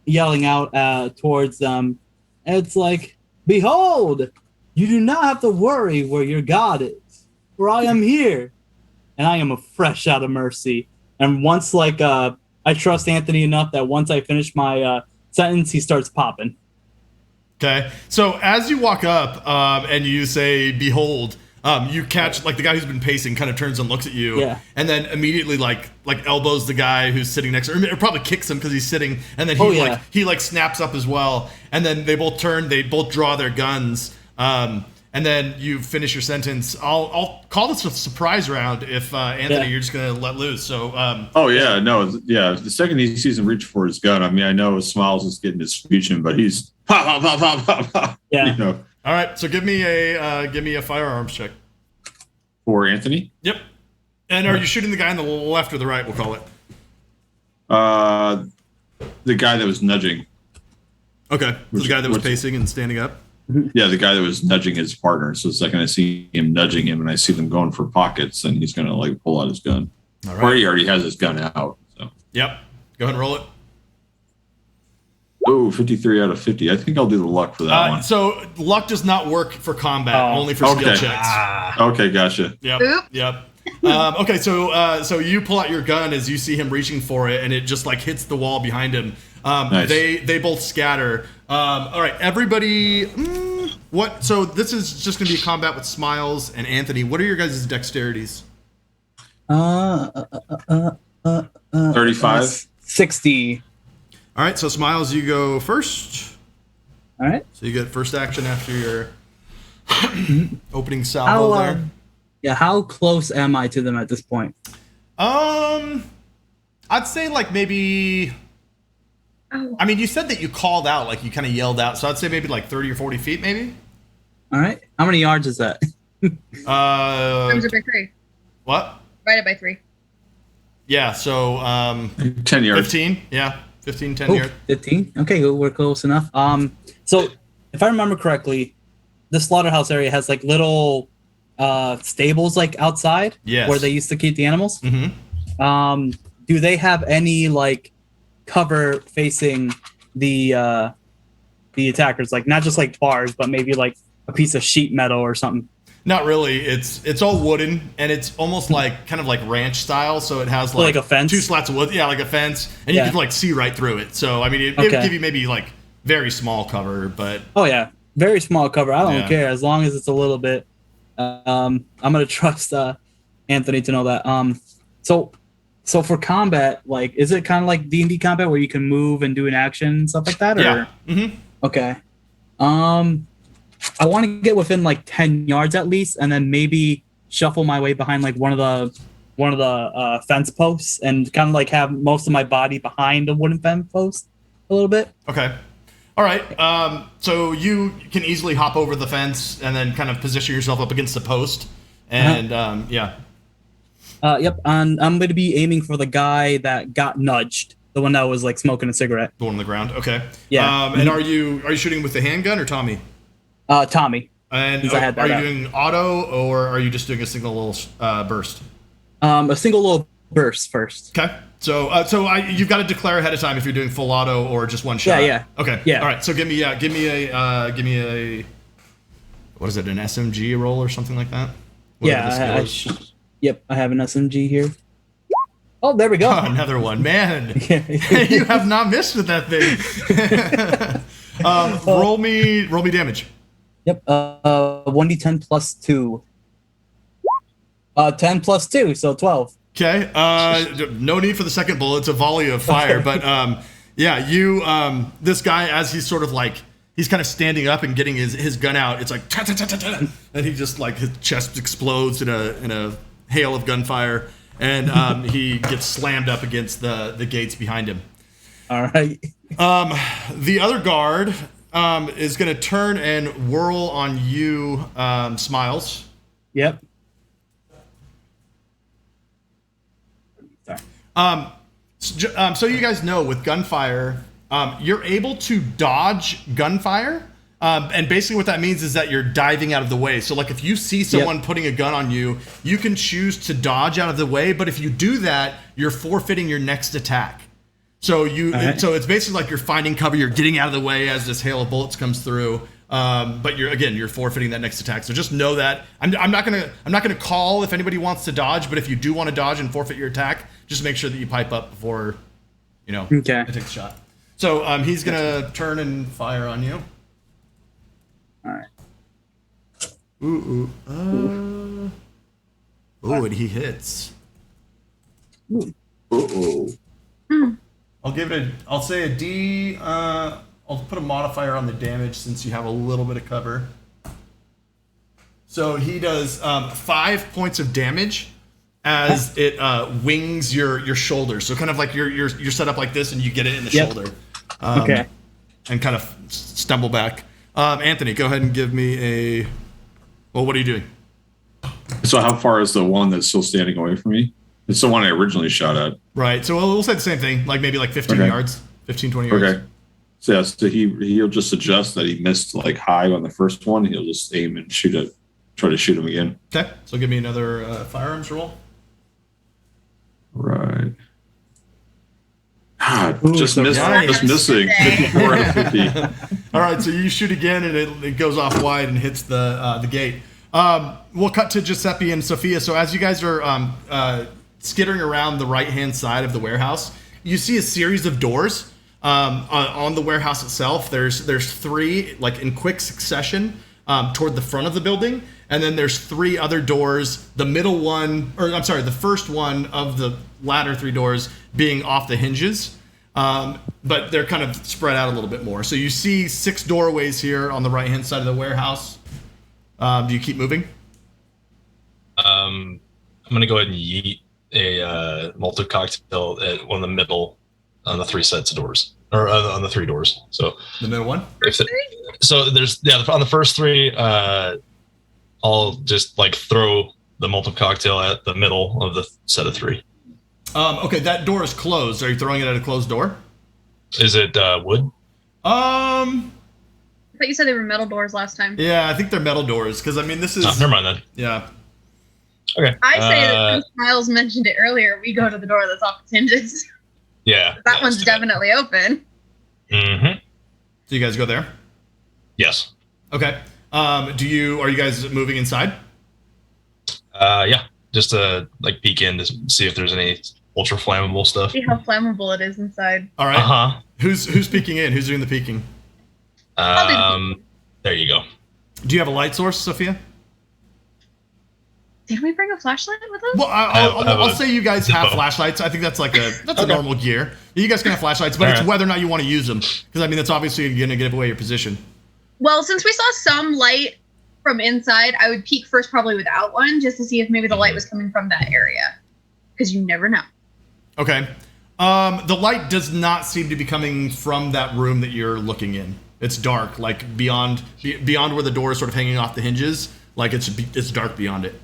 B: yelling out towards them. And it's like, behold, You do not have to worry where your God is, for I am here, and I am fresh out of mercy. And once, I trust Anthony enough that once I finish my sentence, he starts popping.
A: Okay. So as you walk up and you say, "Behold," you catch like the guy who's been pacing kind of turns and looks at you, and then immediately like elbows the guy who's sitting next to him, or probably kicks him because he's sitting, and then he snaps up as well, and then they both turn, they both draw their guns, and then you finish your sentence. I'll call this a surprise round if Anthony, you're just gonna let loose. So
D: the second he sees him reach for his gun, I mean, I know Smiles is getting his fusion, but he's pop, pop, pop, pop, pop, pop.
B: Yeah.
D: You know.
A: All right, so give me a firearms check.
D: For Anthony?
A: Yep. And are you shooting the guy on the left or the right, we'll call it?
D: The guy that was nudging.
A: Okay, so the guy that was pacing and standing up?
D: Yeah, the guy that was nudging his partner. So the second I see him nudging him and I see them going for pockets, then he's going to pull out his gun.
A: All right.
D: Or he already has his gun out. So.
A: Yep. Go ahead and roll it.
D: Oh, 53 out of 50. I think I'll do the luck for that one.
A: So luck does not work for combat, only for skill checks.
D: Okay, gotcha.
A: Yep. Okay, so you pull out your gun as you see him reaching for it, and it just hits the wall behind him.
D: Nice.
A: They both scatter. All right, everybody. What? So this is just going to be a combat with Smiles and Anthony. What are your guys' dexterities?
D: 35.
B: 60.
A: All right, so Smiles, you go first.
B: All right.
A: So you get first action after your opening salvo there.
B: Yeah, how close am I to them at this point?
A: I'd say maybe.
C: Oh.
A: I mean, you said that you called out, you kind of yelled out, so I'd say maybe 30 or 40 feet, maybe.
B: All right. How many yards is that?
C: Times it by 3.
A: What?
C: Divided by 3.
A: Yeah. So
D: 10 yards.
A: 15. Yeah. 15, 10 yards.
B: 15. Okay, we're close enough. So if I remember correctly, the slaughterhouse area has little stables outside, where they used to keep the animals.
A: Mm-hmm.
B: Do they have any cover facing the attackers? Not just bars, but maybe a piece of sheet metal or something.
A: Not really. It's all wooden, and it's almost kind of ranch style. So it has
B: a fence,
A: 2 slats of wood. Yeah, like a fence, and you can see right through it. So I mean, it would give you maybe very small cover, but
B: oh yeah, very small cover. I don't care as long as it's a little bit. I'm gonna trust Anthony to know that. So for combat, is it kind of like D&D combat where you can move and do an action and stuff like that? Or?
A: Yeah. Mm-hmm.
B: Okay. I want to get within 10 yards at least, and then maybe shuffle my way behind one of the fence posts, and kind of have most of my body behind a wooden fence post a little bit.
A: Okay. All right. So you can easily hop over the fence and then kind of position yourself up against the post, and yeah.
B: Yep. And I'm going to be aiming for the guy that got nudged, the one that was smoking a cigarette.
A: The one on the ground. Okay.
B: Yeah.
A: And are you shooting with the handgun or Tommy?
B: Tommy.
A: And are you doing auto, or are you just doing a single little burst?
B: A single little burst first.
A: Okay. So you've got to declare ahead of time if you're doing full auto or just one shot.
B: Yeah.
A: Okay.
B: Yeah.
A: All right. So give me a what is it, an SMG roll or something like that?
B: Yep, I have an SMG here. Oh, there we go.
A: Oh, another one, man. You have not missed with that thing. Roll me damage.
B: Yep. 1d10 plus 2. 10 plus 2, so 12.
A: Okay. No need for the second bullet. It's a volley of fire. But yeah, you this guy, as he's sort of he's kind of standing up and getting his gun out. It's ta ta ta ta ta, and he just his chest explodes in a hail of gunfire, and he gets slammed up against the gates behind him.
B: All right.
A: The other guard is going to turn and whirl on you, Smiles.
B: Yep.
A: So you guys know with gunfire, you're able to dodge gunfire. And basically what that means is that you're diving out of the way. So if you see someone putting a gun on you, you can choose to dodge out of the way. But if you do that, you're forfeiting your next attack. So so it's basically you're finding cover. You're getting out of the way as this hail of bullets comes through. But you're forfeiting that next attack. So just know that I'm not gonna call if anybody wants to dodge. But if you do want to dodge and forfeit your attack, just make sure that you pipe up before, it takes a shot. So he's gonna turn and fire on you.
B: All right.
A: Ooh, and he hits. I'll say a D. I'll put a modifier on the damage since you have a little bit of cover. So he does 5 points of damage as it wings your shoulder. So kind of like you're set up like this, and you get it in the shoulder.
B: Okay.
A: And kind of stumble back. Anthony, go ahead and give me a. Well, what are you doing?
D: So how far is the one that's still standing away from me? It's the one I originally shot at.
A: Right. So we'll say the same thing, like maybe like 15 yards, 15, 20 yards.
D: Okay. So yeah, so he'll just suggest that he missed like high on the first one. He'll just aim and try to shoot him again.
A: Okay. So give me another firearms roll.
D: Right. God,
B: Ooh,
D: just
B: so
D: missing 54 out of 50.
A: All right, so you shoot again, and it goes off wide and hits the gate. We'll cut to Giuseppe and Sophia. So as you guys are skittering around the right-hand side of the warehouse, you see a series of doors on the warehouse itself. There's 3, like in quick succession, toward the front of the building, and then there's 3 other doors. The first one of the latter 3 doors being off the hinges, but they're kind of spread out a little bit more. So you see 6 doorways here on the right-hand side of the warehouse. Do you keep moving?
E: I'm gonna go ahead and yeet a Molotov cocktail at one of the middle on the 3 sets of doors, or on the 3 doors. So
A: The middle one?
E: so there's on the first 3. I'll just like throw the Molotov cocktail at the middle of the set of 3.
A: Okay, that door is closed. Are you throwing it at a closed door?
E: Is it wood?
C: I thought you said they were metal doors last time.
A: Yeah, I think they're metal doors, because I mean this is.
E: Oh, never mind then.
A: Yeah.
E: Okay.
C: I say that since Miles mentioned it earlier, we go to the door that's off its hinges.
E: Yeah.
C: That one's definitely open.
E: Mm-hmm.
A: So you guys go there?
E: Yes.
A: Okay. Are you guys moving inside?
E: Yeah. Just to like peek in to see if there's any ultra flammable stuff.
C: See how flammable it is inside.
A: All right.
E: Uh-huh.
A: Who's peeking in? Who's doing the peeking?
E: There you go.
A: Do you have a light source, Sophia?
C: Did we bring a flashlight with us?
A: Well, I'll
E: a
A: say you guys have
E: Zippo.
A: flashlights. I think that's like a normal gear. You guys can have flashlights, but it's
E: Alright.
A: whether or not you want to use them, because I mean that's obviously going to give away your position.
C: Well, since we saw some light from inside, I would peek first probably without one, just to see if maybe the light was coming from that area. Because you never know.
A: Okay. The light does not seem to be coming from that room that you're looking in. It's dark, like beyond where the door is sort of hanging off the hinges. Like it's dark beyond it.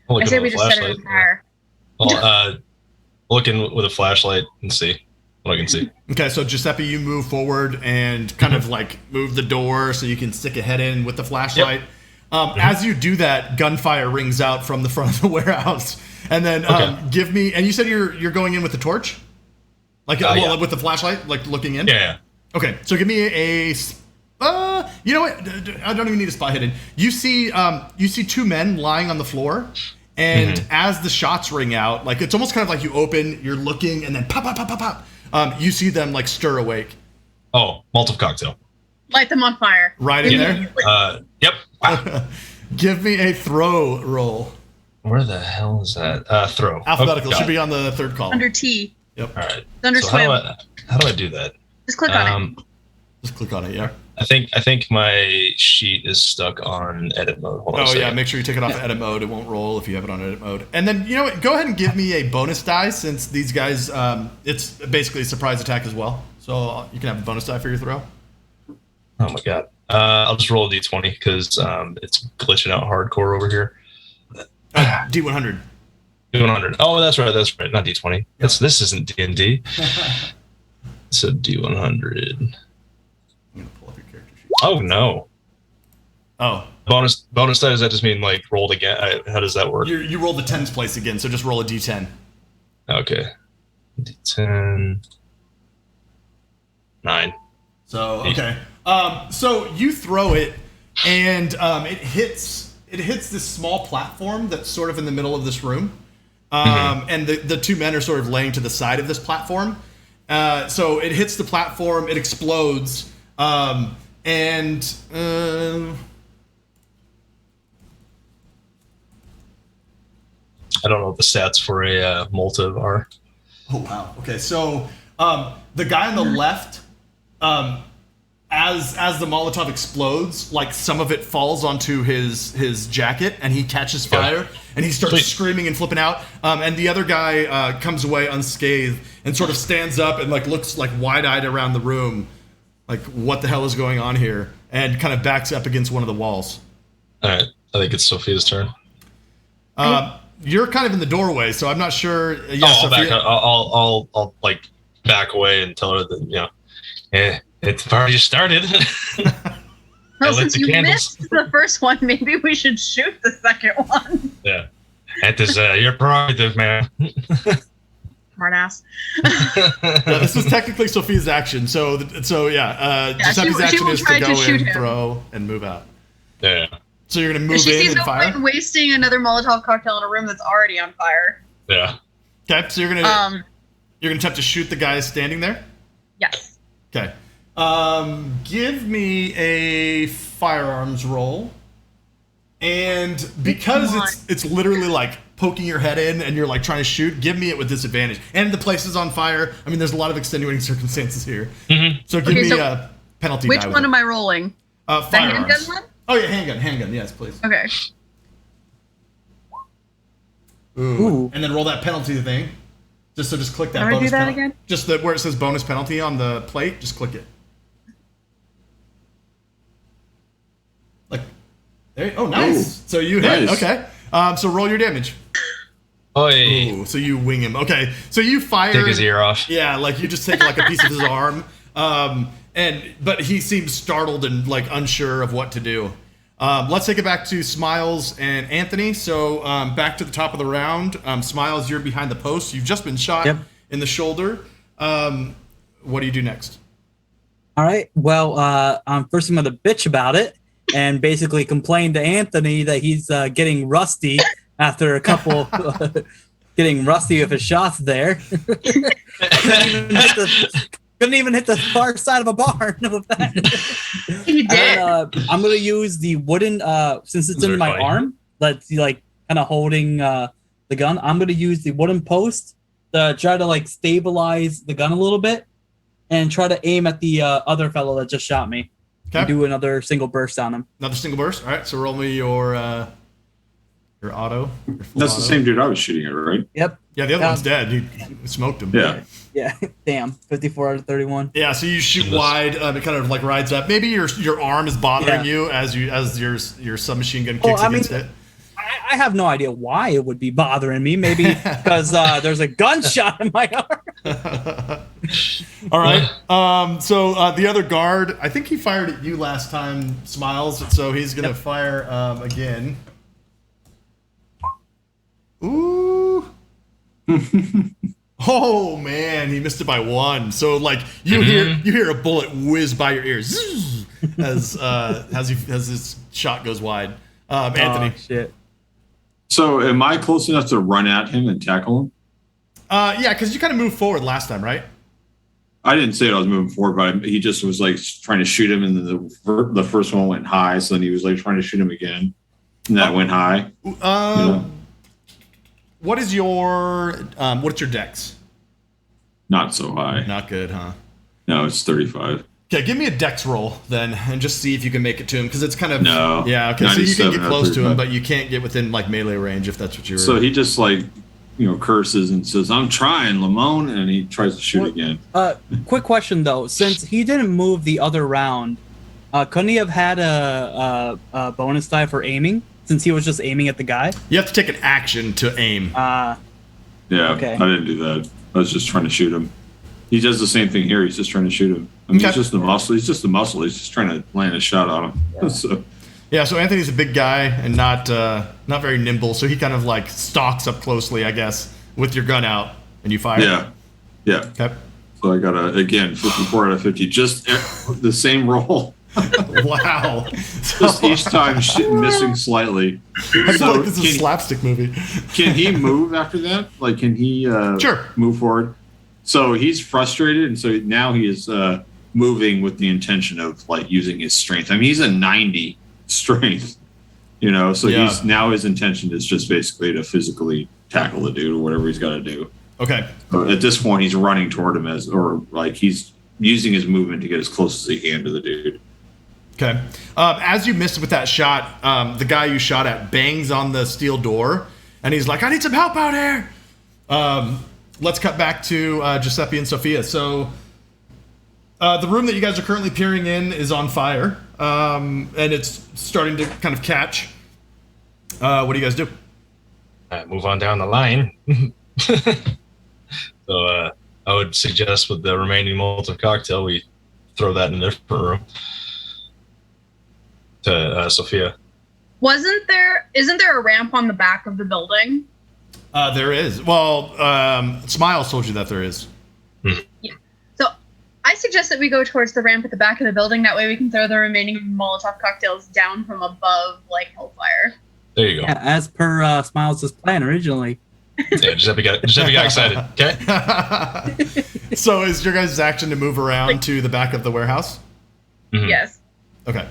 E: I'll
C: I
E: look
C: say
E: in
C: we
E: with a
C: just set it on
E: flashlight.
C: fire.
E: Well, looking with a flashlight and see what I can see.
A: Okay, so Giuseppe, you move forward and kind of like move the door so you can stick a head in with the flashlight. As you do that, gunfire rings out from the front of the warehouse, and then give me. And you said you're going in with the torch, like
E: yeah.
A: with the flashlight, like looking in.
E: Yeah.
A: Okay, so give me a. You know what? I don't even need a spot hidden. You see 2 men lying on the floor, and as the shots ring out, like it's almost kind of like you open, you're looking, and then pop, pop, pop, pop, pop. You see them like stir awake.
E: Oh, Molotov cocktail.
C: Light them on fire.
A: Right in there.
E: Yep. Wow.
A: Give me a throw roll.
E: Where the hell is that? Throw.
A: Alphabetical
E: Oh,
A: should be on the 3rd column.
C: Under T.
A: Yep.
E: All right.
C: It's under
E: So
C: swim.
E: how do I do that?
C: Just click on it.
A: Just click on it. Yeah.
E: I think my sheet is stuck on edit mode. Hold on a
A: Oh yeah.
E: second.
A: Make sure you take it off edit mode. It won't roll if you have it on edit mode. And then you know what? Go ahead and give me a bonus die since these guys. It's basically a surprise attack as well. So you can have a bonus die for your throw.
E: Oh my god. I'll just roll a d20 because it's glitching out hardcore over here.
A: D100.
E: D100. Oh, that's right. Not d20. This isn't D&D. It's a d100.
A: I'm gonna pull up your character sheet.
E: Oh no.
A: Oh,
E: Bonus die, does that just mean like rolled again? How does that work?
A: you rolled the tens place again, so just roll a D10.
E: Okay. D10. 9.
A: So okay. So you throw it, and it hits this small platform that's sort of in the middle of this room. And the two men are sort of laying to the side of this platform. So it hits the platform, it explodes, and
E: I don't know what the stats for a Molotov are.
A: oh wow. Okay, so the guy on the left, as the Molotov explodes, like some of it falls onto his jacket, and he catches fire, and he starts screaming and flipping out. And the other guy comes away unscathed and sort of stands up and like looks like wide-eyed around the room, like what the hell is going on here, and kind of backs up against one of the walls.
E: All right, I think it's Sophia's turn.
A: You're kind of in the doorway, so I'm not sure. Yeah,
E: I'll like back away and tell her that it's already started.
C: Well, since you missed the first one, maybe we should shoot the second one.
E: Yeah, that is your prerogative, man.
C: Smartass.
A: This is technically Sophia's action, so Giuseppe's action is to go in, throw, and move out.
E: Yeah.
A: So you're gonna move
C: she
A: in
C: sees
A: and
C: no
A: fire.
C: point wasting another Molotov cocktail in a room that's already on fire.
E: Yeah.
A: Okay, so you're gonna attempt to shoot the guy standing there.
C: Yes.
A: Okay. Give me a firearms roll, and because it's literally like poking your head in and you're like trying to shoot, give me it with disadvantage. And the place is on fire. I mean, there's a lot of extenuating circumstances here. Mm-hmm. So give me a penalty.
C: Which one am I rolling?
A: Firearms.
C: The handgun one?
A: Oh yeah, handgun. Yes, please.
C: Okay.
A: Ooh. And then roll that penalty thing. Just click that.
C: Can I do that again?
A: Just where it says bonus penalty on the plate. Just click it. Like, there. Oh, nice. So you hit.
D: Nice.
A: Okay. So roll your damage.
E: Oi.
A: Ooh, so you wing him. Okay. So you fire.
E: Take his ear off.
A: Yeah, like you just take like a piece of his arm. But he seems startled and like unsure of what to do. Let's take it back to Smiles and Anthony. So back to the top of the round. Smiles, you're behind the post. You've just been shot in the shoulder. What do you do next?
B: All right. Well, first I'm going to bitch about it and basically complain to Anthony that he's getting rusty after a couple getting rusty with his shots there. Couldn't even hit the far side of a barn with that.
C: He did.
B: I'm gonna use the wooden since it's in my arm. That's like kind of holding the gun. I'm gonna use the wooden post to try to like stabilize the gun a little bit, and try to aim at the other fellow that just shot me. Okay. And do another single burst on him.
A: Another single burst. All right. So roll me your auto.
D: That's the same dude I was shooting at, right?
B: Yep.
A: Yeah, the other one's dead. You smoked him.
D: Yeah.
B: Yeah, damn, 54 out of 31.
A: Yeah, so you shoot wide. It kind of like rides up. Maybe your arm is bothering you as your submachine gun kicks against it.
B: I have no idea why it would be bothering me. Maybe because there's a gunshot in my arm.
A: All right. So the other guard, I think he fired at you last time, Smiles. So he's gonna fire again. Ooh. Oh man, he missed it by one. So like you hear a bullet whiz by your ears as this shot goes wide. Anthony.
B: Oh, shit.
D: So am I close enough to run at him and tackle him?
A: Yeah, because you kind of moved forward last time, right?
D: I didn't say I was moving forward, but he just was like trying to shoot him, and then the first one went high, so then he was like trying to shoot him again, and that went high.
A: What is your what's your dex?
D: Not so high.
A: Not good, huh?
D: No, it's 35.
A: Okay, give me a dex roll then, and just see if you can make it to him, because it's kind of Yeah, okay, so you can get close to him, but you can't get within like melee range if that's what you're.
D: So he just like curses and says, "I'm trying, Lamone," and he tries to shoot again.
B: Quick question though, since he didn't move the other round, couldn't he have had a bonus die for aiming? Since he was just aiming at the guy?
A: You have to take an action to aim.
D: Yeah, okay. I didn't do that. I was just trying to shoot him. He does the same thing here. He's just trying to shoot him. I mean, he's just the muscle. He's just the muscle. He's just trying to land a shot on him.
A: Yeah. So Anthony's a big guy and not very nimble. So he kind of like stalks up closely, I guess, with your gun out, and you fire.
D: Yeah.
A: Okay.
D: So I got again 54 out of 50. Just the same roll.
A: Wow.
D: Just each time missing slightly.
A: I feel like this is a slapstick movie.
D: Can he move after that? Like, can he
A: sure
D: move forward? So he's frustrated, and so now he is moving with the intention of like using his strength. I mean, he's a 90 strength, so he's now his intention is just basically to physically tackle the dude or whatever he's got to do.
A: Okay.
D: But at this point, he's running toward him he's using his movement to get as close as he can to the dude.
A: Okay. As you missed with that shot, the guy you shot at bangs on the steel door, and he's like, "I need some help out here." Let's cut back to Giuseppe and Sophia. So the room that you guys are currently peering in is on fire, and it's starting to kind of catch. What do you guys do?
E: Move on down the line. So I would suggest with the remaining Molotov cocktail, we throw that in a different room. To Sophia.
C: Isn't there a ramp on the back of the building?
A: There is. Well, Smiles told you that there is.
C: Yeah. So I suggest that we go towards the ramp at the back of the building. That way we can throw the remaining Molotov cocktails down from above, like hellfire.
E: There you go.
B: Yeah, as per Smiles' plan originally.
E: Yeah, Giuseppe got excited. Okay.
A: So is your guys' action to move around to the back of the warehouse?
E: Mm-hmm.
C: Yes.
A: Okay.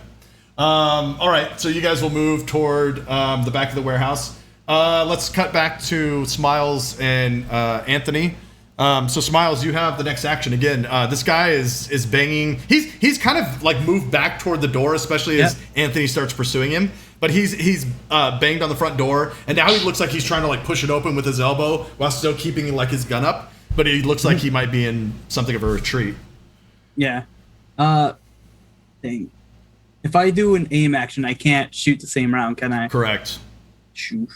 A: All right, so you guys will move toward the back of the warehouse. Let's cut back to Smiles and Anthony. So Smiles, you have the next action again. This guy is banging. He's kind of like moved back toward the door, especially as Anthony starts pursuing him. But he's banged on the front door, and now he looks like he's trying to like push it open with his elbow while still keeping like his gun up. But he looks like he might be in something of a retreat.
B: Yeah. Dang. If I do an aim action, I can't shoot the same round, can I?
A: Correct.
B: Shoot.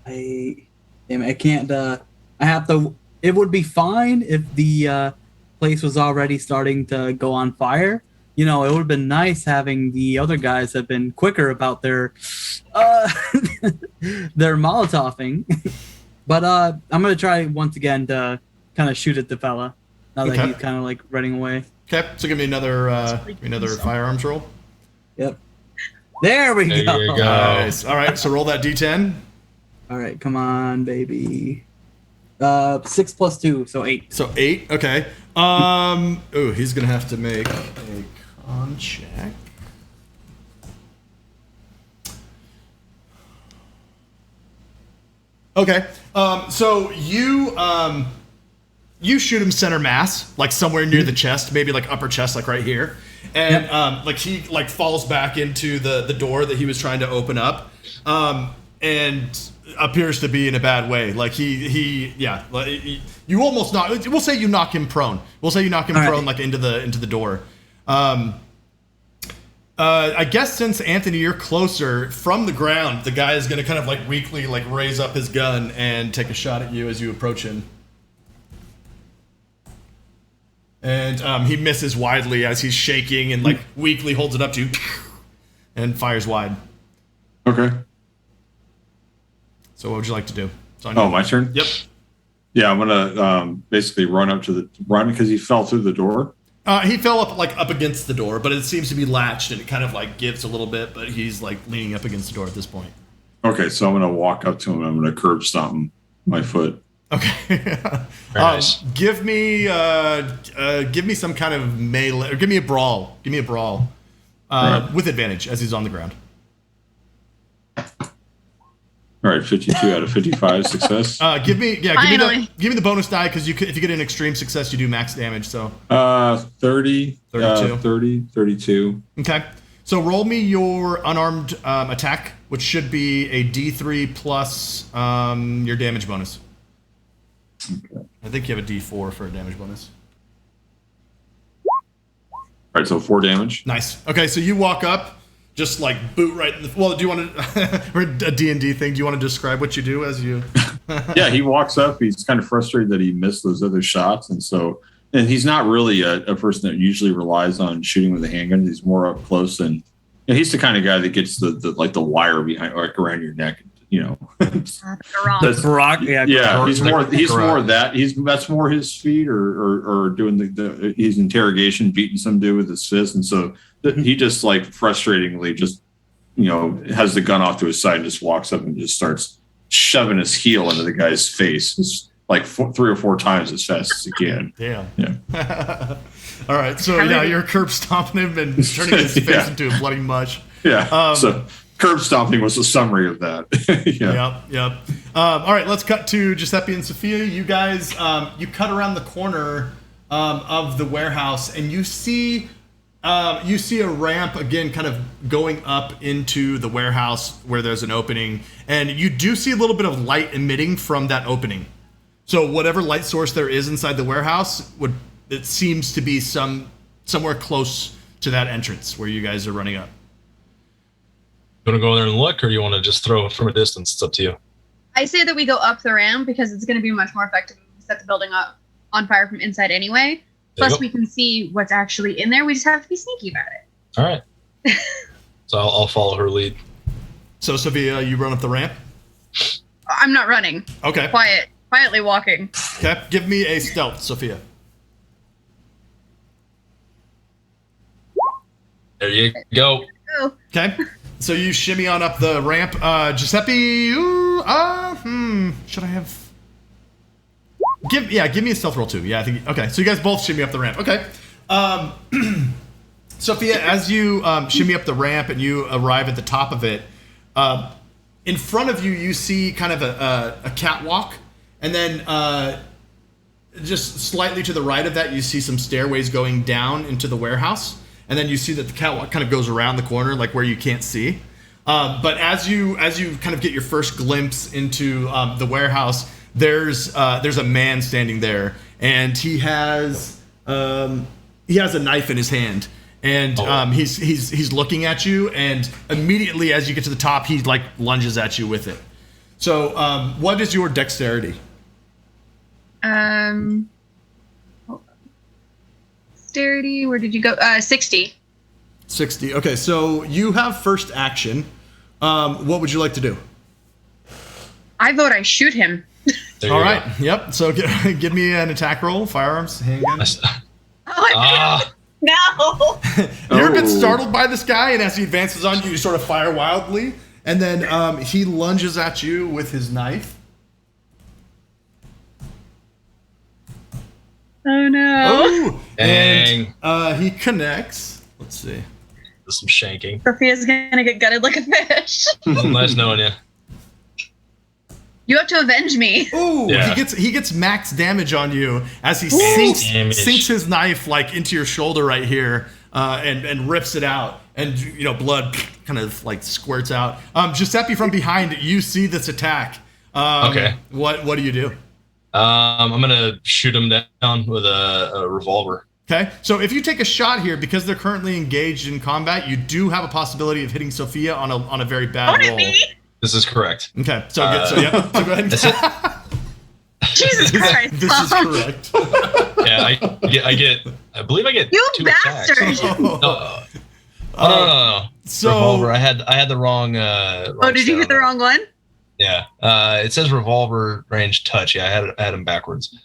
B: I can't. I have to. It would be fine if the place was already starting to go on fire. It would have been nice having the other guys have been quicker about their their Molotoving. But I'm gonna try once again to kind of shoot at the fella. Now that he's kind of like running away.
A: Okay, so give me another firearms roll.
B: Yep. There we go.
E: You go.
A: Nice. All right, so roll that D10.
B: All right, come on, baby. 6 + 2, so 8.
A: So 8. Okay. He's gonna have to make a con check. Okay. So you shoot him center mass, like somewhere near the chest, maybe like upper chest, like right here, and like he like falls back into the door that he was trying to open up, and appears to be in a bad way. Like you almost knock. We'll say you knock him prone. Prone, like into the door. I guess since Anthony, you're closer from the ground, the guy is gonna kind of like weakly like raise up his gun and take a shot at you as you approach him. And he misses widely as he's shaking and like weakly holds it up to you and fires wide.
D: Okay.
A: So what would you like to do?
D: My turn?
A: Yep.
D: Yeah, I'm gonna basically run because he fell through the door.
A: He fell up against the door, but it seems to be latched and it kind of like gives a little bit, but he's like leaning up against the door at this point.
D: Okay, so I'm gonna walk up to him and I'm gonna curb stomp him my foot.
A: Okay.
E: Nice.
A: Give me some kind of melee, or give me a brawl.
D: Right.
A: With advantage as he's on the ground.
D: All right, 52 out of 55 success.
A: Give me the bonus die because if you get an extreme success, you do max damage. So
D: 30,
A: 32.
D: 32.
A: Okay. So roll me your unarmed attack, which should be a D3 plus your damage bonus.
D: Okay.
A: I think you have a D4 for a damage bonus.
D: All right, so 4 damage.
A: Nice. Okay, so you walk up, just like boot right in the... Well, do you want to... or a D&D thing, do you want to describe what you do as you...
D: Yeah, he walks up. He's kind of frustrated that he missed those other shots. And he's not really a person that usually relies on shooting with a handgun. He's more up close. And he's the kind of guy that gets the wire behind, like around your neck That's
B: The rock, yeah.
D: he's more that. That's more his speed or doing his interrogation, beating some dude with his fist, and so he just like frustratingly just has the gun off to his side and just walks up and just starts shoving his heel into the guy's face. It's like 3 or 4 times as fast as he can.
A: Damn.
D: Yeah.
A: All right. So now you're curb stomping him and turning his face into a bloody mush.
D: Yeah. So curb stomping was a summary of that.
A: Yep. All right. Let's cut to Giuseppe and Sophia. You guys, you cut around the corner of the warehouse, and you see a ramp again, kind of going up into the warehouse where there's an opening, and you do see a little bit of light emitting from that opening. So whatever light source there is inside the warehouse it seems to be somewhere close to that entrance where you guys are running up.
E: You want to go there and look, or you want to just throw it from a distance? It's up to you.
C: I say that we go up the ramp because it's going to be much more effective if we set the building up on fire from inside anyway. Plus, we can see what's actually in there. We just have to be sneaky about it.
E: All right. So I'll follow her lead.
A: So, Sophia, you run up the ramp?
C: I'm not running.
A: Okay.
C: Quietly walking.
A: Okay. Give me a stealth, Sophia.
E: There you go.
A: Okay. So you shimmy on up the ramp. Giuseppe, should I have... Give me a stealth roll too. Yeah, I think. Okay, so you guys both shimmy up the ramp. Okay, Sophia, as you shimmy up the ramp and you arrive at the top of it, in front of you, you see kind of a catwalk, and then just slightly to the right of that, you see some stairways going down into the warehouse, and then you see that the catwalk kind of goes around the corner, like where you can't see. But as you kind of get your first glimpse into the warehouse, there's a man standing there, and he has a knife in his hand, and he's looking at you, and immediately as you get to the top, he like lunges at you with it. So what is your dexterity?
C: Dexterity, where did you go? 60.
A: 60. Okay, so you have first action. What would you like to do?
C: I vote I shoot him.
A: All right. Go. Yep. So give me an attack roll, firearms, handgun.
C: No.
A: You're a bit startled by this guy, and as he advances on you, you sort of fire wildly, and then he lunges at you with his knife.
C: Oh no!
A: Oh, and he connects. Let's see.
E: There's some shanking.
C: Sophia's gonna get gutted like a fish.
E: Nice knowing you.
C: You have to avenge me.
A: Ooh, yeah. He gets max damage on you as he sinks his knife like into your shoulder right here, and rips it out, and blood kind of like squirts out. Giuseppe, from behind, you see this attack.
E: Okay.
A: What do you do?
E: I'm gonna shoot him down with a revolver.
A: Okay, so if you take a shot here, because they're currently engaged in combat, you do have a possibility of hitting Sophia on a very bad roll.
E: This is correct.
A: Okay, so go ahead.
C: Jesus Christ!
A: This is correct.
E: Yeah, I believe I get
C: you
E: 2
C: bastard!
E: attacks. No.
A: So
E: revolver. I had the wrong.
C: Did you hit the wrong one?
E: Yeah. It says revolver range touch. Yeah, I had them backwards.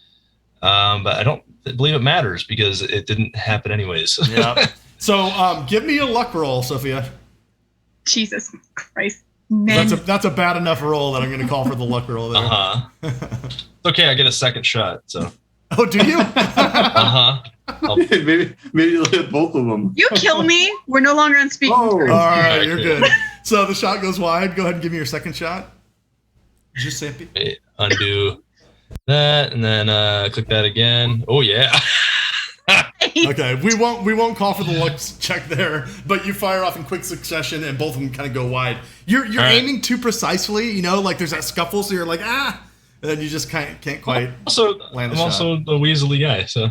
E: But I don't believe it matters because it didn't happen anyways.
A: Yeah. So give me a luck roll, Sophia.
C: Jesus Christ. Man.
A: That's a bad enough roll that I'm going to call for the luck roll there.
E: It's okay. I get a second shot. So.
A: Oh, do you?
D: Maybe you'll hit both of them.
C: You kill me. We're no longer on speaking terms.
A: All right, you're good. So the shot goes wide. Go ahead and give me your second shot. Giuseppe.
E: Okay, undo that, and then click that again. Oh yeah.
A: Okay, we won't call for the luck check there, but you fire off in quick succession, and both of them kind of go wide. You're aiming too precisely, like there's that scuffle, so you're like and then you just can't quite land the shot.
E: I'm also the weaselly guy, so.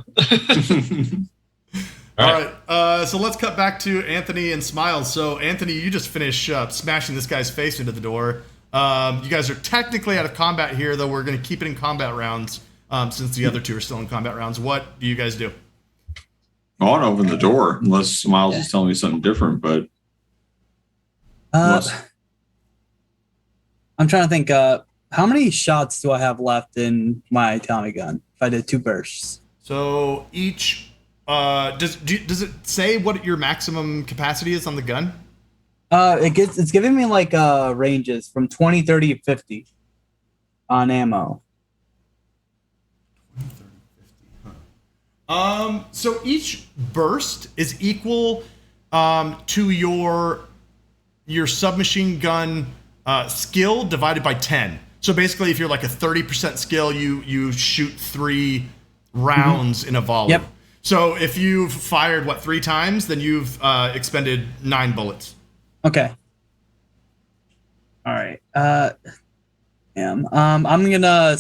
A: All right, so let's cut back to Anthony and Smiles. So Anthony, you just finished smashing this guy's face into the door. You guys are technically out of combat here, though we're going to keep it in combat rounds since the other two are still in combat rounds. What do you guys do?
D: I want to open the door unless Smiles is telling me something different, but
B: I'm trying to think. How many shots do I have left in my Tommy gun? If I did 2 bursts.
A: So each does it say what your maximum capacity is on the gun?
B: It's giving me like ranges from 20, 30, 50 on ammo.
A: 20, 30, 50. So each burst is equal to your submachine gun skill divided by 10. So basically, if you're like a 30% skill, you shoot 3 rounds in a volley.
B: Yep.
A: So if you've fired 3 times, then you've expended 9 bullets.
B: Okay. All right. I'm gonna,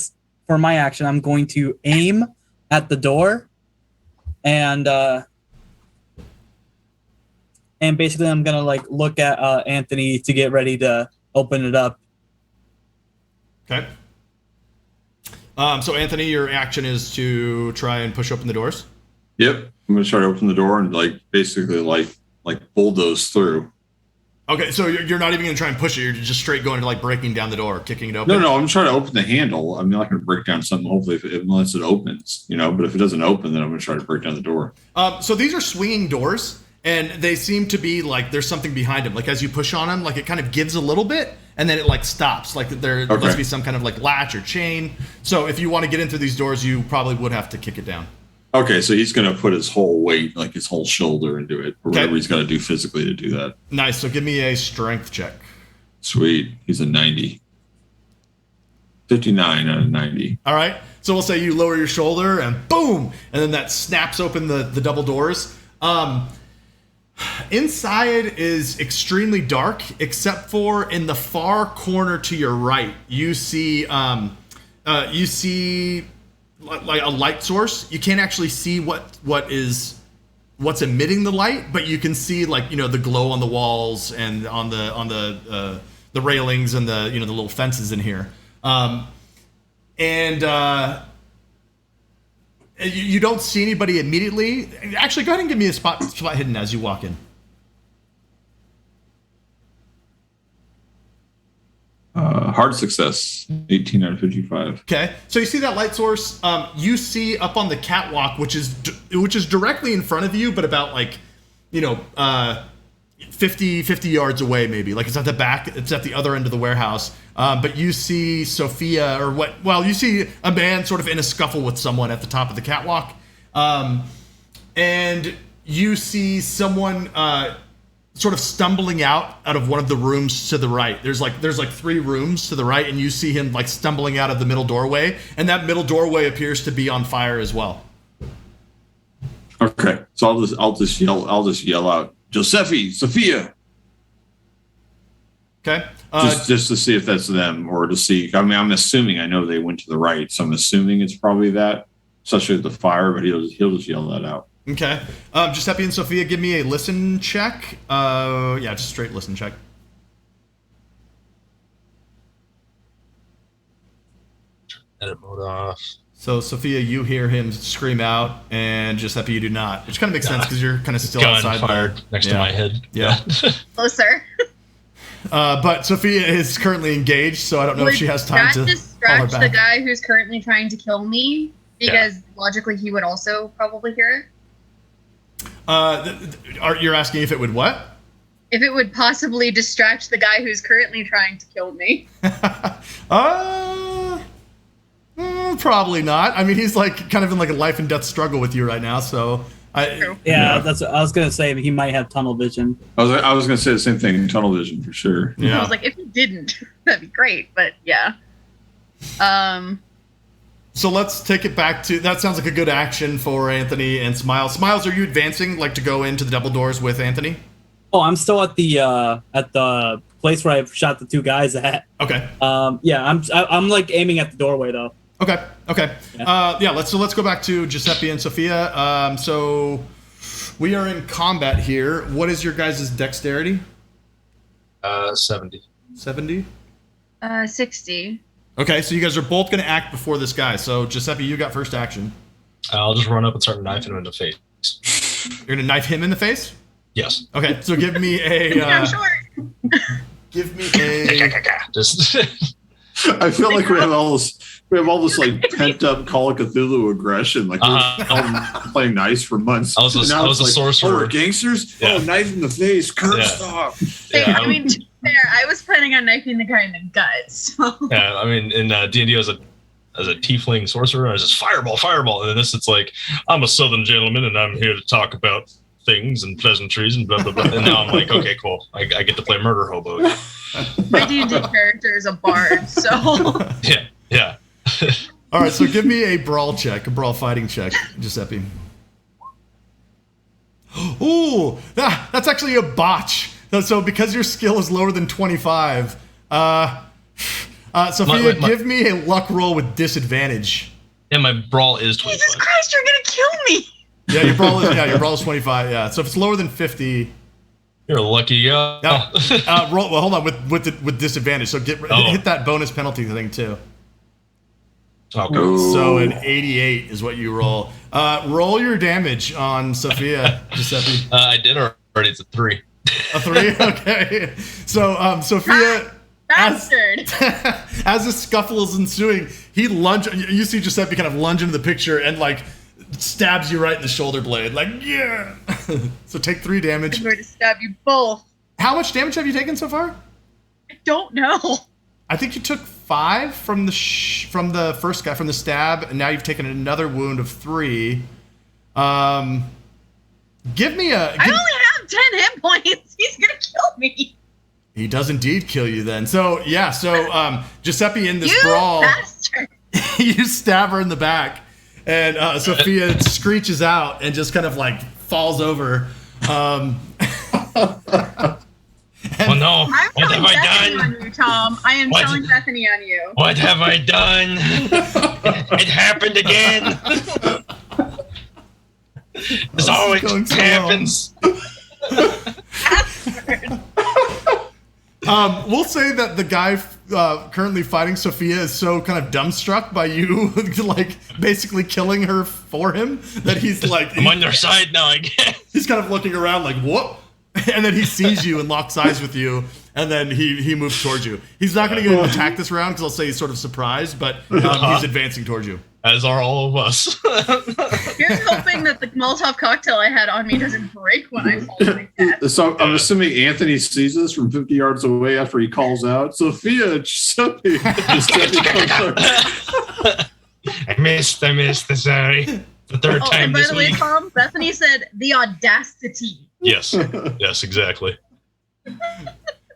B: for my action, I'm going to aim at the door, and basically I'm gonna like look at Anthony to get ready to open it up.
A: Okay. So Anthony, your action is to try and push open the doors.
D: Yep. I'm gonna try to open the door and basically bulldoze through.
A: Okay, so you're not even going to try and push it. You're just straight going to breaking down the door, kicking it open?
D: No, I'm trying to open the handle. I'm not going to break down something, hopefully, unless it opens, but if it doesn't open, then I'm going to try to break down the door.
A: So these are swinging doors, and they seem to be there's something behind them. As you push on them, it kind of gives a little bit, and then it stops. There must be some kind of latch or chain. So if you want to get into these doors, you probably would have to kick it down.
D: Okay, so he's going to put his whole weight, his whole shoulder into it, or whatever he's going to do physically to do that.
A: Nice. So give me a strength check.
D: Sweet. He's a 90. 59 out of 90.
A: All right. So we'll say you lower your shoulder and boom, and then that snaps open the double doors. Inside is extremely dark, except for in the far corner to your right, you see like a light source. You can't actually see what's emitting the light, but you can see the glow on the walls and on the railings and the the little fences in here. You don't see anybody immediately. Actually, go ahead and give me a spot hidden as you walk in.
D: Hard success, 18 out of 55.
A: Okay, so you see that light source. You see up on the catwalk, which is directly in front of you, but about 50 yards away, maybe. It's at the back. It's at the other end of the warehouse. But you see Sophia, you see a man sort of in a scuffle with someone at the top of the catwalk, and you see someone sort of stumbling out of one of the rooms to the right. There's 3 rooms to the right, and you see him stumbling out of the middle doorway, and that middle doorway appears to be on fire as well.
D: Okay, so I'll just yell out, Giuseppe, Sophia.
A: Okay.
D: Just to see if that's them, or to see. I mean, I'm assuming, I know they went to the right, so I'm assuming it's probably that, especially with the fire. But he'll just yell that out.
A: Okay. Giuseppe and Sophia, give me a listen check. Just straight listen check.
E: Edit mode off.
A: So Sophia, you hear him scream out, and Giuseppe, you do not. Which kind of makes sense because you're kind of still
E: Gun
A: outside.
E: Fired next to my head.
A: Yeah.
C: Closer.
A: But Sophia is currently engaged, so I don't know if she has time to
C: distract the guy who's currently trying to kill me, because logically he would also probably hear it.
A: You're asking if it would what?
C: If it would possibly distract the guy who's currently trying to kill me.
A: Probably not. I mean, he's kind of in a life and death struggle with you right now, so
B: that's what I was gonna say. He might have tunnel vision.
D: I was gonna say the same thing. Tunnel vision for sure.
A: Yeah.
C: I was like, if he didn't, that'd be great. But yeah.
A: So let's take it back to, that sounds like a good action for Anthony and Smiles. Smiles, are you advancing to go into the double doors with Anthony?
B: Oh, I'm still at the place where I shot the 2 guys at.
A: Okay.
B: I'm aiming at the doorway though.
A: Okay. Yeah. Let's go back to Giuseppe and Sophia. So we are in combat here. What is your guys' dexterity?
E: 70.
A: 70?
C: 60.
A: Okay, so you guys are both going to act before this guy. So Giuseppe, you got first action.
E: I'll just run up and start knifing him in the face.
A: You're going to knife him in the face?
E: Yes.
A: Okay, so give me a...
C: I'm short.
A: give me a.
E: Just
D: I feel like we have all this like pent up Call of Cthulhu aggression. Like we've been playing nice for months.
E: I was a sorcerer.
D: Oh, we're gangsters.
E: Yeah.
D: Oh, knife in the face. Curse off.
E: Yeah,
C: I mean, to be fair, I was planning on knifing the guy in the gut. So.
E: yeah, I mean, in D&D as a tiefling sorcerer, I was just fireball, and in this it's like I'm a southern gentleman and I'm here to talk about things and pleasantries and blah blah blah. And now I'm like, okay, cool. I get to play murder hobo again.
C: My D&D character is a bard, so.
E: Yeah.
A: All right, so give me a brawl fighting check, Giuseppe. Ooh, that's actually a botch. So because your skill is lower than 25, Sophia, give me a luck roll with disadvantage.
E: Yeah, my brawl is 25.
C: Jesus Christ, you're gonna kill me!
A: Yeah, your brawl is 25. Yeah, so if it's lower than 50,
E: you're a lucky guy.
A: Roll. Well, hold on with disadvantage. So hit that bonus penalty thing too.
E: Oh,
A: so an 88 is what you roll. Roll your damage on Sophia, Giuseppe.
E: I did already. It's a 3.
A: A 3? Okay. So Sophia.
C: Bastard!
A: As the scuffle is ensuing, you see Giuseppe kind of lunge into the picture and like stabs you right in the shoulder blade. Like, yeah! So take 3 damage.
C: I'm going to stab you both.
A: How much damage have you taken so far?
C: I don't know.
A: I think you took 5 from the first guy, from the stab, and now you've taken another wound of 3. Give me a...
C: I only have 10 hit points. He's going to kill me.
A: He does indeed kill you then. So, yeah, Giuseppe in this brawl, you stab her in the back, and Sophia screeches out and just kind of like falls over.
E: Oh no,
C: I'm
E: what have I
C: Bethany
E: done?
C: On you, Tom. I am telling Bethany on you.
E: What have I done? It happened again. This always happens.
A: We'll say that the guy currently fighting Sophia is so kind of dumbstruck by you, like basically killing her for him, that he's like,
E: I'm on your side now, I guess.
A: He's kind of looking around like, what? And then he sees you and locks eyes with you, and then he moves towards you. He's not going to go attack this round because I'll say he's sort of surprised, but he's advancing towards you.
E: As are all of us.
C: Here's hoping that the Molotov cocktail I had on me doesn't break when I fall like that.
D: So I'm assuming Anthony sees this from 50 yards away after he calls out, Sophia, Giuseppe.
E: I missed, sorry. The third time
C: and by
E: this
C: the way,
E: week.
C: Tom, Bethany said the audacity.
E: Yes, exactly.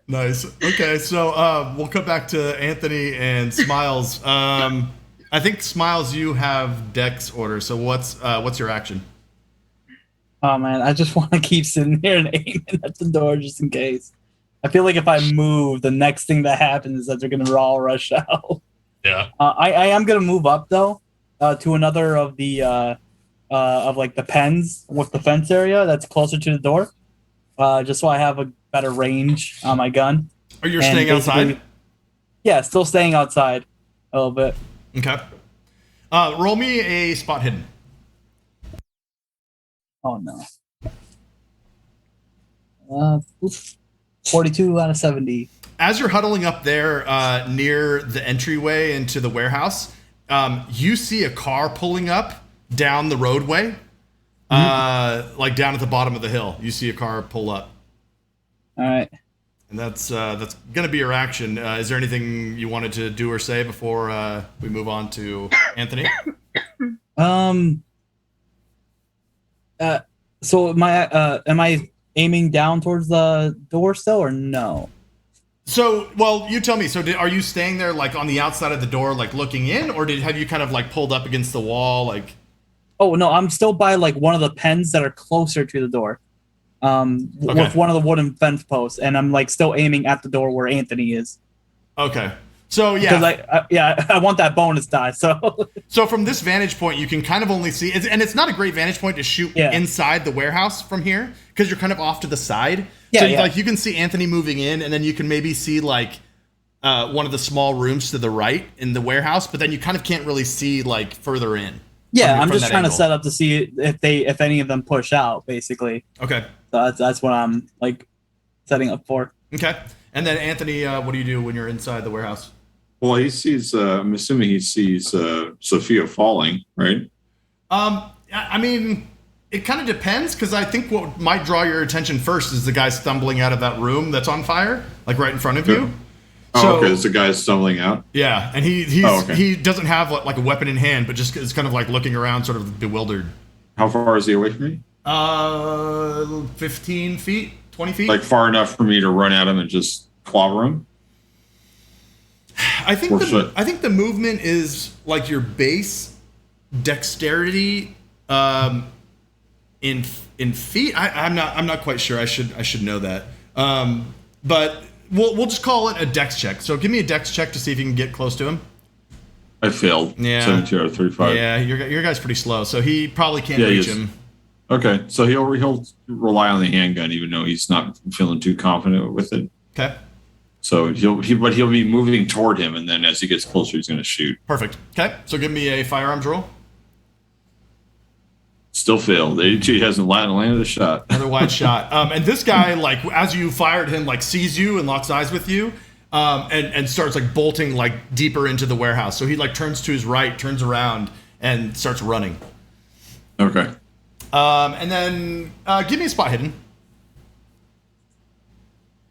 A: Nice. Okay, so we'll cut back to Anthony and Smiles. I think Smiles, you have Dex order. So what's your action?
B: Oh man, I just want to keep sitting here and aiming at the door just in case. I feel like if I move, the next thing that happens is that they're gonna all rush out.
E: Yeah.
B: I am gonna move up though, to another of the of like the pens with the fence area that's closer to the door, just so I have a better range on my gun.
A: Or you're staying outside?
B: Yeah, still staying outside a little bit.
A: Okay. Roll me a spot hidden.
B: Oh no. 42 out of 70.
A: As you're huddling up there near the entryway into the warehouse, you see a car pulling up down the roadway, like down at the bottom of the hill. You see a car pull up.
B: All right.
A: And that's going to be your action. Is there anything you wanted to do or say before we move on to Anthony?
B: So am I aiming down towards the door still or no?
A: So, well, you tell me. So, are you staying there, like on the outside of the door, like looking in, or have you kind of like pulled up against the wall, like?
B: Oh no, I'm still by like one of the pens that are closer to the door, with one of the wooden fence posts, and I'm like still aiming at the door where Anthony is.
A: Okay. So yeah,
B: because I want that bonus die. So
A: from this vantage point, you can kind of only see, and it's not a great vantage point to shoot inside the warehouse from here because you're kind of off to the side. Yeah, so like you can see Anthony moving in, and then you can maybe see like one of the small rooms to the right in the warehouse, but then you kind of can't really see like further in.
B: Yeah, I'm just trying to set up to see if any of them push out, basically.
A: Okay.
B: So that's what I'm like setting up for.
A: Okay. And then Anthony, what do you do when you're inside the warehouse?
D: Well, he sees. I'm assuming he sees Sophia falling, right?
A: I mean, it kind of depends, because I think what might draw your attention first is the guy stumbling out of that room that's on fire, like right in front of you.
D: Oh, okay. It's the guy stumbling out.
A: Yeah, and he doesn't have like a weapon in hand, but just is kind of like looking around, sort of bewildered.
D: How far is he away from me?
A: 15 feet, 20 feet.
D: Like far enough for me to run at him and just clobber him.
A: I think the movement is like your base dexterity in feet. I'm not quite sure. I should know that. But we'll just call it a dex check. So give me a dex check to see if you can get close to him.
D: I failed.
A: Yeah.
D: 17 out of 35.
A: Yeah, your guy's pretty slow, so he probably can't reach him.
D: Okay, so he'll rely on the handgun, even though he's not feeling too confident with it.
A: Okay.
D: So he'll be moving toward him, and then as he gets closer, he's going to shoot.
A: Perfect. Okay, so give me a firearms roll.
D: Still failed. 82. He hasn't landed a shot.
A: Another wide shot. And this guy, like, as you fired him, like, sees you and locks eyes with you, and starts like bolting like deeper into the warehouse. So he like turns to his right, turns around, and starts running.
D: Okay.
A: And then give me a spot hidden.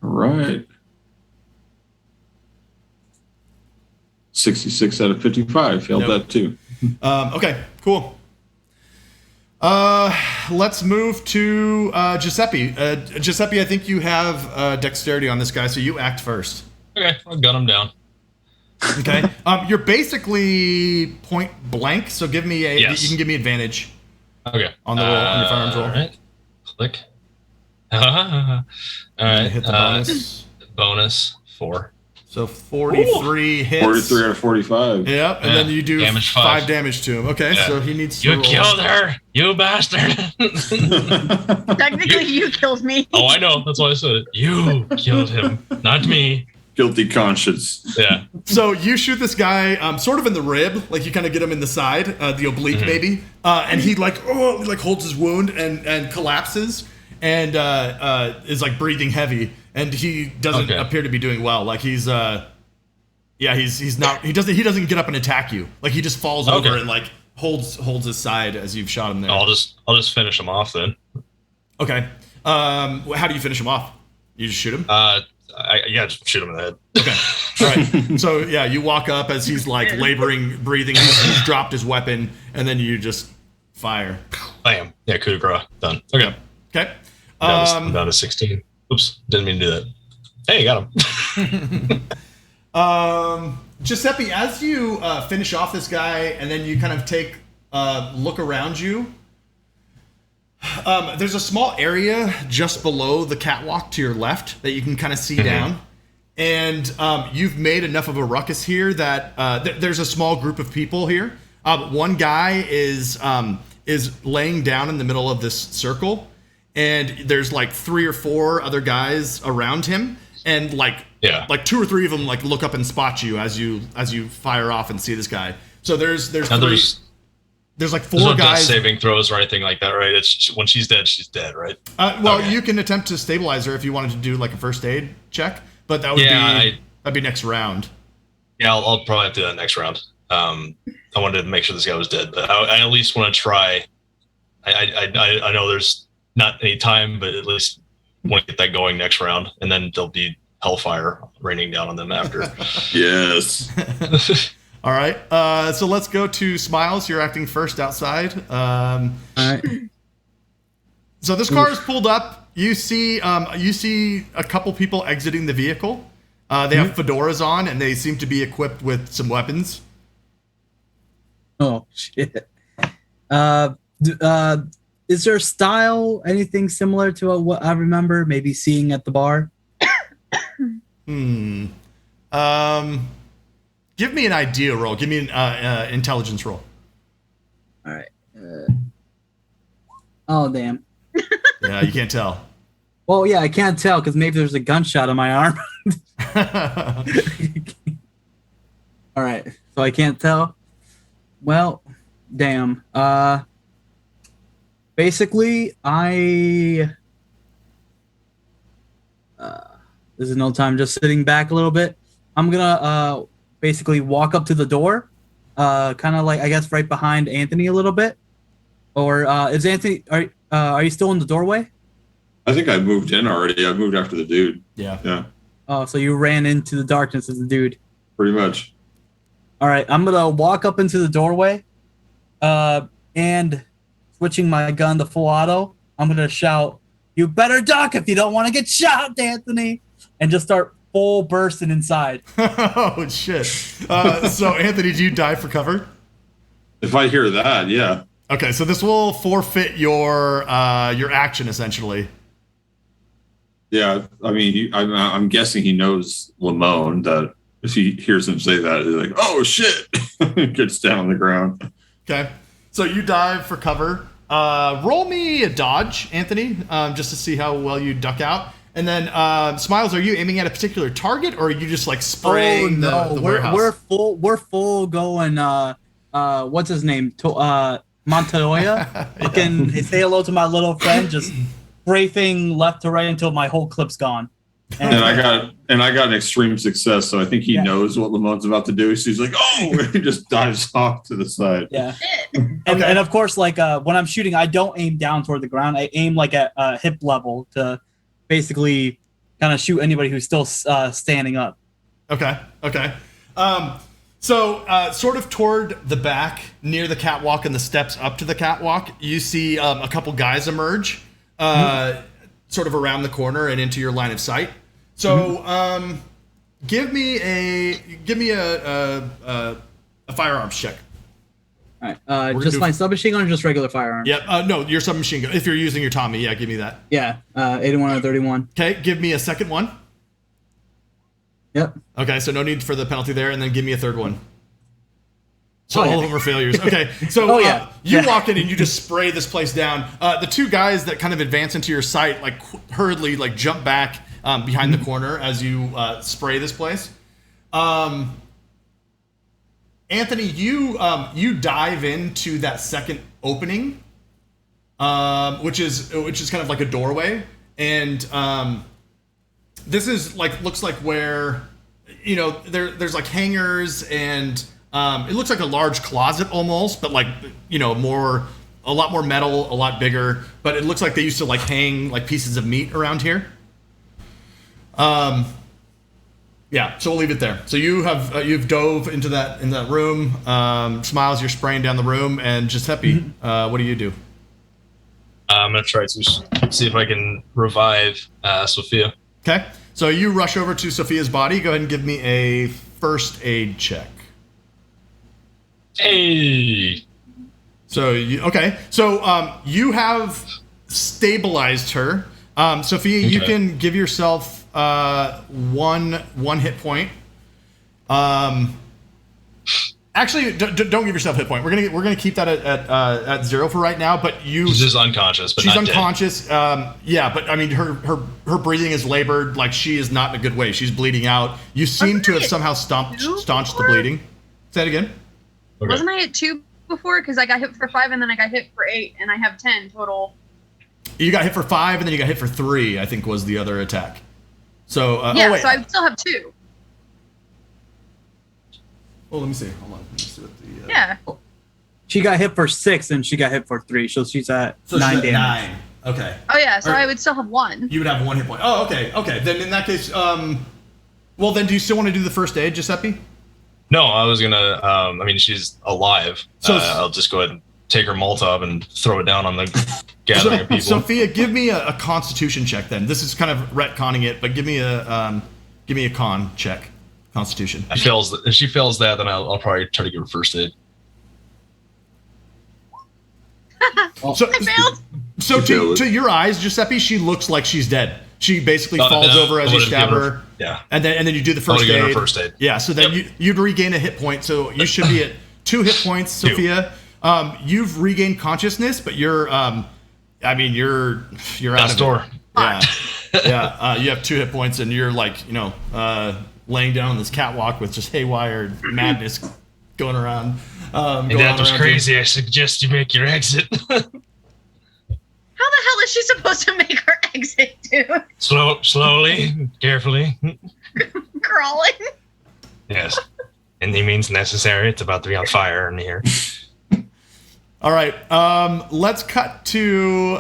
D: All right. 66 out of 55. Failed that too.
A: Okay, cool. Let's move to Giuseppe. Giuseppe, I think you have dexterity on this guy, so you act first.
E: Okay, I'll gun him down.
A: Okay. You're basically point blank, so give me a.
E: Yes.
A: You can give me advantage.
E: Okay.
A: On the roll, on your firearms roll.
E: All right. Click. All right.
A: Hit the bonus.
E: Bonus 4.
A: So 43 hits.
D: 43 out of 45.
A: Yep, and then you do
E: damage
A: 5 damage to him. Okay, so he needs to
E: You
A: roll.
E: killed her, you bastard.
C: Technically, you killed me.
E: Oh, I know. That's why I said it. You killed him, not me.
D: Guilty conscience.
E: Yeah.
A: So you shoot this guy sort of in the rib, like you kind of get him in the side, the oblique maybe, and he like holds his wound and collapses and is like breathing heavy, and he doesn't appear to be doing well. Like he's not he doesn't get up and attack you. Like he just falls over and like holds his side as you've shot him there.
E: I'll just finish him off then.
A: Okay. How do you finish him off? You just shoot him?
E: Just shoot him in the head.
A: Okay. All right. So yeah, you walk up as he's like laboring, breathing. He's dropped his weapon, and then you just fire.
E: Bam. Yeah, coup de grace. Done. Okay.
A: Okay.
E: I'm down to 16. Oops. Didn't mean to do that. Hey, got him.
A: Giuseppe, as you finish off this guy, and then you kind of take a look around you. There's a small area just below the catwalk to your left that you can kind of see down. And you've made enough of a ruckus here that there's a small group of people here. One guy is laying down in the middle of this circle, and there's like 3 or 4 other guys around him, and like 2 or 3 of them like look up and spot you as you fire off and see this guy. So there's like 4
E: no
A: guys.
E: Death saving throws or anything like that, right? It's when she's dead, right?
A: You can attempt to stabilize her if you wanted to do like a first aid check, but that would that'd be next round.
E: Yeah, I'll probably have to do that next round. I wanted to make sure this guy was dead, but I at least want to try. I know there's not any time, but at least want to get that going next round, and then there'll be hellfire raining down on them after.
D: Yes.
A: All right. So let's go to Smiles. You're acting first outside.
B: All right.
A: So this car is pulled up. You see a couple people exiting the vehicle. They have fedoras on, and they seem to be equipped with some weapons.
B: Oh shit. Is their style anything similar to what I remember maybe seeing at the bar?
A: Give me an idea roll. Give me an intelligence roll.
B: All right. Oh damn.
A: Yeah, you can't tell.
B: Well, yeah, I can't tell because maybe there's a gunshot on my arm. All right, so I can't tell. Well, damn. Basically, this this is no time. Just sitting back a little bit. I'm gonna basically walk up to the door, kind of like I guess right behind Anthony a little bit. Or is Anthony? Are you still in the doorway?
D: I think I moved in already. I moved after the dude.
A: Yeah.
B: Oh, so you ran into the darkness as the dude.
D: Pretty much.
B: All right, I'm gonna walk up into the doorway, and switching my gun to full auto. I'm gonna shout, "You better duck if you don't want to get shot, Anthony!" And just start full bursting inside.
A: Oh shit! So Anthony, do you dive for cover?
D: If I hear that, yeah.
A: Okay, so this will forfeit your action essentially.
D: Yeah, I mean, I'm guessing he knows Lamone, that if he hears him say that, he's like, "Oh shit!" Gets down on the ground.
A: Okay, so you dive for cover. Roll me a dodge, Anthony, just to see how well you duck out. And then, Smiles, are you aiming at a particular target, or are you just like spraying the warehouse?
B: We're full going. What's his name? Montoya. Fucking say hello to my little friend. Just strafing left to right until my whole clip's gone.
D: And I got an extreme success, so I think he knows what Lamone's about to do. So he's like, "Oh!" and he just dives off to the side.
B: Yeah. And of course, like when I'm shooting, I don't aim down toward the ground. I aim like at hip level to basically kind of shoot anybody who's still standing up.
A: Okay. So sort of toward the back, near the catwalk and the steps up to the catwalk, you see a couple guys emerge, sort of around the corner and into your line of sight. So give me a firearms check.
B: All right. Just my submachine gun or just regular firearms?
A: Yep. No, your submachine gun. If you're using your Tommy, yeah, give me that.
B: Yeah. 81 or 31.
A: Okay. Give me a second one.
B: Yep.
A: Okay. So no need for the penalty there, and then give me a third one. So all of them are failures. Okay. So you walk in and you just spray this place down. The two guys that kind of advance into your sight, like hurriedly, like jump back behind the corner as you spray this place. Anthony, you dive into that second opening, which is kind of like a doorway, and this is looks like where there's like hangers and it looks like a large closet almost, but like a lot more metal, a lot bigger. But it looks like they used to like hang like pieces of meat around here. Yeah, so we'll leave it there. So you've dove into that room. Smiles, you're spraying down the room, and Giuseppe, what do you do?
E: I'm gonna try to see if I can revive Sophia.
A: Okay, so you rush over to Sophia's body. Go ahead and give me a first aid check.
E: Hey.
A: So you have stabilized her. Sophia, you can give yourself one hit point. Actually, don't give yourself a hit point. We're gonna keep that at 0 for right now. But she's
E: just unconscious. But
A: she's
E: not
A: unconscious. Dead. But I mean, her breathing is labored. Like, she is not in a good way. She's bleeding out. You seem to have somehow staunched the bleeding. Say it again.
C: Okay. Wasn't I at 2 before? Because I got hit for 5 and then I got hit for 8, and I have 10 total.
A: You got hit for 5 and then you got hit for 3. I think was the other attack. So
C: so I still have 2.
A: Oh, let me see. Hold on. Let me see what the.
C: Yeah.
B: She got hit for 6 and she got hit for 3, so she's at 9 damage.
A: 9. Okay.
C: Oh yeah, so I would still have 1.
A: You would have 1 hit point. Oh, okay. Okay. Then in that case, well, then do you still want to do the first aid, Giuseppe?
E: No, I was gonna. I mean, she's alive. So I'll just go ahead and take her Molotov and throw it down on the gathering of people.
A: Sophia, give me a Constitution check then. This is kind of retconning it, but give me a con check. Constitution.
E: If she fails that, then I'll probably try to give her first aid.
C: I failed.
A: So to your eyes, Giuseppe, she looks like she's dead. She basically falls over as you stab her.
E: Yeah.
A: And then you do the first aid.
E: Her first aid.
A: Yeah. So then you'd regain a hit point. So you should be at 2 hit points, Sophia. You've regained consciousness, but you're out of
E: door.
A: Yeah. Yeah. You have 2 hit points, and you're like, laying down on this catwalk with just haywire madness going around.
E: That was crazy. I suggest you make your exit.
C: How the hell is she supposed to make her exit to?
E: Slowly, carefully.
C: Crawling.
E: Yes. Any means necessary. It's about to be on fire in here.
A: All right. Let's cut to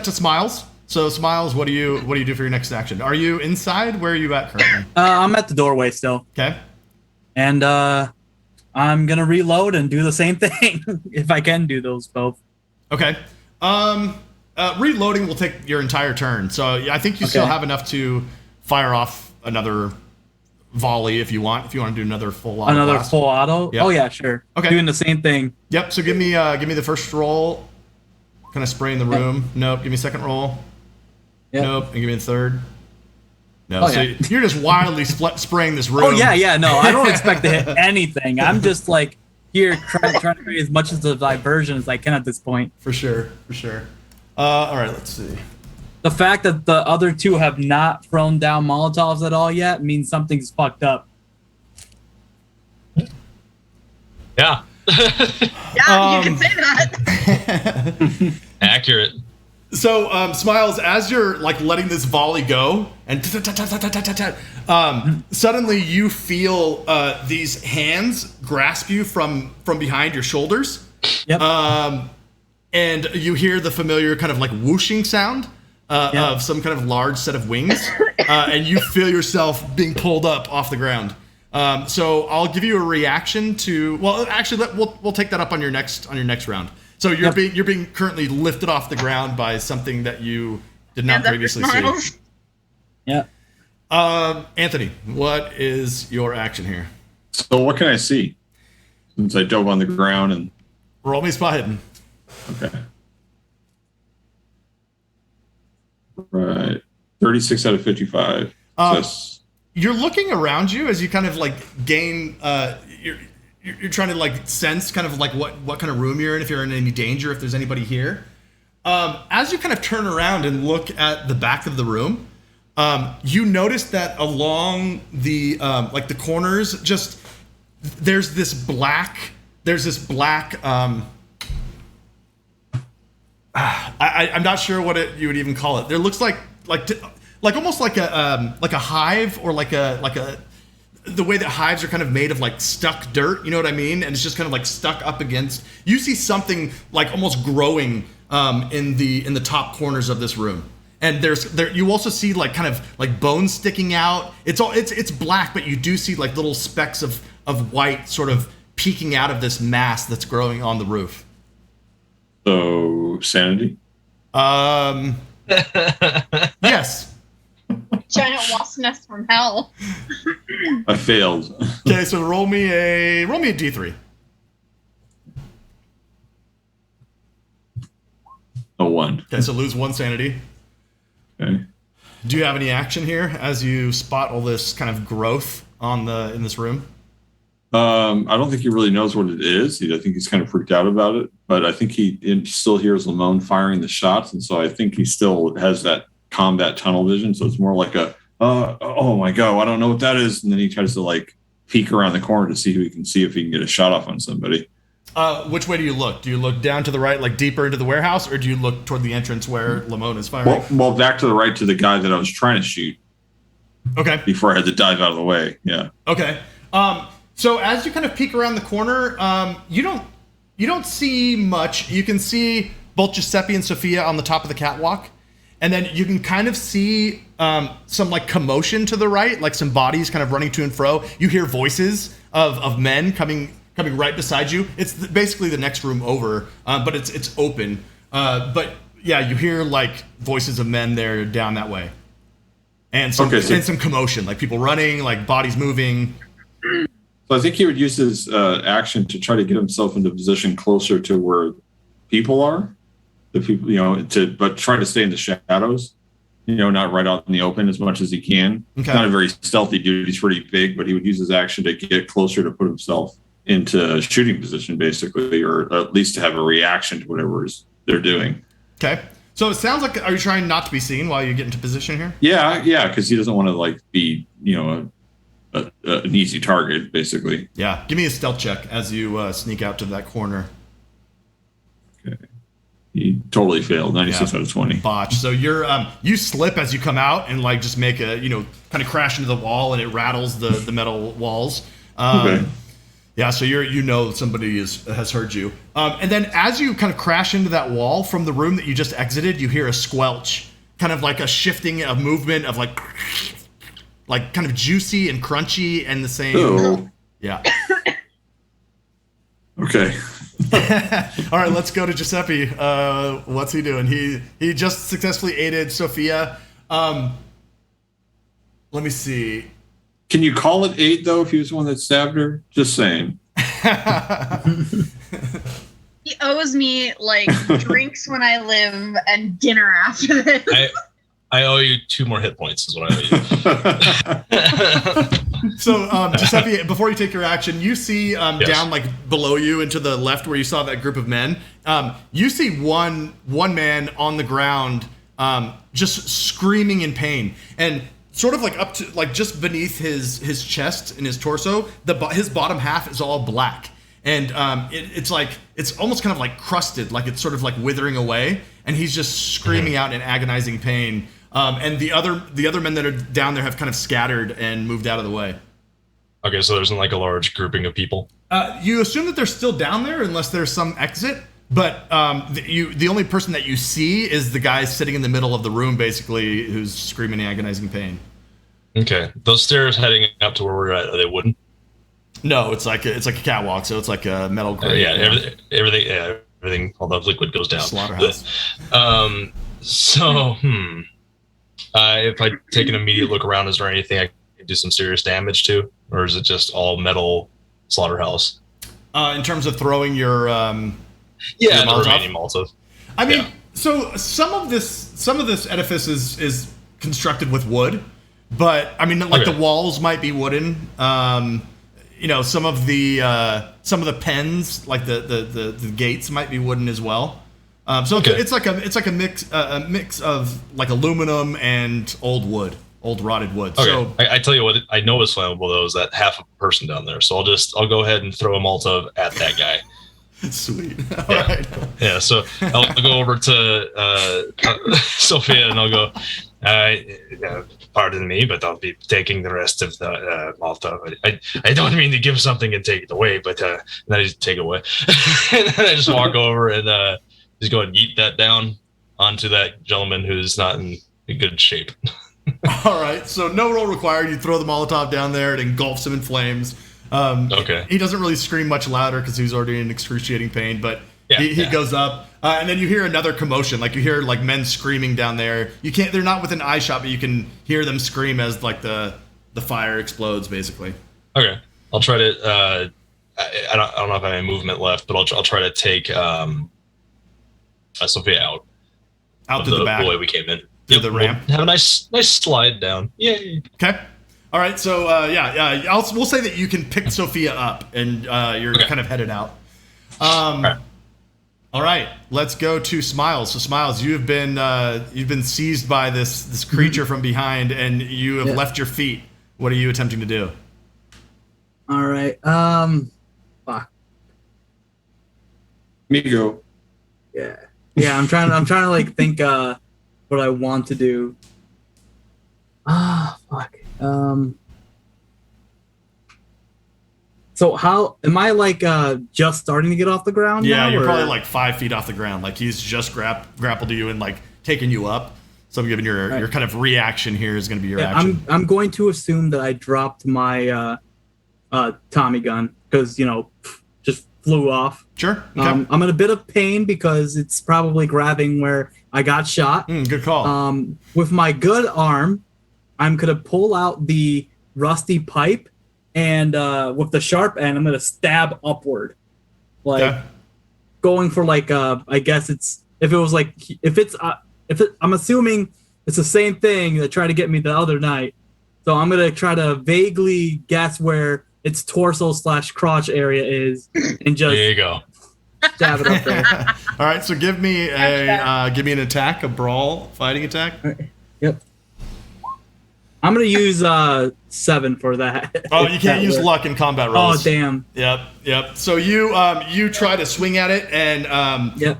A: Smiles. So Smiles, what do you do for your next action? Are you inside? Where are you at currently?
B: I'm at the doorway still.
A: Okay.
B: And I'm gonna reload and do the same thing if I can do those both.
A: Okay. Reloading will take your entire turn, so I think you still have enough to fire off another volley if you want. If you want to do another full auto.
B: Another
A: blast.
B: full auto.
A: Yep.
B: Oh yeah, sure.
A: Okay.
B: Doing the same thing.
A: Yep. So give me the first roll. Kind of spraying the room. Nope. Give me second roll.
B: Yep.
A: Nope. And give me the third. No.
B: Oh,
A: so
B: yeah.
A: you're just wildly spraying this room.
B: Oh yeah. No, I don't expect to hit anything. I'm just like here trying to create as much of the diversion as I can at this point.
A: For sure. All right. Let's see.
B: The fact that the other two have not thrown down Molotovs at all yet means something's fucked up.
E: Yeah.
C: Yeah, you can say that.
E: Accurate.
A: So, Smiles, as you're like letting this volley go, and suddenly you feel these hands grasp you from behind your shoulders.
B: Yep.
A: And you hear the familiar kind of like whooshing sound of some kind of large set of wings, and you feel yourself being pulled up off the ground. So I'll give you a reaction to. Well, actually, we'll take that up on your next round. So you're being currently lifted off the ground by something that you did not previously see.
B: Yeah.
A: Anthony, what is your action here?
D: So what can I see? Since I dove on the ground and
A: Roll me spot hidden.
D: okay. Right. 36 out of 55.
A: You're looking around you as you kind of like gain. You're trying to like sense kind of like what kind of room you're in, if you're in any danger, if there's anybody here. As you kind of turn around and look at the back of the room, you notice that along the like the corners, just there's this black. I'm not sure what you would even call it. There looks like almost like a hive or like a the way that hives are kind of made of like stuck dirt, you know what I mean? And it's just kind of like stuck up against. You see something like almost growing in the top corners of this room. And you also see like kind of like bones sticking out. It's black, but you do see like little specks of white sort of peeking out of this mass that's growing on the roof.
D: So sanity?
A: Yes.
C: Giant wasp nest from hell.
D: I failed.
A: Okay, so roll me a D3.
D: A 1.
A: Okay, so lose 1 sanity.
D: Okay.
A: Do you have any action here as you spot all this kind of growth in this room?
D: I don't think he really knows what it is. I think he's kind of freaked out about it, but I think he still hears Lamone firing the shots, and so I think he still has that combat tunnel vision. So it's more like oh my god, I don't know what that is, and then he tries to like peek around the corner to see who he can see if he can get a shot off on somebody.
A: Which way do you look? Do you look down to the right, like deeper into the warehouse, or do you look toward the entrance where Lamone is firing?
D: Well, back to the right to the guy that I was trying to shoot.
A: Okay.
D: Before I had to dive out of the way. Yeah.
A: Okay. So as you kind of peek around the corner, you don't see much. You can see both Giuseppe and Sophia on the top of the catwalk, and then you can kind of see some like commotion to the right, like some bodies kind of running to and fro. You hear voices of men coming right beside you. It's basically the next room over, but it's open. But yeah, you hear like voices of men there down that way, and some commotion, like people running, like bodies moving.
D: So I think he would use his action to try to get himself into a position closer to where people are. The people, but try to stay in the shadows. Not right out in the open as much as he can. Okay. He's not a very stealthy dude. He's pretty big, but he would use his action to get closer to put himself into shooting position, basically, or at least to have a reaction to whatever they're doing.
A: Okay. So it sounds like, are you trying not to be seen while you get into position here?
D: Yeah, because he doesn't want to like be, an easy target, basically.
A: Yeah. Give me a stealth check as you sneak out to that corner.
D: Okay. He totally failed. 96 out of 20.
A: Botch. So you're you slip as you come out and like just make a kind of crash into the wall and it rattles the metal walls.
D: Okay.
A: Yeah, so somebody has heard you. And then as you kind of crash into that wall from the room that you just exited, you hear a squelch, kind of like a shifting of movement of like kind of juicy and crunchy and the same.
D: Oh.
A: Yeah.
D: Okay.
A: All right, let's go to Giuseppe. What's he doing? He just successfully aided Sophia. Let me see.
D: Can you call it 8 though if he was the one that stabbed her? Just saying.
C: He owes me like drinks when I live and dinner after this.
E: I owe you 2 more hit points is what I owe you.
A: So, Giuseppe, before you take your action, you see down like below you and to the left where you saw that group of men. You see one man on the ground, just screaming in pain, and sort of like up to like just beneath his chest and his torso, his bottom half is all black, and it's almost kind of like crusted, like it's sort of like withering away, and he's just screaming out in agonizing pain. And the other men that are down there have kind of scattered and moved out of the way.
E: Okay, so there's like a large grouping of people.
A: You assume that they're still down there unless there's some exit, but the only person that you see is the guy sitting in the middle of the room, basically, who's screaming in agonizing pain. Okay,
E: those stairs heading up to where we're at, are they wooden?
A: No, it's like a catwalk, so it's like a metal grate.
E: Everything, all the liquid goes down.
A: Slaughterhouse.
E: If I take an immediate look around, is there anything I can do some serious damage to, or is it just all metal slaughterhouse?
A: In terms of throwing your
E: the remaining Molotov.
A: I mean, so some of this edifice is constructed with wood, but I mean, like the walls might be wooden. Some of the pens, like the gates, might be wooden as well. It's like a mix of like aluminum and old rotted wood.
E: Okay.
A: So
E: I tell you what, I know is flammable though is that half a person down there. So I'll go ahead and throw a Molotov at that guy.
A: Sweet. All right.
E: Yeah. So I'll go over to Sophia and I'll go. Pardon me, but I'll be taking the rest of the Molotov. I don't mean to give something and take it away, but then I just take it away, and then I just walk over and just go ahead and yeet that down onto that gentleman who's not in good shape.
A: All right, so no roll required. You throw the Molotov down there, it engulfs him in flames.
E: Okay.
A: He doesn't really scream much louder because he's already in excruciating pain, but he goes up, and then you hear another commotion. Like you hear like men screaming down there. They're not within eye shot, but you can hear them scream as like the fire explodes, basically.
E: Okay, I'll try to. I don't know if I have any movement left, but I'll try to take Sophia out
A: to the back,
E: the way we came in.
A: Through the ramp.
E: We'll have a nice slide down. Yay.
A: Okay. All right. So we'll say that you can pick Sophia up, and you're kind of headed out. All right. Let's go to Smiles. So Smiles, you've been seized by this creature from behind, and you have left your feet. What are you attempting to do?
B: All right. Fuck.
D: Me go.
B: Yeah. Yeah. I'm trying to like think what I want to do. Fuck. So how am I like just starting to get off the ground?
A: Yeah,
B: now,
A: you're
B: or?
A: probably like 5 feet off the ground. Like he's just grappled to you and like taken you up. So I'm giving your kind of reaction here is going to be your action.
B: I'm going to assume that I dropped my Tommy gun because just flew off.
A: Sure. Okay.
B: I'm in a bit of pain because it's probably grabbing where I got shot.
A: Good call.
B: With my good arm, I'm gonna pull out the rusty pipe, and with the sharp end, I'm gonna stab upward, going for like I guess I'm assuming it's the same thing that tried to get me the other night, so I'm gonna try to vaguely guess where its torso/crotch area is, and just
E: there you go.
B: Stab it up there.
A: All right, so give me an attack, a brawl, fighting attack.
B: Right. Yep. I'm gonna use 7 for that.
A: Oh, you can't use luck in combat rolls.
B: Oh, damn.
A: Yep. So you try to swing at it, and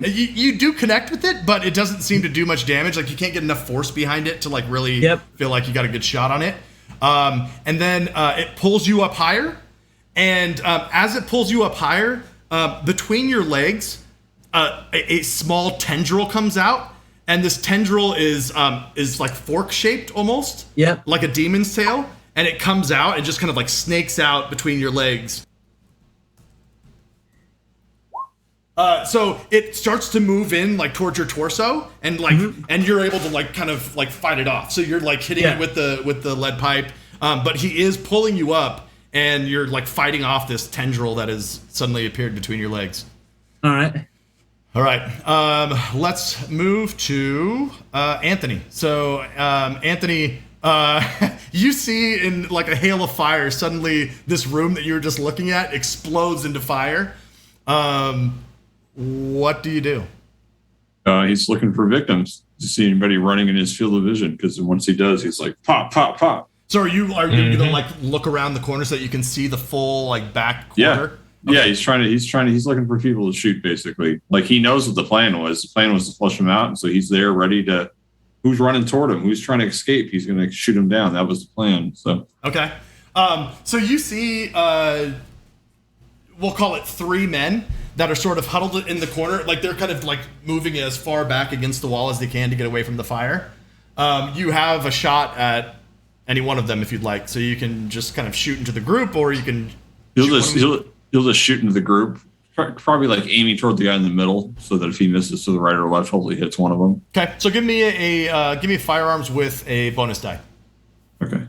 A: you do connect with it, but it doesn't seem to do much damage. Like, you can't get enough force behind it to like really feel like you got a good shot on it. And then it pulls you up higher, and as it pulls you up higher, between your legs, a small tendril comes out. And this tendril is like fork shaped almost, like a demon's tail, and it comes out and just kind of like snakes out between your legs. So it starts to move in like towards your torso, and like and you're able to like kind of like fight it off. So you're like hitting it with the lead pipe, but he is pulling you up, and you're like fighting off this tendril that has suddenly appeared between your legs.
B: All right.
A: All right, let's move to Anthony. So, Anthony, you see in like a hail of fire, suddenly this room that you were just looking at explodes into fire. What do you do?
D: He's looking for victims to see anybody running in his field of vision, because once he does, he's like, pop, pop, pop.
A: So are you gonna like look around the corner so that you can see the full like back corner?
D: Yeah. Okay. Yeah, he's looking for people to shoot, basically. Like, he knows what the plan was. The plan was to flush him out, and so he's there ready to, who's running toward him, who's trying to escape, he's going to shoot him down. That was the plan, so.
A: Okay. So you see, we'll call it 3 men that are sort of huddled in the corner. Like, they're kind of like moving as far back against the wall as they can to get away from the fire. You have a shot at any one of them if you'd like. So you can just kind of shoot into the group, or you can
D: He'll just shoot into the group, probably like aiming toward the guy in the middle, so that if he misses to the right or left, hopefully hits one of them.
A: Okay, so give me a firearms with a bonus die.
D: Okay.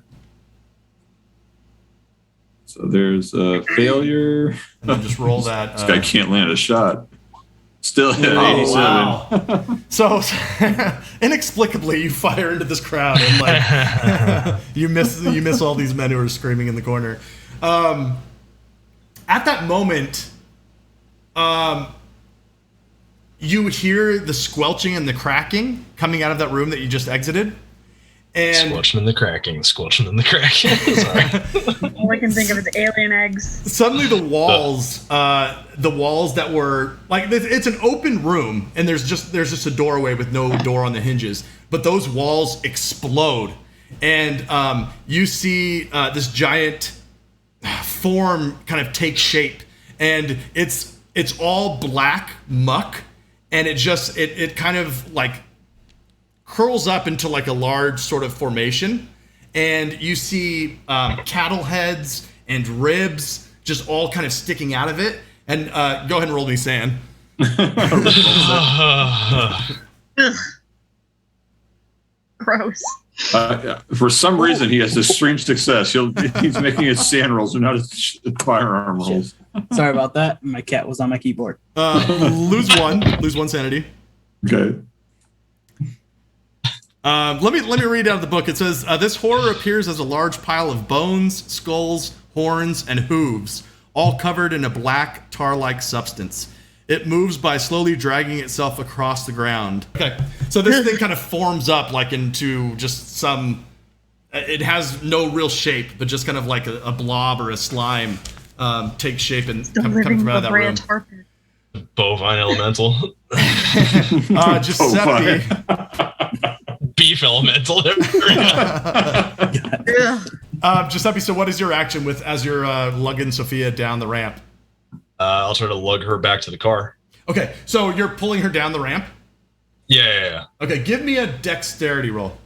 D: So there's a failure.
A: And then just roll that.
D: This guy can't land a shot. Still hit 87.
A: Wow. So inexplicably, you fire into this crowd, and like you miss all these men who are screaming in the corner. At that moment, you hear the squelching and the cracking coming out of that room that you just exited. And
E: squelching and the cracking. Sorry.
C: All I can think of is alien eggs.
A: Suddenly the walls that were like, it's an open room, and there's just a doorway with no door on the hinges, but those walls explode, and you see this giant form kind of take shape, and it's all black muck, and it kind of like curls up into like a large sort of formation, and you see cattle heads and ribs just all kind of sticking out of it. And go ahead and roll me sand.
C: Gross.
D: For some reason, he has this strange success. He's making his sand rolls and not his firearm rolls.
B: Sorry about that. My cat was on my keyboard.
A: Lose one sanity.
D: Okay.
A: Let me read out the book. It says, this horror appears as a large pile of bones, skulls, horns, and hooves, all covered in a black tar-like substance. It moves by slowly dragging itself across the ground. Okay, so this thing kind of forms up like into just some... It has no real shape, but just kind of like a blob or a slime takes shape and coming from out of that room.
E: Bovine elemental.
A: Giuseppe.
E: Beef elemental.
A: Giuseppe, so what is your action as you're lugging Sophia down the ramp?
E: I'll try to lug her back to the car.
A: Okay, so you're pulling her down the ramp?
E: Yeah.
A: Okay, give me a dexterity roll.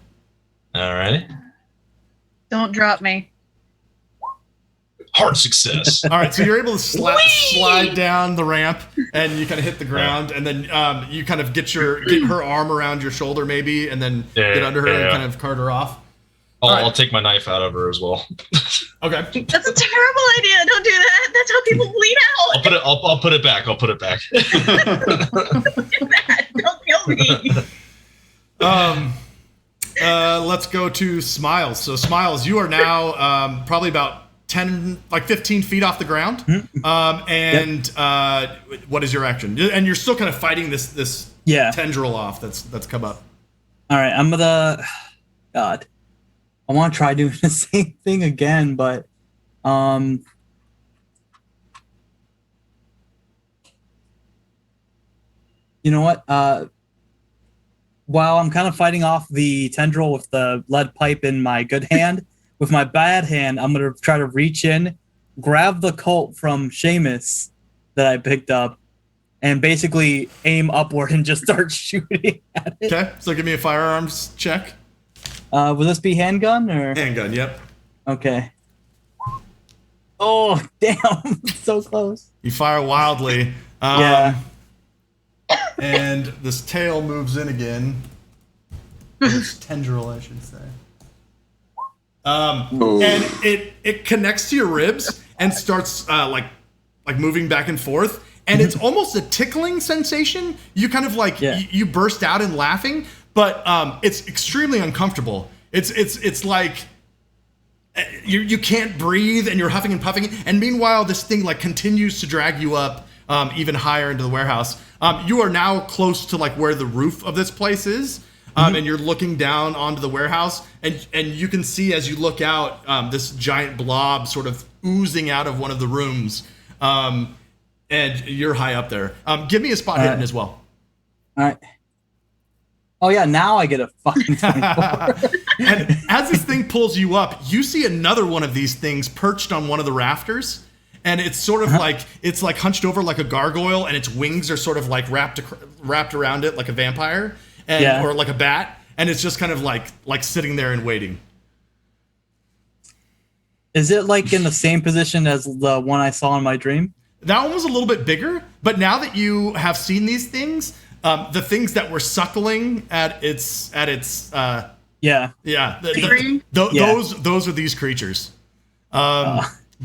E: All right.
C: Don't drop me.
E: Hard success.
A: All right, so you're able to slide down the ramp, and you kind of hit the ground, and then you kind of get her arm around your shoulder maybe, and then get under her and kind of cart her off.
E: I'll take my knife out of her as well.
A: Okay.
C: That's a terrible idea. Don't do that. That's how people bleed out.
E: I'll put it back.
C: Don't do that. Don't kill me.
A: Let's go to Smiles. So Smiles, you are now probably about 15 feet off the ground. What is your action? And you're still kind of fighting this tendril off that's come up.
B: All right, I'm gonna... God. I want to try doing the same thing again, but you know what? While I'm kind of fighting off the tendril with the lead pipe in my good hand, with my bad hand, I'm going to try to reach in, grab the Colt from Seamus that I picked up, and basically aim upward and just start shooting at it.
A: Okay, so give me a firearms check.
B: Will this be handgun or?
A: Handgun, yep.
B: Okay. Oh, damn. So close.
A: You fire wildly.
B: Yeah.
A: And this tail moves in again. This tendril, I should say. And it connects to your ribs and starts like moving back and forth. And it's almost a tickling sensation. You kind of like you burst out in laughing, but it's extremely uncomfortable. It's like you can't breathe and you're huffing and puffing. And meanwhile, this thing like continues to drag you up even higher into the warehouse. You are now close to like where the roof of this place is. And you're looking down onto the warehouse, and you can see as you look out this giant blob sort of oozing out of one of the rooms. And you're high up there. Give me a spot hidden as well.
B: All right. Oh, yeah, now I get a fucking 24.
A: And as this thing pulls you up, you see another one of these things perched on one of the rafters. And it's sort of like, it's like hunched over like a gargoyle, and its wings are sort of like wrapped around it like a vampire or like a bat. And it's just kind of like sitting there and waiting.
B: Is it like in the same position as the one I saw in my dream?
A: That one was a little bit bigger, but now that you have seen these things, the things that were suckling at its those are these creatures.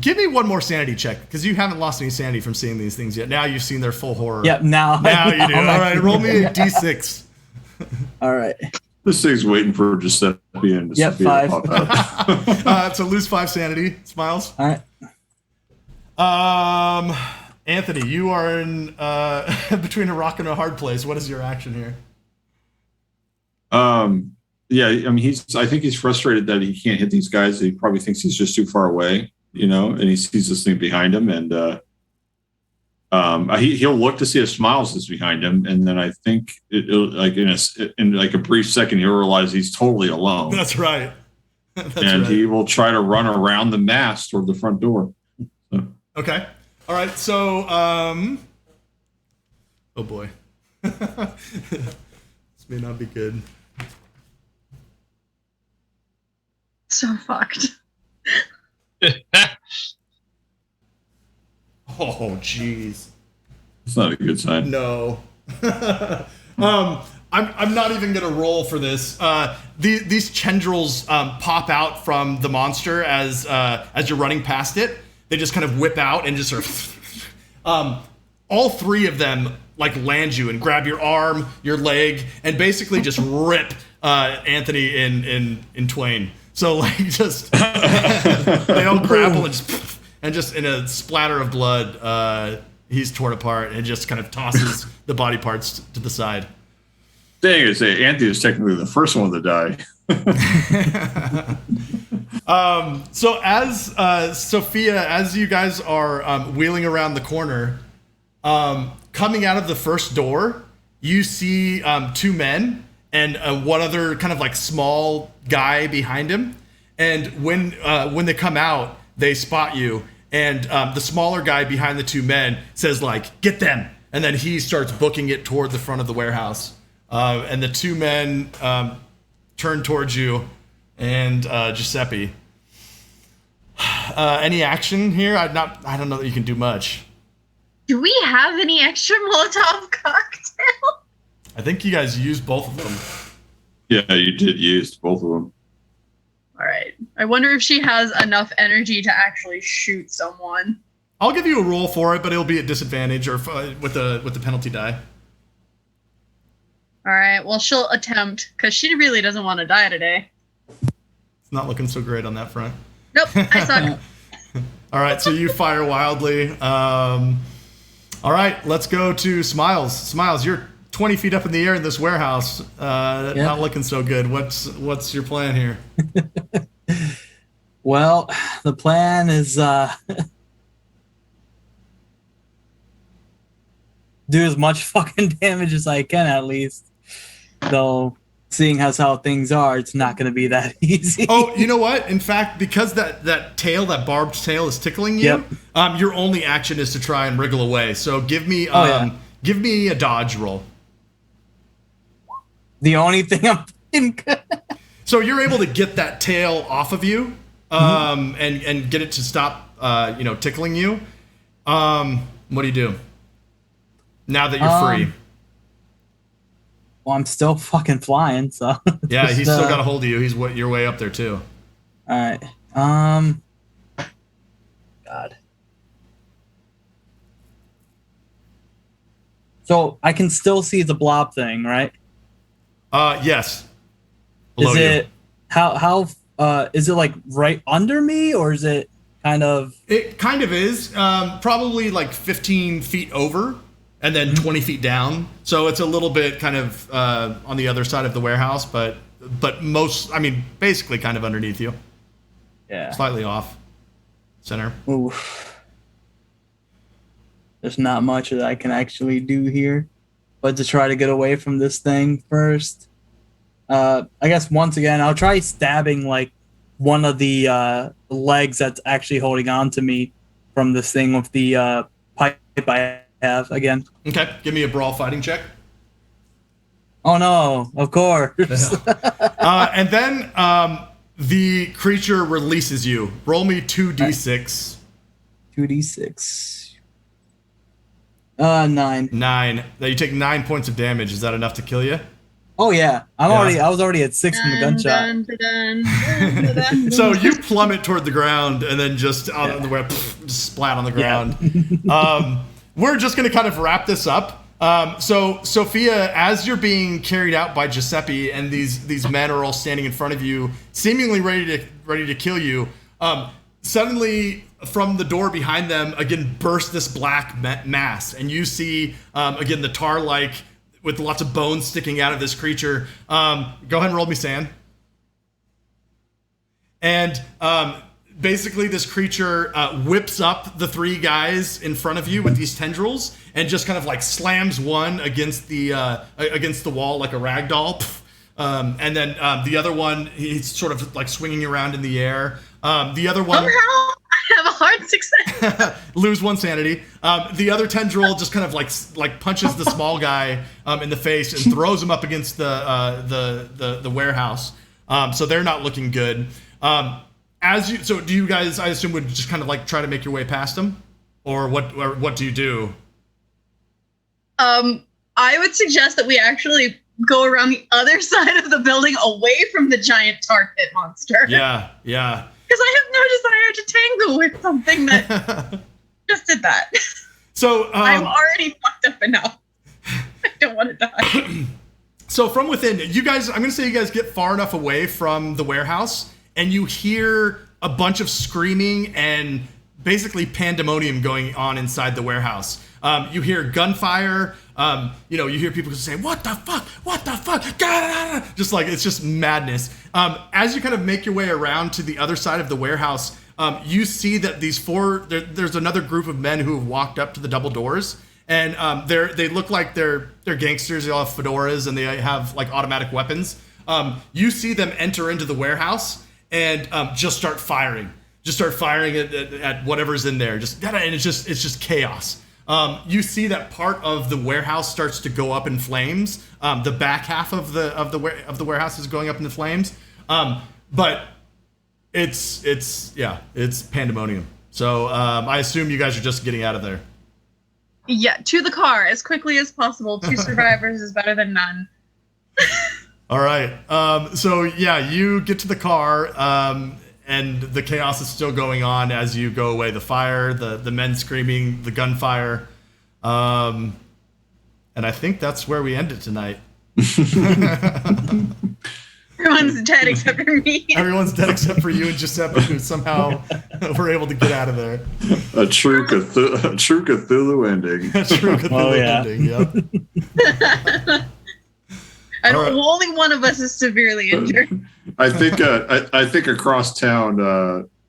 A: Give me one more sanity check, because you haven't lost any sanity from seeing these things yet. Now you've seen their full horror.
B: Yeah, now
A: you do. All right, roll me a d6.
B: All right.
D: This thing's waiting for Giuseppe and Giuseppe
B: 5.
D: to pop out.
A: So lose 5 sanity. Smiles.
B: All
A: right. Anthony, you are in between a rock and a hard place. What is your action here?
D: Yeah, I mean, I think he's frustrated that he can't hit these guys. He probably thinks he's just too far away, and he sees this thing behind him, and he'll look to see if Smiles is behind him, and then I think it'll like in a brief second he'll realize he's totally alone.
A: That's right.
D: He will try to run around the mast toward the front door. So.
A: Okay. All right. So, oh boy, this may not be good.
C: So fucked.
A: Oh, jeez.
D: It's not a good sign.
A: No. I'm not even gonna roll for this. These tendrils pop out from the monster as you're running past it. They just kind of whip out and just sort of. All 3 of them like land you and grab your arm, your leg, and basically just rip Anthony in twain. So like just they all grapple and just in a splatter of blood, he's torn apart and just kind of tosses the body parts to the side.
D: Thing is, Anthony is technically the first one to die.
A: So as Sophia, as you guys are wheeling around the corner, coming out of the first door, you see 2 men and one other kind of like small guy behind him. And when they come out, they spot you. And the smaller guy behind the 2 men says like, "Get them!" And then he starts booking it toward the front of the warehouse. And the 2 men turn towards you and Giuseppe. Any action here? I don't know that you can do much.
C: Do we have any extra Molotov cocktail?
A: I think you guys used both of them.
D: Yeah, you did use both of them.
C: All right. I wonder if she has enough energy to actually shoot someone.
A: I'll give you a roll for it, but it'll be at disadvantage or with the penalty die.
C: All right. Well, she'll attempt because she really doesn't want to die today.
A: It's not looking so great on that front.
C: Nope, I suck.
A: All right, so you fire wildly. All right, let's go to Smiles. Smiles, you're 20 feet up in the air in this warehouse. Not looking so good. What's your plan here?
B: Well, the plan is do as much fucking damage as I can, at least. Though, seeing as how things are, it's not going to be that easy.
A: Oh, you know what? In fact, because that tail, that barbed tail, is tickling you, your only action is to try and wriggle away. So give me give me a dodge roll.
B: The only thing I'm fucking good.
A: So you're able to get that tail off of you, and get it to stop, tickling you. What do you do now that you're free?
B: Well, I'm still fucking flying, so.
A: Yeah, he's still got a hold of you. You're way up there too.
B: All right. God. So I can still see the blob thing, right?
A: Yes. Below
B: Is it
A: you.
B: how is it like right under me, or is it kind of?
A: It kind of is. Probably like 15 feet over, and then 20 feet down. So it's a little bit kind of on the other side of the warehouse, but basically kind of underneath you.
B: Yeah.
A: Slightly off center.
B: Ooh. There's not much that I can actually do here, but to try to get away from this thing first. I guess once again, I'll try stabbing like one of the legs that's actually holding on to me from this thing with the pipe I have again.
A: Okay, give me a brawl fighting check.
B: Oh no, of course.
A: And then the creature releases you. Roll me 2d6.
B: 2d6. 9.
A: 9. Now you take 9 points of damage. Is that enough to kill you?
B: Oh yeah, I was already at 6 from the gunshot.
A: So you plummet toward the ground and then just out of the way, just splat on the ground. We're just going to kind of wrap this up. So Sophia, as you're being carried out by Giuseppe and these men are all standing in front of you, seemingly ready to kill you, suddenly from the door behind them again bursts this black mass, and you see again the tar-like with lots of bones sticking out of this creature. Go ahead and roll me sand. And basically this creature whips up the 3 guys in front of you with these tendrils and just kind of like slams one against the wall like a rag doll. And then the other one, he's sort of like swinging around in the air. The other one...
C: Somehow I have a hard success.
A: Lose 1 sanity. The other tendril just kind of like punches the small guy in the face and throws him up against the warehouse. So they're not looking good. So do you guys, I assume, would just kind of like try to make your way past them, or what do you do?
C: I would suggest that we actually go around the other side of the building, away from the giant tar pit monster.
A: Yeah.
C: Because I have no desire to tangle with something that just did that.
A: So
C: I'm already fucked up enough. I don't want to die.
A: So from within, you guys, I'm going to say you guys get far enough away from the warehouse, and you hear a bunch of screaming and basically pandemonium going on inside the warehouse. You hear gunfire. You hear people say, "What the fuck? What the fuck?" Just like, it's just madness. As you kind of make your way around to the other side of the warehouse, you see that these 4, there's another group of men who have walked up to the double doors, and they look like they're gangsters. They all have fedoras and they have like automatic weapons. You see them enter into the warehouse and just start firing. Just start firing at whatever's in there. And it's just chaos. You see that part of the warehouse starts to go up in flames. The back half of the warehouse is going up into flames. But it's pandemonium. So I assume you guys are just getting out of there.
C: Yeah, to the car as quickly as possible. 2 survivors is better than none.
A: All right. So you get to the car, and the chaos is still going on as you go away. The fire, the men screaming, the gunfire. And I think that's where we end it tonight.
C: Everyone's dead except for me.
A: Everyone's dead except for you and Giuseppe, who somehow were able to get out of there.
D: A true Cthulhu ending.
A: A true Cthulhu ending, yep.
C: Only one of us is severely injured.
D: I think across town.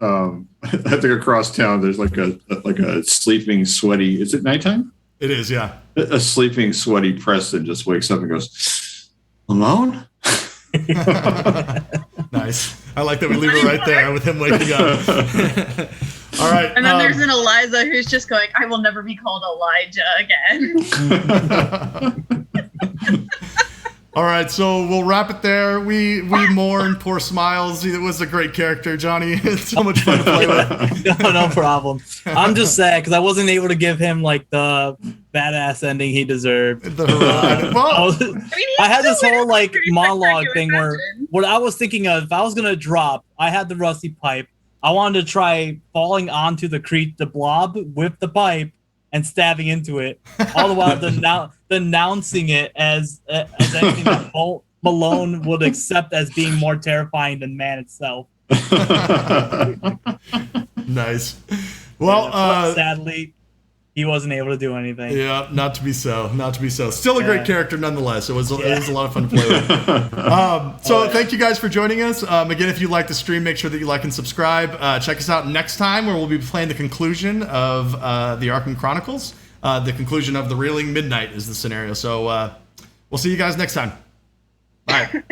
D: I think across town there's like a sleeping, sweaty. Is it nighttime?
A: It is, yeah.
D: A sleeping, sweaty Preston just wakes up and goes, "Alone."
A: Nice. I like that we leave it right there with him waking up. All right.
C: And then there's an Eliza who's just going, I will never be called Elijah again.
A: All right, so we'll wrap it there. We mourn poor Smiles. It was a great character, Johnny. It's so much fun to play with.
B: No problem. I'm just sad because I wasn't able to give him like the badass ending he deserved. I had this whole like monologue thing where what I was thinking of, if I was gonna drop, I had the rusty pipe. I wanted to try falling onto the blob with the pipe and stabbing into it, all the while denouncing it as anything that Malone would accept as being more terrifying than man itself.
A: Nice. Well,
B: sadly, he wasn't able to do anything.
A: Yeah, not to be so. Still a great character nonetheless. It was a lot of fun to play with. So thank you guys for joining us. Again, if you like the stream, make sure that you like and subscribe. Check us out next time where we'll be playing the conclusion of the Arkham Chronicles. The conclusion of the Reeling Midnight is the scenario. So we'll see you guys next time. Bye.